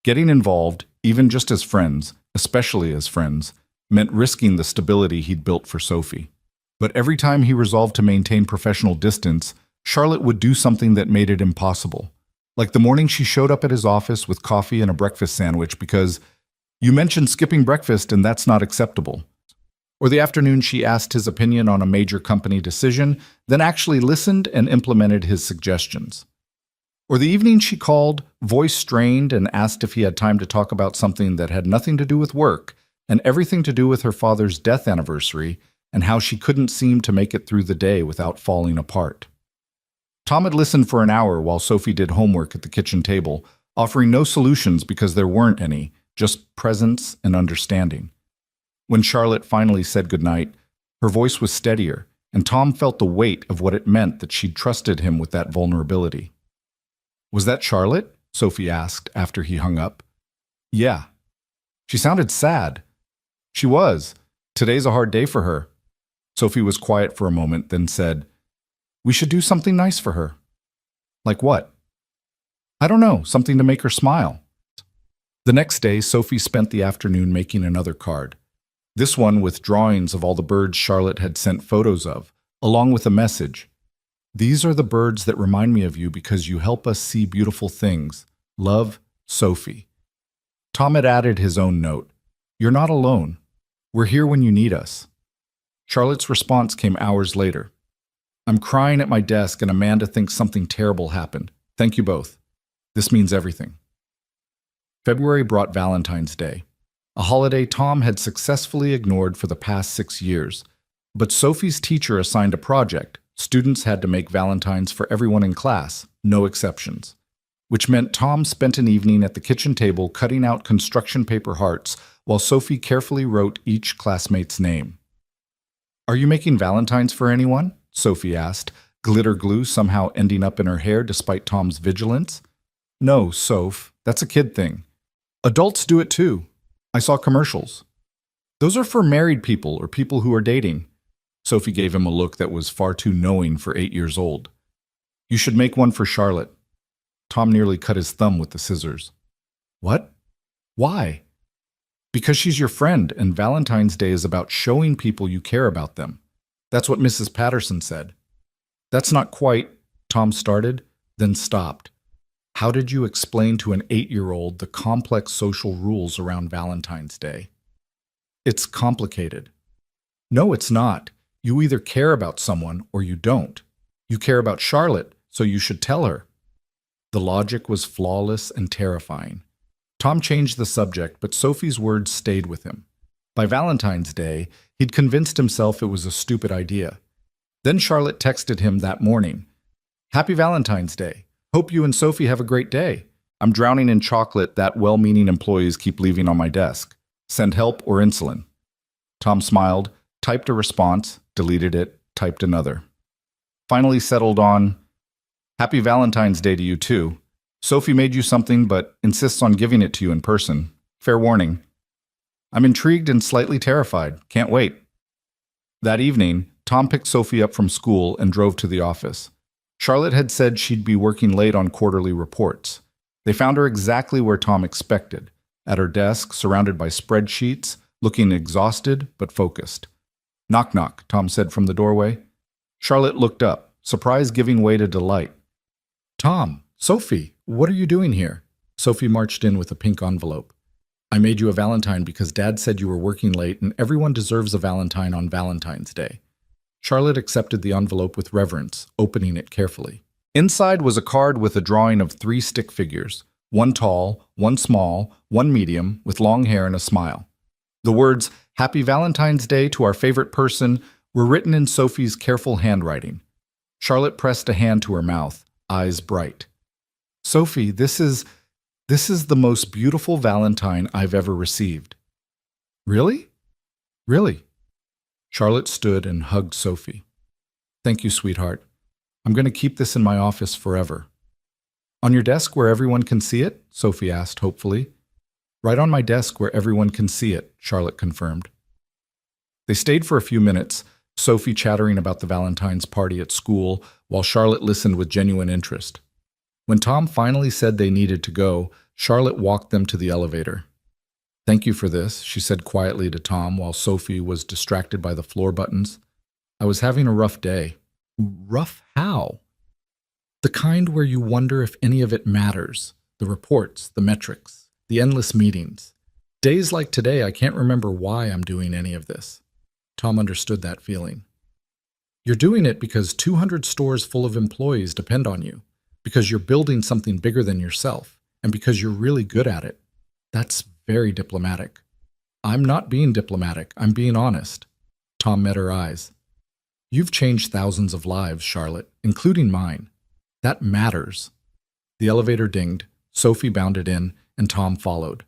Getting involved, even just as friends, especially as friends, meant risking the stability he'd built for Sophie. But every time he resolved to maintain professional distance, Charlotte would do something that made it impossible. Like the morning she showed up at his office with coffee and a breakfast sandwich because, "You mentioned skipping breakfast and that's not acceptable." Or the afternoon she asked his opinion on a major company decision, then actually listened and implemented his suggestions. Or the evening she called, voice strained, and asked if he had time to talk about something that had nothing to do with work and everything to do with her father's death anniversary and how she couldn't seem to make it through the day without falling apart. Tom had listened for an hour while Sophie did homework at the kitchen table, offering no solutions because there weren't any, just presence and understanding. When Charlotte finally said goodnight, her voice was steadier, and Tom felt the weight of what it meant that she'd trusted him with that vulnerability. "Was that Charlotte?" Sophie asked after he hung up. "Yeah." "She sounded sad." "She was. Today's a hard day for her." Sophie was quiet for a moment, then said, "We should do something nice for her." "Like what?" "I don't know, something to make her smile." The next day, Sophie spent the afternoon making another card. This one with drawings of all the birds Charlotte had sent photos of, along with a message. "These are the birds that remind me of you because you help us see beautiful things. Love, Sophie." Tom had added his own note. "You're not alone. We're here when you need us." Charlotte's response came hours later. "I'm crying at my desk and Amanda thinks something terrible happened. Thank you both. This means everything." February brought Valentine's Day, a holiday Tom had successfully ignored for the past 6 years. But Sophie's teacher assigned a project. Students had to make Valentines for everyone in class, no exceptions. Which meant Tom spent an evening at the kitchen table cutting out construction paper hearts while Sophie carefully wrote each classmate's name. "Are you making Valentines for anyone?" Sophie asked, glitter glue somehow ending up in her hair despite Tom's vigilance. "No, Soph, that's a kid thing. Adults do it too. I saw commercials." "Those are for married people or people who are dating." Sophie gave him a look that was far too knowing for 8 years old. "You should make one for Charlotte." Tom nearly cut his thumb with the scissors. "What? Why?" "Because she's your friend, and Valentine's Day is about showing people you care about them. That's what Mrs. Patterson said." "That's not quite," Tom started, then stopped. How did you explain to an 8-year-old the complex social rules around Valentine's Day? "It's complicated." "No, it's not. You either care about someone or you don't. You care about Charlotte, so you should tell her." The logic was flawless and terrifying. Tom changed the subject, but Sophie's words stayed with him. By Valentine's Day, he'd convinced himself it was a stupid idea. Then Charlotte texted him that morning, "Happy Valentine's Day. Hope you and Sophie have a great day. I'm drowning in chocolate that well-meaning employees keep leaving on my desk. Send help or insulin." Tom smiled, typed a response, deleted it, typed another. Finally settled on, "Happy Valentine's Day to you too. Sophie made you something but insists on giving it to you in person. Fair warning. I'm intrigued and slightly terrified. Can't wait." That evening, Tom picked Sophie up from school and drove to the office. Charlotte had said she'd be working late on quarterly reports. They found her exactly where Tom expected, at her desk, surrounded by spreadsheets, looking exhausted but focused. "Knock, knock," Tom said from the doorway. Charlotte looked up, surprise giving way to delight. "Tom, Sophie, what are you doing here?" Sophie marched in with a pink envelope. "I made you a Valentine because Dad said you were working late and everyone deserves a Valentine on Valentine's Day." Charlotte accepted the envelope with reverence, opening it carefully. Inside was a card with a drawing of 3 stick figures, One tall, one small, one medium, with long hair and a smile. The words, "Happy Valentine's Day to our favorite person," were written in Sophie's careful handwriting. Charlotte pressed a hand to her mouth, eyes bright. "Sophie, this is the most beautiful Valentine I've ever received." "Really? Really?" Charlotte stood and hugged Sophie. "Thank you, sweetheart. I'm going to keep this in my office forever." "On your desk where everyone can see it?" Sophie asked hopefully. "Right on my desk where everyone can see it," Charlotte confirmed. They stayed for a few minutes, Sophie chattering about the Valentine's party at school, while Charlotte listened with genuine interest. When Tom finally said they needed to go, Charlotte walked them to the elevator. "Thank you for this," she said quietly to Tom while Sophie was distracted by the floor buttons. "I was having a rough day." "Rough how?" "The kind where you wonder if any of it matters. The reports, the metrics, the endless meetings. Days like today, I can't remember why I'm doing any of this." Tom understood that feeling. "You're doing it because 200 stores full of employees depend on you, because you're building something bigger than yourself, and because you're really good at it. That's very diplomatic." "I'm not being diplomatic. I'm being honest." Tom met her eyes. "You've changed thousands of lives, Charlotte, including mine. That matters." The elevator dinged, Sophie bounded in, and Tom followed.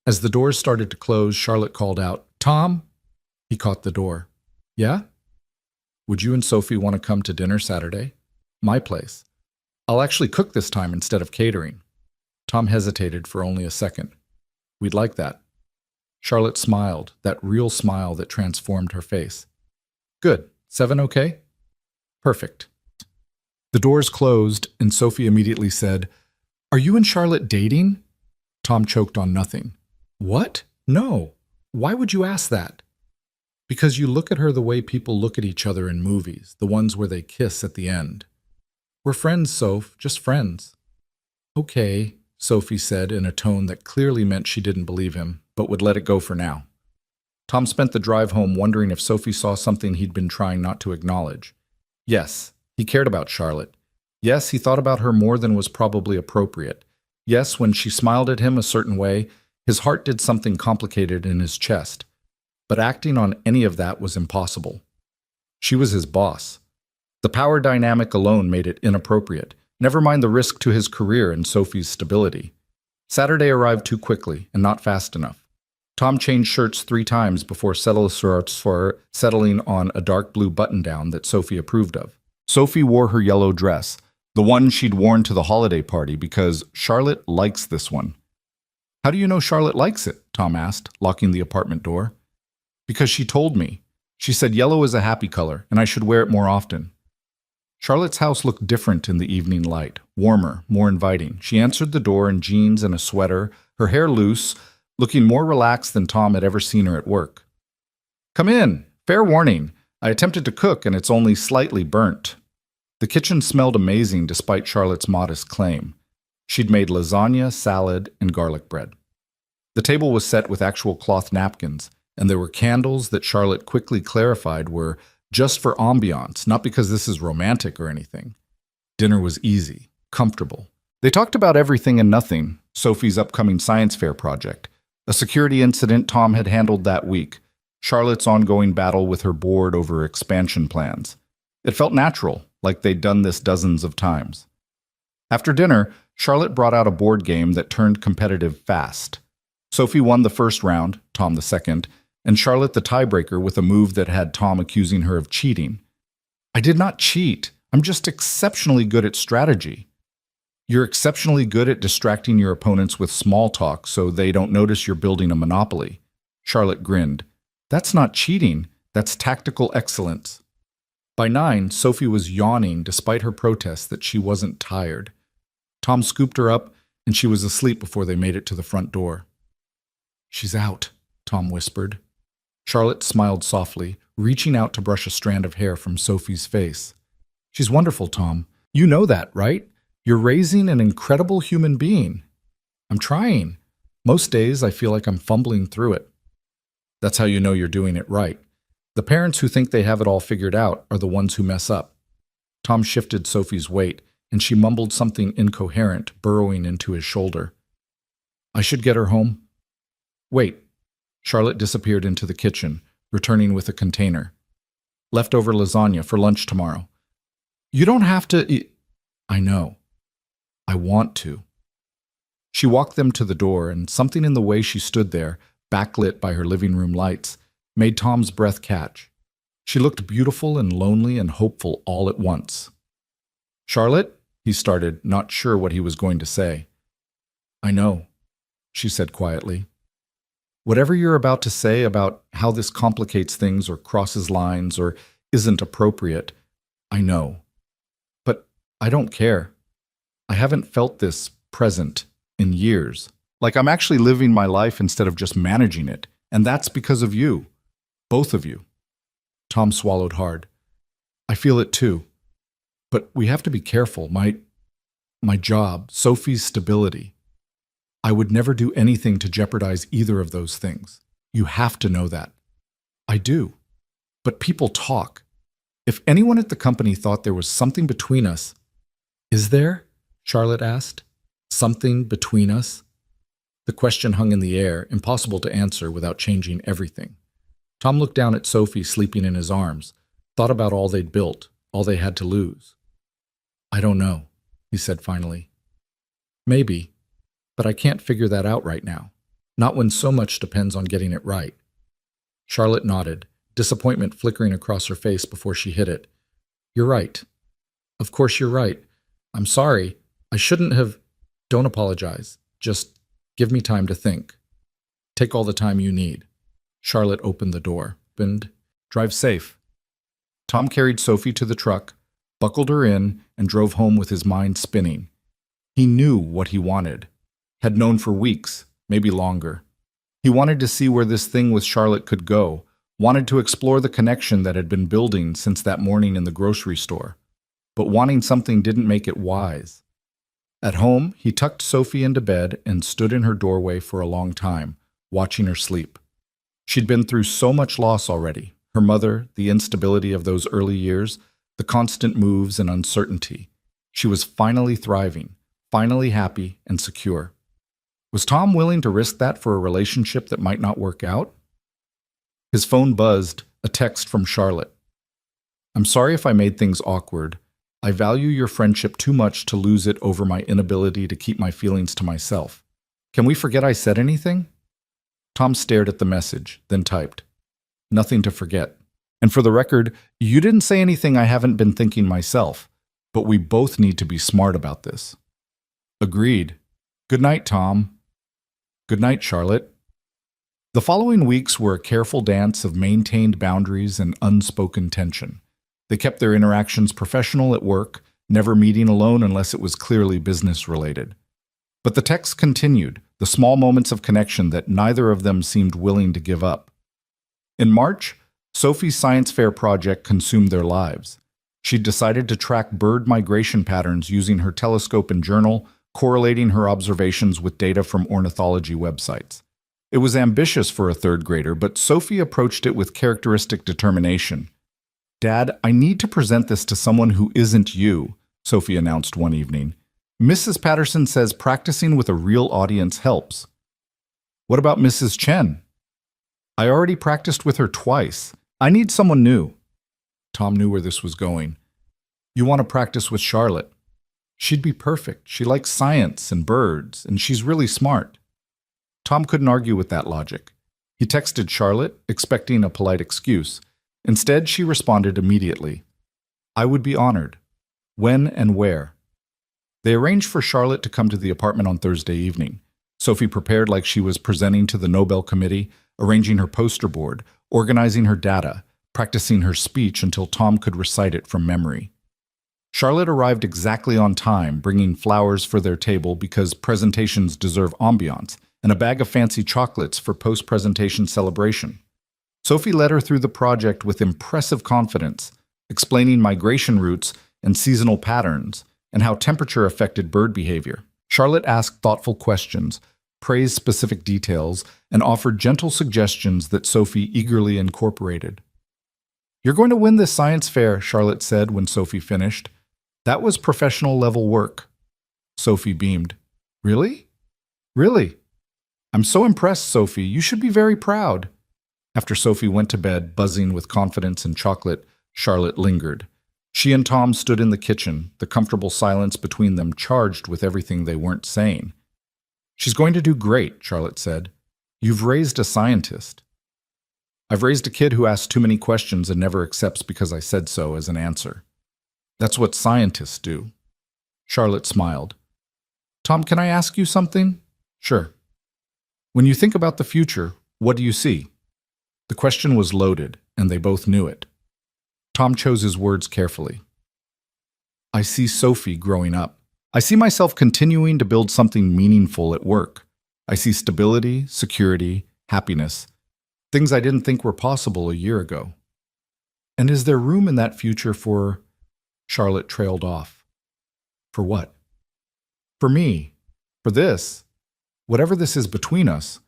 As the doors started to close, Charlotte called out, "Tom!" He caught the door. "Yeah?" "Would you and Sophie want to come to dinner Saturday? My place. I'll actually cook this time instead of catering." Tom hesitated for only a second. "We'd like that." Charlotte smiled, that real smile that transformed her face. "Good. 7 okay?" "Perfect." The doors closed, and Sophie immediately said, "Are you and Charlotte dating?" Tom choked on nothing. "What? No. Why would you ask that?" "Because you look at her the way people look at each other in movies, the ones where they kiss at the end." "We're friends, Soph, just friends." "Okay," Sophie said in a tone that clearly meant she didn't believe him, but would let it go for now. Tom spent the drive home wondering if Sophie saw something he'd been trying not to acknowledge. Yes, he cared about Charlotte. Yes, he thought about her more than was probably appropriate. Yes, when she smiled at him a certain way, his heart did something complicated in his chest. But acting on any of that was impossible. She was his boss. The power dynamic alone made it inappropriate, never mind the risk to his career and Sophie's stability. Saturday arrived too quickly and not fast enough. Tom changed shirts 3 times before settling on a dark blue button-down that Sophie approved of. Sophie wore her yellow dress, the one she'd worn to the holiday party, because Charlotte likes this one. "How do you know Charlotte likes it?" Tom asked, locking the apartment door. "Because she told me. She said yellow is a happy color, and I should wear it more often." Charlotte's house looked different in the evening light, warmer, more inviting. She answered the door in jeans and a sweater, her hair loose, looking more relaxed than Tom had ever seen her at work. "Come in. Fair warning. I attempted to cook, and it's only slightly burnt." The kitchen smelled amazing despite Charlotte's modest claim. She'd made lasagna, salad, and garlic bread. The table was set with actual cloth napkins, and there were candles that Charlotte quickly clarified were just for ambiance, not because this is romantic or anything. Dinner was easy, comfortable. They talked about everything and nothing, Sophie's upcoming science fair project, a security incident Tom had handled that week, Charlotte's ongoing battle with her board over expansion plans. It felt natural, like they'd done this dozens of times. After dinner, Charlotte brought out a board game that turned competitive fast. Sophie won the first round, Tom the second, and Charlotte the tiebreaker with a move that had Tom accusing her of cheating. "I did not cheat. I'm just exceptionally good at strategy." "You're exceptionally good at distracting your opponents with small talk so they don't notice you're building a monopoly." Charlotte grinned. "That's not cheating. That's tactical excellence." By 9, Sophie was yawning despite her protests that she wasn't tired. Tom scooped her up, and she was asleep before they made it to the front door. "She's out," Tom whispered. Charlotte smiled softly, reaching out to brush a strand of hair from Sophie's face. "She's wonderful, Tom. You know that, right? You're raising an incredible human being." "I'm trying. Most days I feel like I'm fumbling through it." "That's how you know you're doing it right. The parents who think they have it all figured out are the ones who mess up." Tom shifted Sophie's weight, and she mumbled something incoherent, burrowing into his shoulder. I should get her home. Wait. Charlotte disappeared into the kitchen, returning with a container. Leftover lasagna for lunch tomorrow. You don't have to eat. I know. I want to. She walked them to the door, and something in the way she stood there, backlit by her living room lights, made Tom's breath catch. She looked beautiful and lonely and hopeful all at once. Charlotte, he started, not sure what he was going to say. I know, she said quietly. Whatever you're about to say about how this complicates things or crosses lines or isn't appropriate, I know. But I don't care. I haven't felt this present in years. Like I'm actually living my life instead of just managing it. And that's because of you. Both of you. Tom swallowed hard. I feel it too. But we have to be careful. My job, Sophie's stability. I would never do anything to jeopardize either of those things. You have to know that. I do. But people talk. If anyone at the company thought there was something between us... Is there? Charlotte asked. Something between us? The question hung in the air, impossible to answer without changing everything. Tom looked down at Sophie sleeping in his arms, thought about all they'd built, all they had to lose. I don't know, he said finally. Maybe, but I can't figure that out right now. Not when so much depends on getting it right. Charlotte nodded, disappointment flickering across her face before she hit it. You're right. Of course you're right. I'm sorry. I shouldn't have... Don't apologize. Just give me time to think. Take all the time you need. Charlotte opened the door. And drive safe. Tom carried Sophie to the truck, buckled her in, and drove home with his mind spinning. He knew what he wanted. Had known for weeks, maybe longer. He wanted to see where this thing with Charlotte could go, wanted to explore the connection that had been building since that morning in the grocery store. But wanting something didn't make it wise. At home, he tucked Sophie into bed and stood in her doorway for a long time, watching her sleep. She'd been through so much loss already. Her mother, the instability of those early years, the constant moves and uncertainty. She was finally thriving, finally happy and secure. Was Tom willing to risk that for a relationship that might not work out? His phone buzzed, a text from Charlotte. I'm sorry if I made things awkward. I value your friendship too much to lose it over my inability to keep my feelings to myself. Can we forget I said anything? Tom stared at the message, then typed. Nothing to forget. And for the record, you didn't say anything I haven't been thinking myself, but we both need to be smart about this. Agreed. Good night, Tom. Good night, Charlotte. The following weeks were a careful dance of maintained boundaries and unspoken tension. They kept their interactions professional at work, never meeting alone unless it was clearly business-related. But the texts continued, the small moments of connection that neither of them seemed willing to give up. In March, Sophie's science fair project consumed their lives. She'd decided to track bird migration patterns using her telescope and journal, correlating her observations with data from ornithology websites. It was ambitious for a third grader, but Sophie approached it with characteristic determination. Dad, I need to present this to someone who isn't you, Sophie announced one evening. Mrs. Patterson says practicing with a real audience helps. What about Mrs. Chen? I already practiced with her twice. I need someone new. Tom knew where this was going. You want to practice with Charlotte. She'd be perfect. She likes science and birds, and she's really smart. Tom couldn't argue with that logic. He texted Charlotte, expecting a polite excuse. Instead, she responded immediately. I would be honored. When and where? They arranged for Charlotte to come to the apartment on Thursday evening. Sophie prepared like she was presenting to the Nobel Committee, arranging her poster board, organizing her data, practicing her speech until Tom could recite it from memory. Charlotte arrived exactly on time, bringing flowers for their table because presentations deserve ambiance, and a bag of fancy chocolates for post-presentation celebration. Sophie led her through the project with impressive confidence, explaining migration routes and seasonal patterns, and how temperature affected bird behavior. Charlotte asked thoughtful questions, praised specific details, and offered gentle suggestions that Sophie eagerly incorporated. You're going to win this science fair, Charlotte said when Sophie finished. That was professional-level work. Sophie beamed. Really? Really? I'm so impressed, Sophie. You should be very proud. After Sophie went to bed, buzzing with confidence and chocolate, Charlotte lingered. She and Tom stood in the kitchen, the comfortable silence between them charged with everything they weren't saying. She's going to do great, Charlotte said. You've raised a scientist. I've raised a kid who asks too many questions and never accepts because I said so as an answer. That's what scientists do. Charlotte smiled. Tom, can I ask you something? Sure. When you think about the future, what do you see? The question was loaded, and they both knew it. Tom chose his words carefully. I see Sophie growing up. I see myself continuing to build something meaningful at work. I see stability, security, happiness, things I didn't think were possible a year ago. And is there room in that future for... Charlotte trailed off. For what? For me. For this. Whatever this is between us.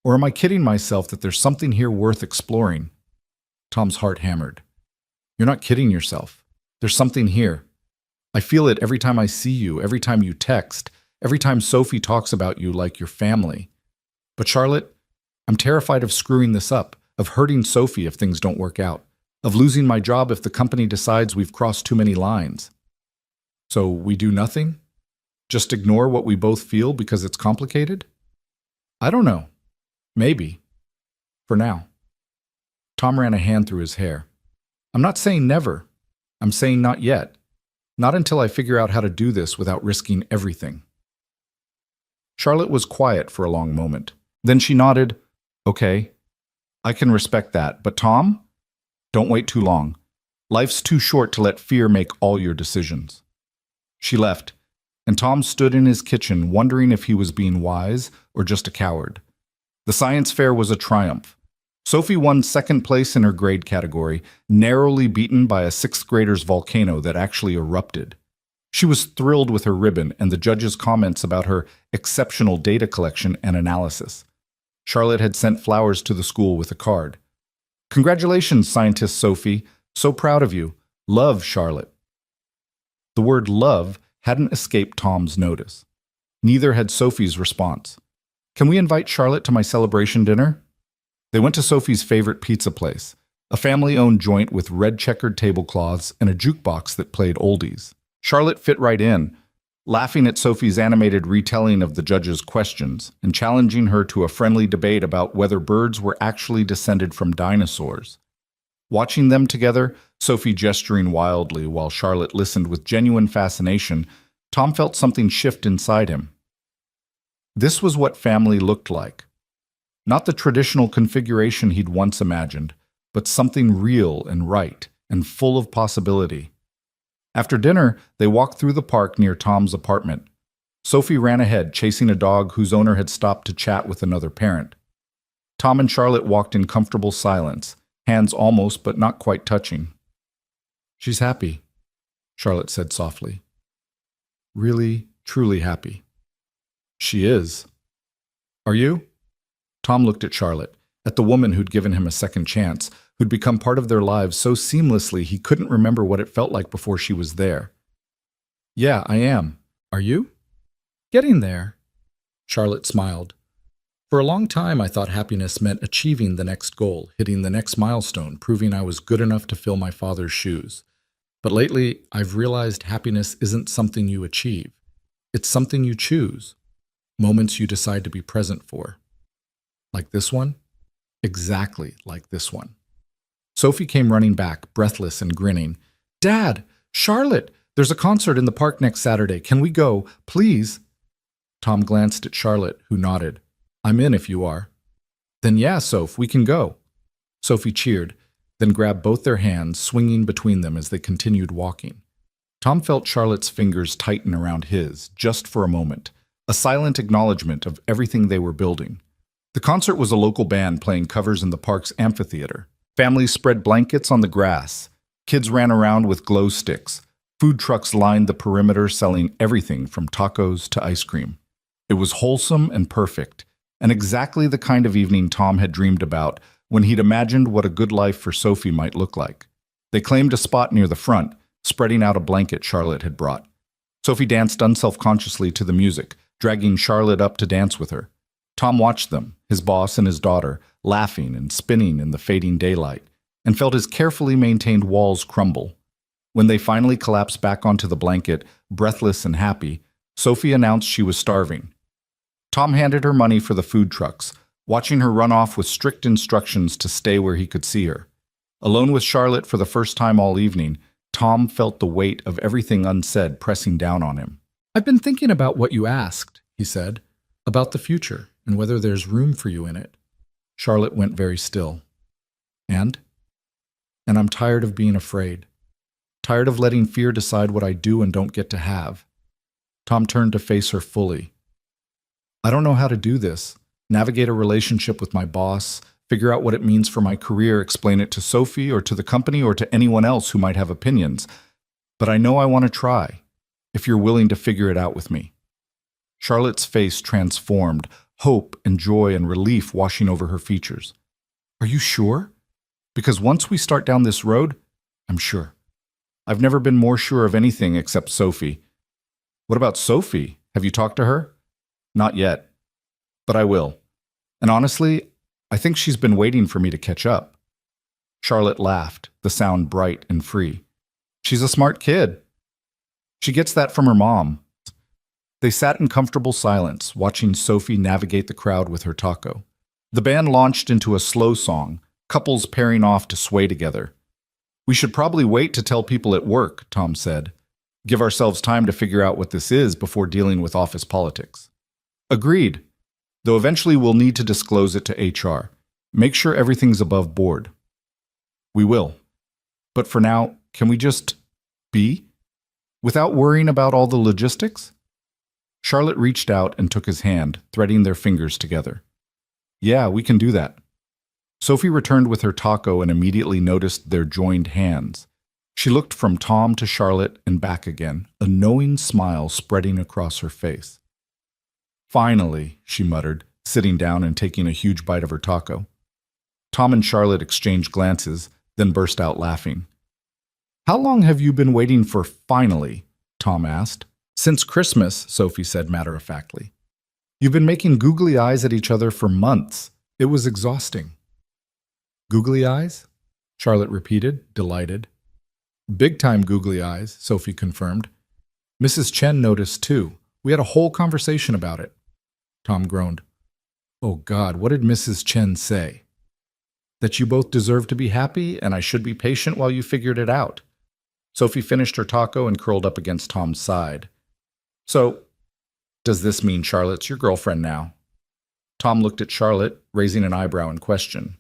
Or am I kidding myself that there's something here worth exploring? Tom's heart hammered. You're not kidding yourself. There's something here. I feel it every time I see you, every time you text, every time Sophie talks about you like your family. But Charlotte, I'm terrified of screwing this up, of hurting Sophie if things don't work out, of losing my job if the company decides we've crossed too many lines. So we do nothing? Just ignore what we both feel because it's complicated? I don't know. Maybe. For now. Tom ran a hand through his hair. I'm not saying never. I'm saying not yet. Not until I figure out how to do this without risking everything. Charlotte was quiet for a long moment. Then she nodded. Okay, I can respect that. But Tom? Don't wait too long. Life's too short to let fear make all your decisions. She left, and Tom stood in his kitchen wondering if he was being wise or just a coward. The science fair was a triumph. Sophie won second place in her grade category, narrowly beaten by a sixth grader's volcano that actually erupted. She was thrilled with her ribbon and the judges' comments about her exceptional data collection and analysis. Charlotte had sent flowers to the school with a card. Congratulations, scientist Sophie. So proud of you. Love, Charlotte. The word love hadn't escaped Tom's notice. Neither had Sophie's response. Can we invite Charlotte to my celebration dinner? They went to Sophie's favorite pizza place, a family-owned joint with red checkered tablecloths and a jukebox that played oldies. Charlotte fit right in, laughing at Sophie's animated retelling of the judges' questions and challenging her to a friendly debate about whether birds were actually descended from dinosaurs. Watching them together, Sophie gesturing wildly while Charlotte listened with genuine fascination, Tom felt something shift inside him. This was what family looked like. Not the traditional configuration he'd once imagined, but something real and right and full of possibility. After dinner, they walked through the park near Tom's apartment. Sophie ran ahead, chasing a dog whose owner had stopped to chat with another parent. Tom and Charlotte walked in comfortable silence, hands almost but not quite touching. She's happy, Charlotte said softly. Really, truly happy. She is. Are you? Tom looked at Charlotte, at the woman who'd given him a second chance, who'd become part of their lives so seamlessly he couldn't remember what it felt like before she was there. Yeah, I am. Are you? Getting there. Charlotte smiled. For a long time, I thought happiness meant achieving the next goal, hitting the next milestone, proving I was good enough to fill my father's shoes. But lately, I've realized happiness isn't something you achieve. It's something you choose. Moments you decide to be present for. Like this one? Exactly like this one. Sophie came running back, breathless and grinning. Dad! Charlotte! There's a concert in the park next Saturday. Can we go? Please? Tom glanced at Charlotte, who nodded. I'm in if you are. Then yeah, Soph, we can go. Sophie cheered, then grabbed both their hands, swinging between them as they continued walking. Tom felt Charlotte's fingers tighten around his, just for a moment, a silent acknowledgement of everything they were building. The concert was a local band playing covers in the park's amphitheater. Families spread blankets on the grass. Kids ran around with glow sticks. Food trucks lined the perimeter selling everything from tacos to ice cream. It was wholesome and perfect, and exactly the kind of evening Tom had dreamed about when he'd imagined what a good life for Sophie might look like. They claimed a spot near the front, spreading out a blanket Charlotte had brought. Sophie danced unselfconsciously to the music, dragging Charlotte up to dance with her. Tom watched them, his boss and his daughter, laughing and spinning in the fading daylight, and felt his carefully maintained walls crumble. When they finally collapsed back onto the blanket, breathless and happy, Sophie announced she was starving. Tom handed her money for the food trucks, watching her run off with strict instructions to stay where he could see her. Alone with Charlotte for the first time all evening, Tom felt the weight of everything unsaid pressing down on him. "I've been thinking about what you asked," he said, "about the future and whether there's room for you in it." Charlotte went very still. And I'm tired of being afraid. Tired of letting fear decide what I do and don't get to have. Tom turned to face her fully. I don't know how to do this. Navigate a relationship with my boss, figure out what it means for my career, explain it to Sophie or to the company or to anyone else who might have opinions. But I know I want to try, if you're willing to figure it out with me. Charlotte's face transformed, hope and joy and relief washing over her features. Are you sure? Because once we start down this road, I'm sure. I've never been more sure of anything except Sophie. What about Sophie? Have you talked to her? Not yet, but I will. And honestly, I think she's been waiting for me to catch up. Charlotte laughed, the sound bright and free. She's a smart kid. She gets that from her mom. They sat in comfortable silence, watching Sophie navigate the crowd with her taco. The band launched into a slow song, couples pairing off to sway together. We should probably wait to tell people at work, Tom said. Give ourselves time to figure out what this is before dealing with office politics. Agreed, though eventually we'll need to disclose it to HR. Make sure everything's above board. We will. But for now, can we just be? Without worrying about all the logistics? Charlotte reached out and took his hand, threading their fingers together. Yeah, we can do that. Sophie returned with her taco and immediately noticed their joined hands. She looked from Tom to Charlotte and back again, a knowing smile spreading across her face. Finally, she muttered, sitting down and taking a huge bite of her taco. Tom and Charlotte exchanged glances, then burst out laughing. How long have you been waiting for finally? Tom asked. Since Christmas, Sophie said matter-of-factly. You've been making googly eyes at each other for months. It was exhausting. Googly eyes? Charlotte repeated, delighted. Big-time googly eyes, Sophie confirmed. Mrs. Chen noticed too. We had a whole conversation about it. Tom groaned. Oh God, what did Mrs. Chen say? That you both deserve to be happy and I should be patient while you figured it out. Sophie finished her taco and curled up against Tom's side. So, does this mean Charlotte's your girlfriend now? Tom looked at Charlotte, raising an eyebrow in question.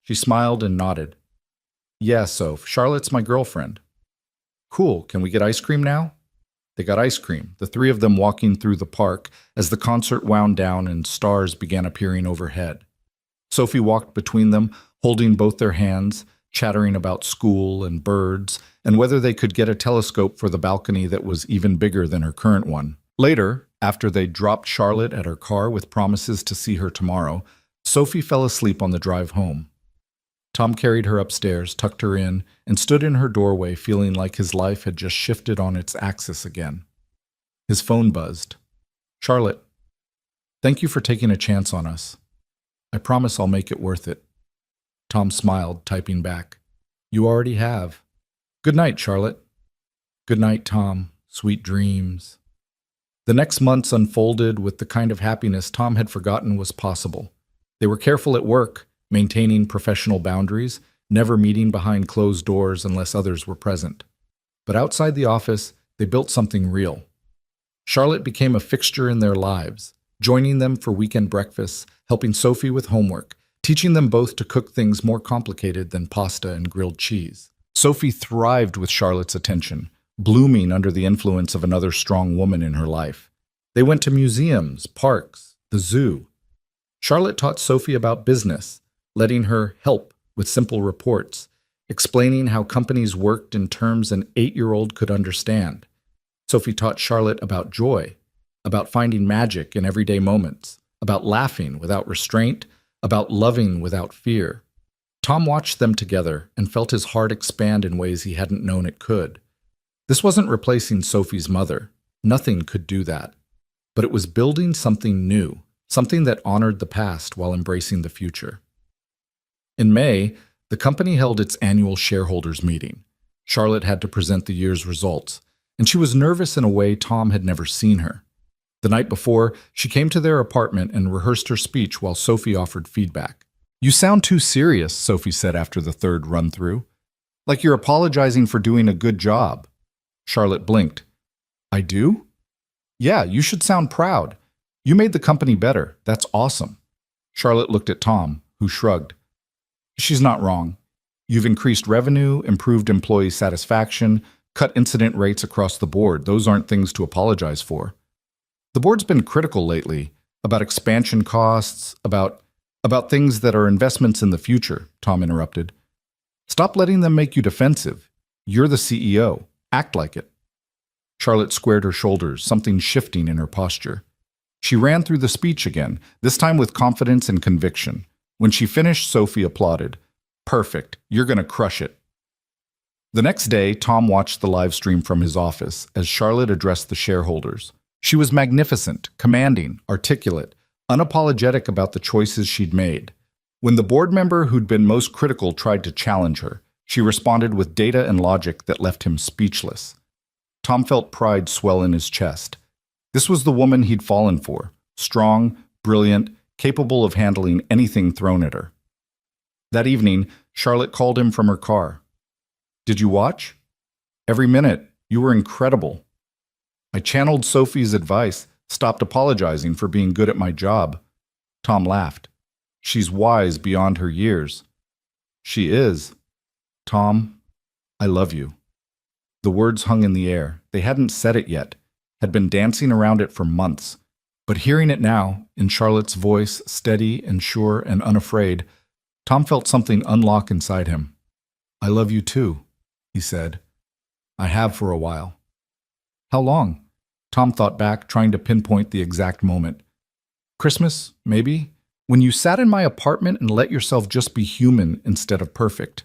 She smiled and nodded. Yeah, Soph, Charlotte's my girlfriend. Cool, can we get ice cream now? They got ice cream, the three of them walking through the park as the concert wound down and stars began appearing overhead. Sophie walked between them, holding both their hands, chattering about school and birds, and whether they could get a telescope for the balcony that was even bigger than her current one. Later, after they dropped Charlotte at her car with promises to see her tomorrow, Sophie fell asleep on the drive home. Tom carried her upstairs, tucked her in, and stood in her doorway feeling like his life had just shifted on its axis again. His phone buzzed. Charlotte, thank you for taking a chance on us. I promise I'll make it worth it. Tom smiled, typing back. You already have. Good night, Charlotte. Good night, Tom. Sweet dreams. The next months unfolded with the kind of happiness Tom had forgotten was possible. They were careful at work, maintaining professional boundaries, never meeting behind closed doors unless others were present. But outside the office, they built something real. Charlotte became a fixture in their lives, joining them for weekend breakfasts, helping Sophie with homework, teaching them both to cook things more complicated than pasta and grilled cheese. Sophie thrived with Charlotte's attention, blooming under the influence of another strong woman in her life. They went to museums, parks, the zoo. Charlotte taught Sophie about business, letting her help with simple reports, explaining how companies worked in terms an 8-year-old could understand. Sophie taught Charlotte about joy, about finding magic in everyday moments, about laughing without restraint, about loving without fear. Tom watched them together and felt his heart expand in ways he hadn't known it could. This wasn't replacing Sophie's mother. Nothing could do that. But it was building something new, something that honored the past while embracing the future. In May, the company held its annual shareholders meeting. Charlotte had to present the year's results, and she was nervous in a way Tom had never seen her. The night before, she came to their apartment and rehearsed her speech while Sophie offered feedback. "You sound too serious," Sophie said after the third run-through. "Like you're apologizing for doing a good job." Charlotte blinked. "I do? Yeah, you should sound proud. You made the company better. That's awesome." Charlotte looked at Tom, who shrugged. "She's not wrong. You've increased revenue, improved employee satisfaction, cut incident rates across the board. Those aren't things to apologize for." "The board's been critical lately, about expansion costs, about things that are investments in the future," Tom interrupted. "Stop letting them make you defensive. You're the CEO. Act like it." Charlotte squared her shoulders, something shifting in her posture. She ran through the speech again, this time with confidence and conviction. When she finished, Sophie applauded. "Perfect. You're going to crush it." The next day, Tom watched the live stream from his office as Charlotte addressed the shareholders. She was magnificent, commanding, articulate, unapologetic about the choices she'd made. When the board member who'd been most critical tried to challenge her, she responded with data and logic that left him speechless. Tom felt pride swell in his chest. This was the woman he'd fallen for, strong, brilliant, capable of handling anything thrown at her. That evening, Charlotte called him from her car. "Did you watch?" "Every minute. You were incredible." "I channeled Sophie's advice, stopped apologizing for being good at my job." Tom laughed. "She's wise beyond her years." "She is." "Tom, I love you." The words hung in the air. They hadn't said it yet, had been dancing around it for months. But hearing it now, in Charlotte's voice, steady and sure and unafraid, Tom felt something unlock inside him. "I love you too," he said. "I have for a while." "How long?" Tom thought back, trying to pinpoint the exact moment. "Christmas, maybe? When you sat in my apartment and let yourself just be human instead of perfect.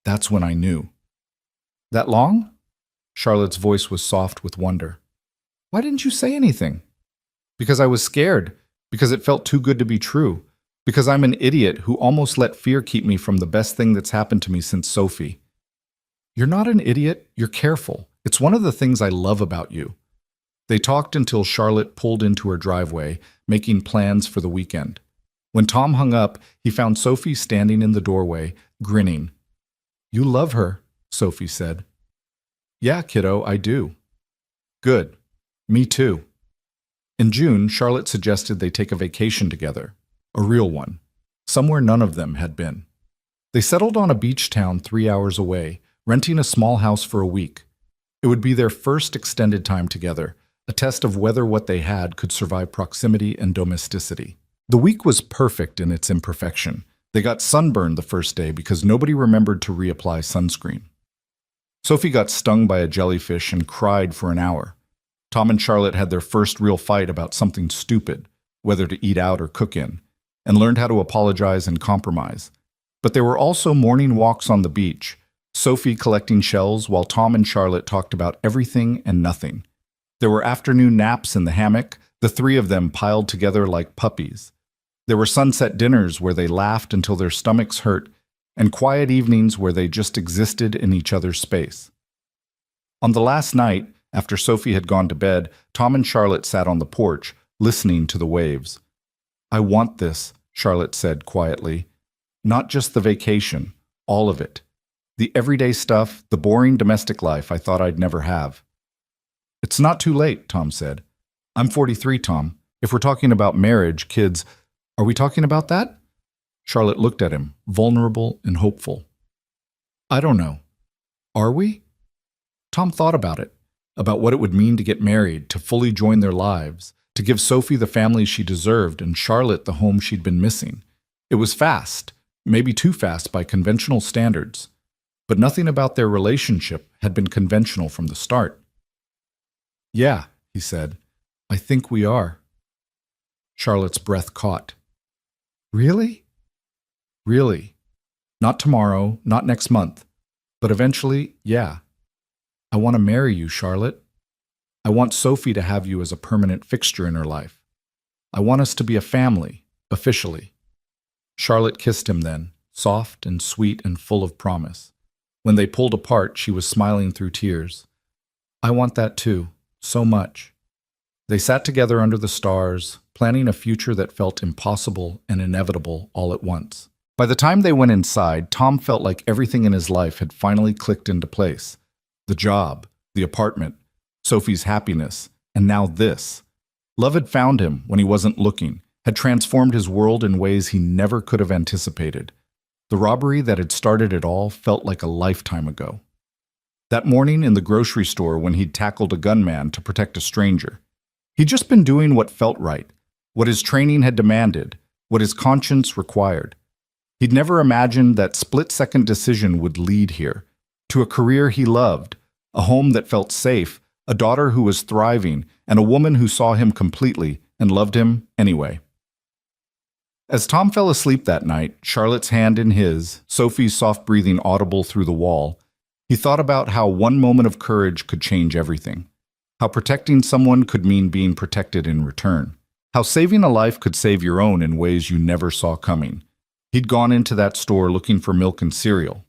That's when I knew." "That long?" Charlotte's voice was soft with wonder. "Why didn't you say anything?" "Because I was scared. Because it felt too good to be true. Because I'm an idiot who almost let fear keep me from the best thing that's happened to me since Sophie." "You're not an idiot. You're careful. It's one of the things I love about you." They talked until Charlotte pulled into her driveway, making plans for the weekend. When Tom hung up, he found Sophie standing in the doorway, grinning. "You love her," Sophie said. "Yeah, kiddo, I do." "Good. Me too." In June, Charlotte suggested they take a vacation together, a real one, somewhere none of them had been. They settled on a beach town 3 hours away, renting a small house for a week. It would be their first extended time together, a test of whether what they had could survive proximity and domesticity. The week was perfect in its imperfection. They got sunburned the first day because nobody remembered to reapply sunscreen. Sophie got stung by a jellyfish and cried for an hour. Tom and Charlotte had their first real fight about something stupid, whether to eat out or cook in, and learned how to apologize and compromise. But there were also morning walks on the beach, Sophie collecting shells while Tom and Charlotte talked about everything and nothing. There were afternoon naps in the hammock, the three of them piled together like puppies. There were sunset dinners where they laughed until their stomachs hurt, and quiet evenings where they just existed in each other's space. On the last night, after Sophie had gone to bed, Tom and Charlotte sat on the porch, listening to the waves. "I want this," Charlotte said quietly. "Not just the vacation, all of it. The everyday stuff, the boring domestic life I thought I'd never have." "It's not too late," Tom said. "I'm 43, Tom. If we're talking about marriage, kids, are we talking about that?" Charlotte looked at him, vulnerable and hopeful. "I don't know. Are we?" Tom thought about it, about what it would mean to get married, to fully join their lives, to give Sophie the family she deserved and Charlotte the home she'd been missing. It was fast, maybe too fast by conventional standards, but nothing about their relationship had been conventional from the start. "Yeah," he said, "I think we are." Charlotte's breath caught. "Really?" "Really. Not tomorrow, not next month, but eventually, yeah. I want to marry you, Charlotte. I want Sophie to have you as a permanent fixture in her life. I want us to be a family, officially." Charlotte kissed him then, soft and sweet and full of promise. When they pulled apart, she was smiling through tears. "I want that too, so much." They sat together under the stars, planning a future that felt impossible and inevitable all at once. By the time they went inside, Tom felt like everything in his life had finally clicked into place. The job, the apartment, Sophie's happiness, and now this. Love had found him when he wasn't looking, had transformed his world in ways he never could have anticipated. The robbery that had started it all felt like a lifetime ago. That morning in the grocery store when he'd tackled a gunman to protect a stranger, he'd just been doing what felt right, what his training had demanded, what his conscience required. He'd never imagined that split-second decision would lead here, to a career he loved, a home that felt safe, a daughter who was thriving, and a woman who saw him completely and loved him anyway. As Tom fell asleep that night, Charlotte's hand in his, Sophie's soft breathing audible through the wall, he thought about how one moment of courage could change everything, how protecting someone could mean being protected in return, how saving a life could save your own in ways you never saw coming. He'd gone into that store looking for milk and cereal.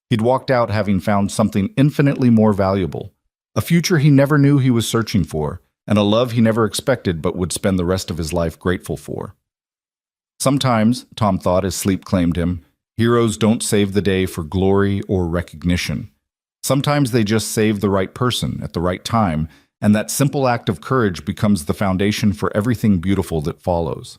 He'd walked out having found something infinitely more valuable, a future he never knew he was searching for, and a love he never expected but would spend the rest of his life grateful for. Sometimes, Tom thought as sleep claimed him, heroes don't save the day for glory or recognition. Sometimes they just save the right person at the right time, and that simple act of courage becomes the foundation for everything beautiful that follows.